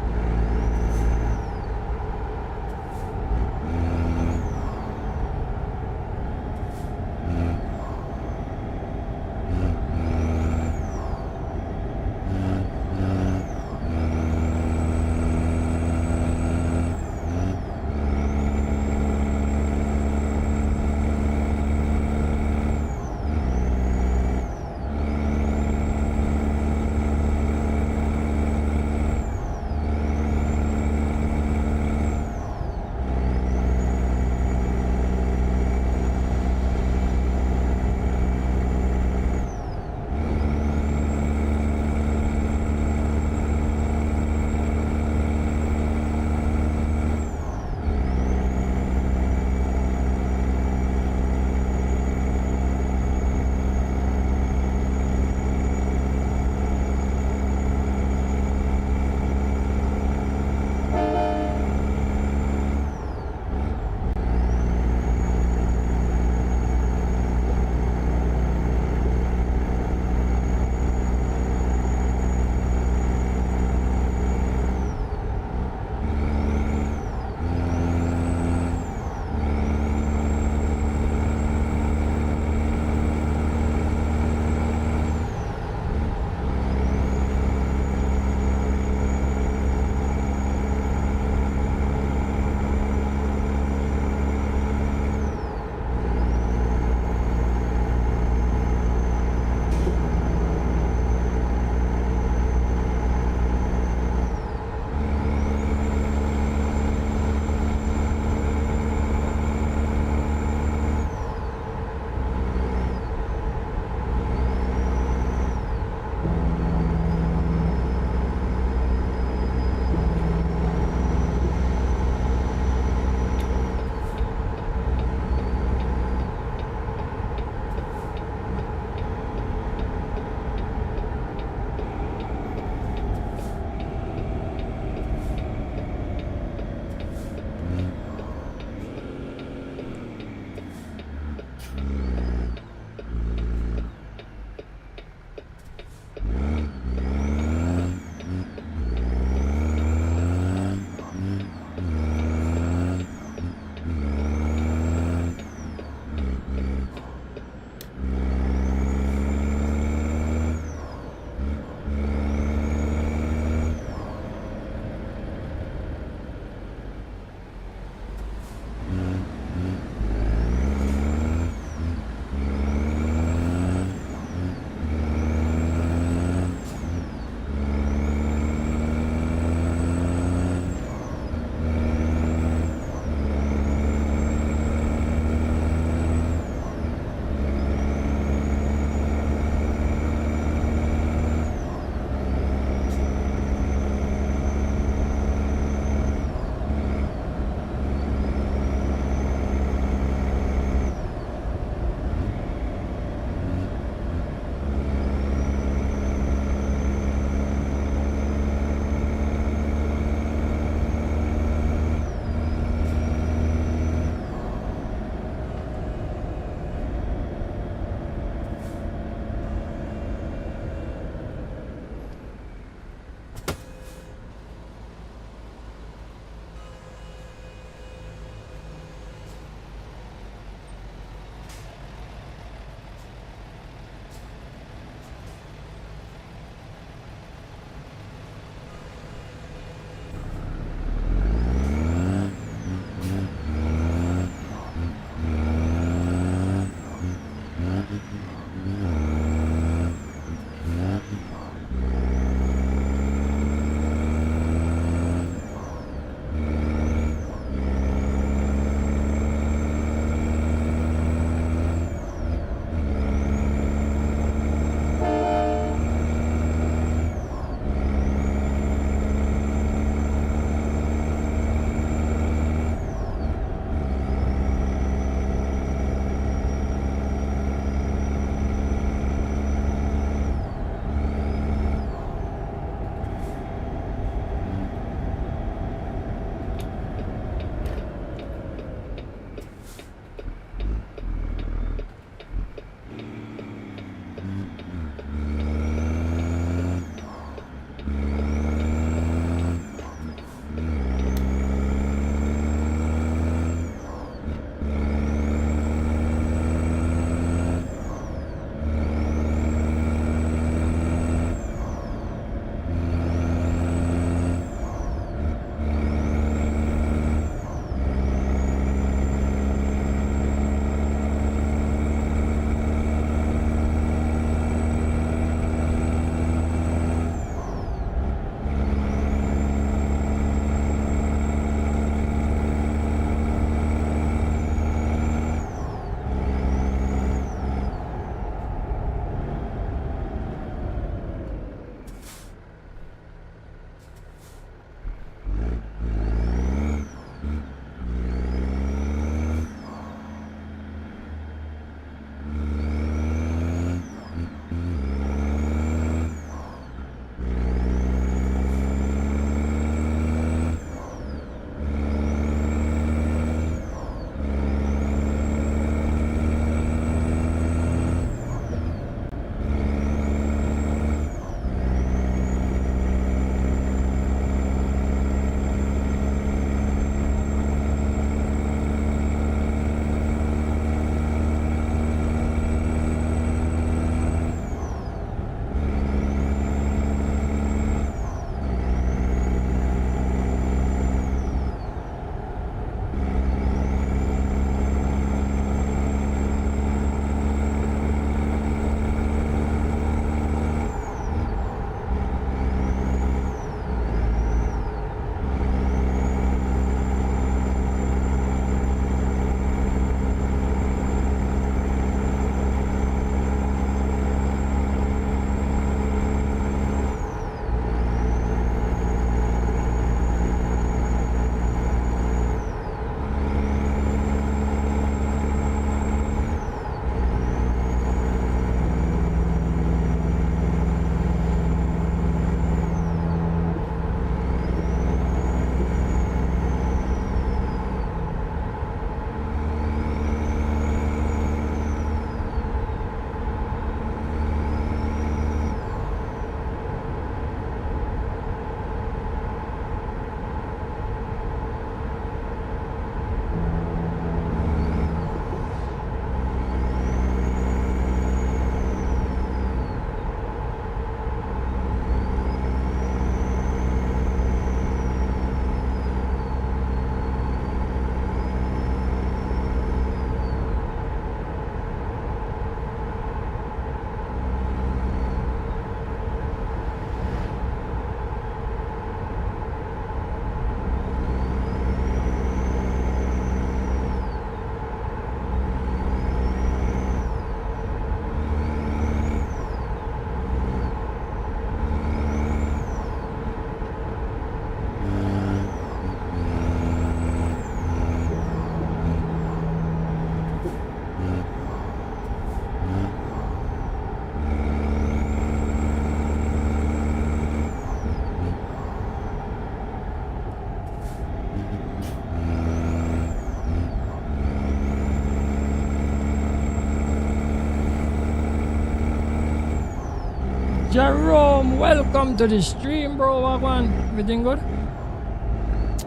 Jerome, welcome to the stream, bro. Wagwan. Everything good?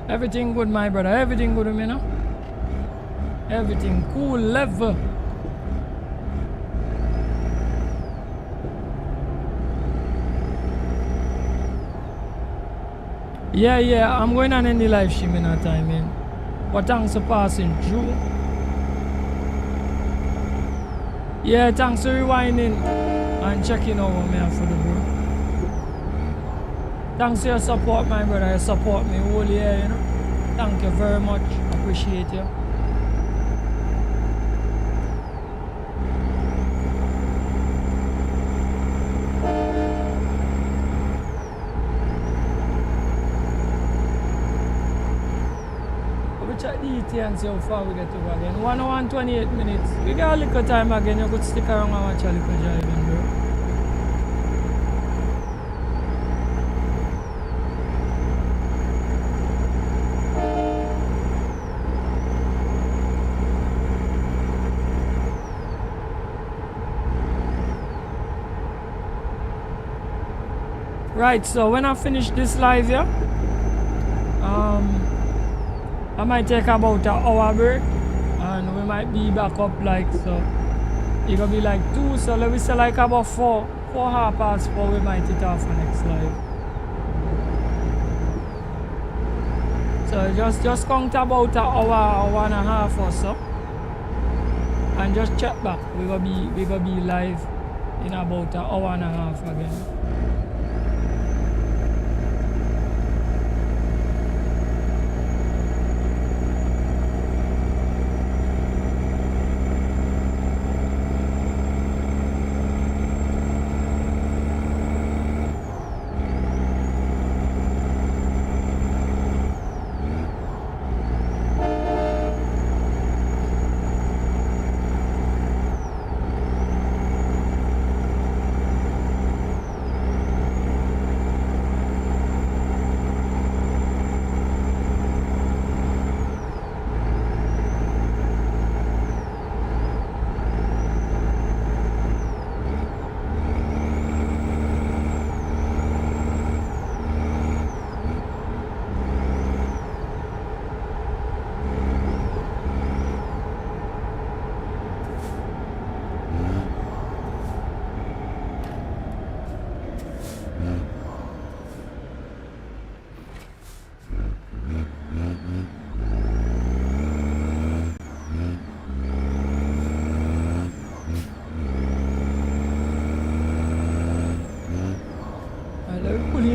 Everything good, my brother. Everything good with me, no? Everything cool level. Yeah, I'm going on in the live stream in a time, man. But thanks for passing through. Yeah, thanks for rewinding and checking over me for the bro. Thanks for your support, my brother. You support me all year, you know. Thank you very much. Appreciate you. Check the ET and see how far we get over again. 1 hour and 28 minutes. We got a little time again. You could stick around and watch a little driving, bro. Right, so when I finish this live here, I might take about an hour break and we might be back up like so. It gonna be like 2, so let me say like about 4 half past 4 we might hit off the next live. So just count about an hour and a half or so. And just check back. We gonna be live in about an hour and a half again.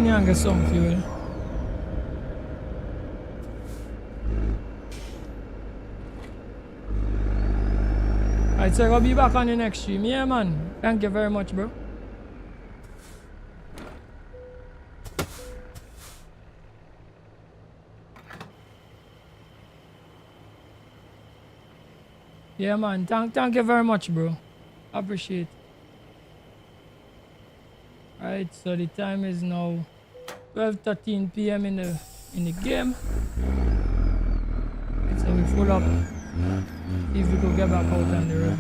And get some fuel. Alright, so I'll be back on the next stream. Yeah, man. Thank you very much, bro. Yeah, man. Thank you very much, bro. Appreciate it. Alright, so the time is now 12:13 p.m. in the game. So we full up. See if we could get back out on the road.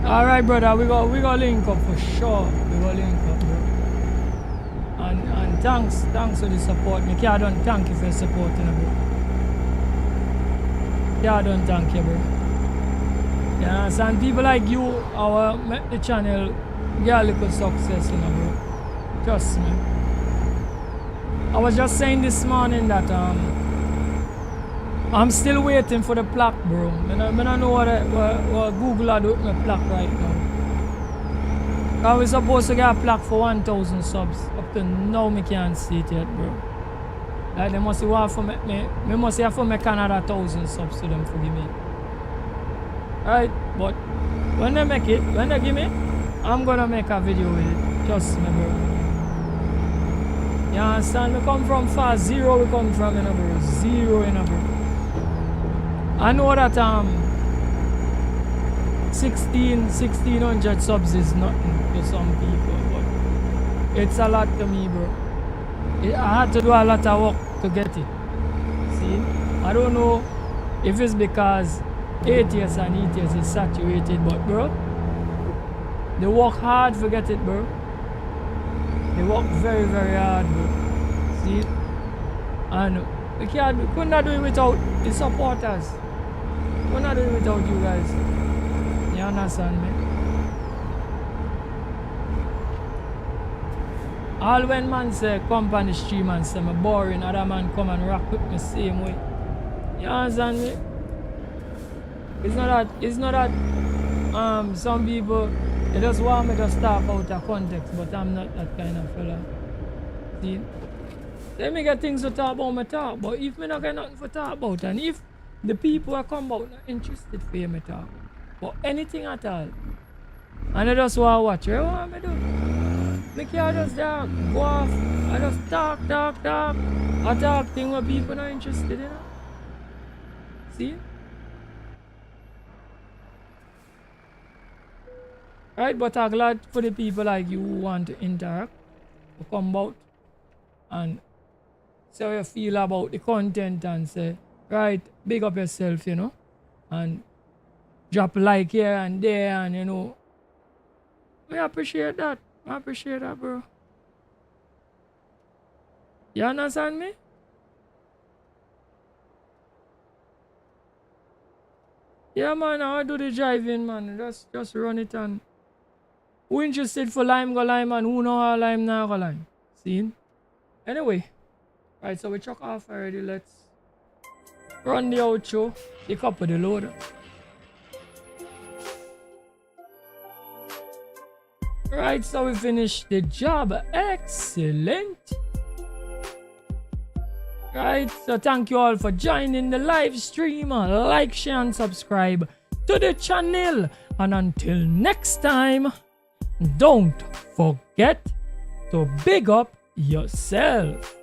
Alright, brother, we got link up for sure. We got link up, bro. And thanks for the support. Me can't thank you for supporting, bro. Yeah, don't thank you, bro. Yeah, some people like you, our make the channel get a little success, you know, bro. Trust me. I was just saying this morning that I'm still waiting for the plaque, bro. I don't know what Google are doing with my plaque right now. I was supposed to get a plaque for 1,000 subs. Up to now, me can't see it yet, bro. Like they must have for me must have for me Canada 1,000 subs to them forgive me. Right, but when they make it, when they give me, I'm gonna make a video with it. Trust me, bro. You understand? We come from far, zero we come from, you know, bro. Zero, you know, bro. I know that 1600 subs is nothing to some people, but it's a lot to me, bro. I had to do a lot of work to get it. See? I don't know if it's because ATS and ETS is saturated, but bro, they work hard to get it, bro. They work very, very hard, bro. See? And we could not do it without the supporters. We could not do it without you guys. You understand me? All when man say come on the stream and say me boring, other man come and rock with me same way. You understand me? It's not that some people they just want me to stop out of context, but I'm not that kind of fella. See? Let me get things to talk about, me talk, but if me not get nothing to talk about, and if the people who come out not interested for me talk, or anything at all, and they just want to watch, what want me do? Me can't just go off, I just talk, I talk things where people not interested in. See? Right, but I'm glad for the people like you who want to interact, to come out and say how you feel about the content and say, right, big up yourself, you know, and drop a like here and there, and you know, we appreciate that. I appreciate that, bro. You understand me? Yeah, man, I do the driving, man. Just run it and who interested for lime go lime and who know how lime now go lime. See? Anyway, right, so we chuck off already. Let's run the outro, pick up with the loader. Right, so we finished the job. Excellent. Right, so thank you all for joining the live stream. Like, share, and subscribe to the channel. And until next time, don't forget to big up yourself.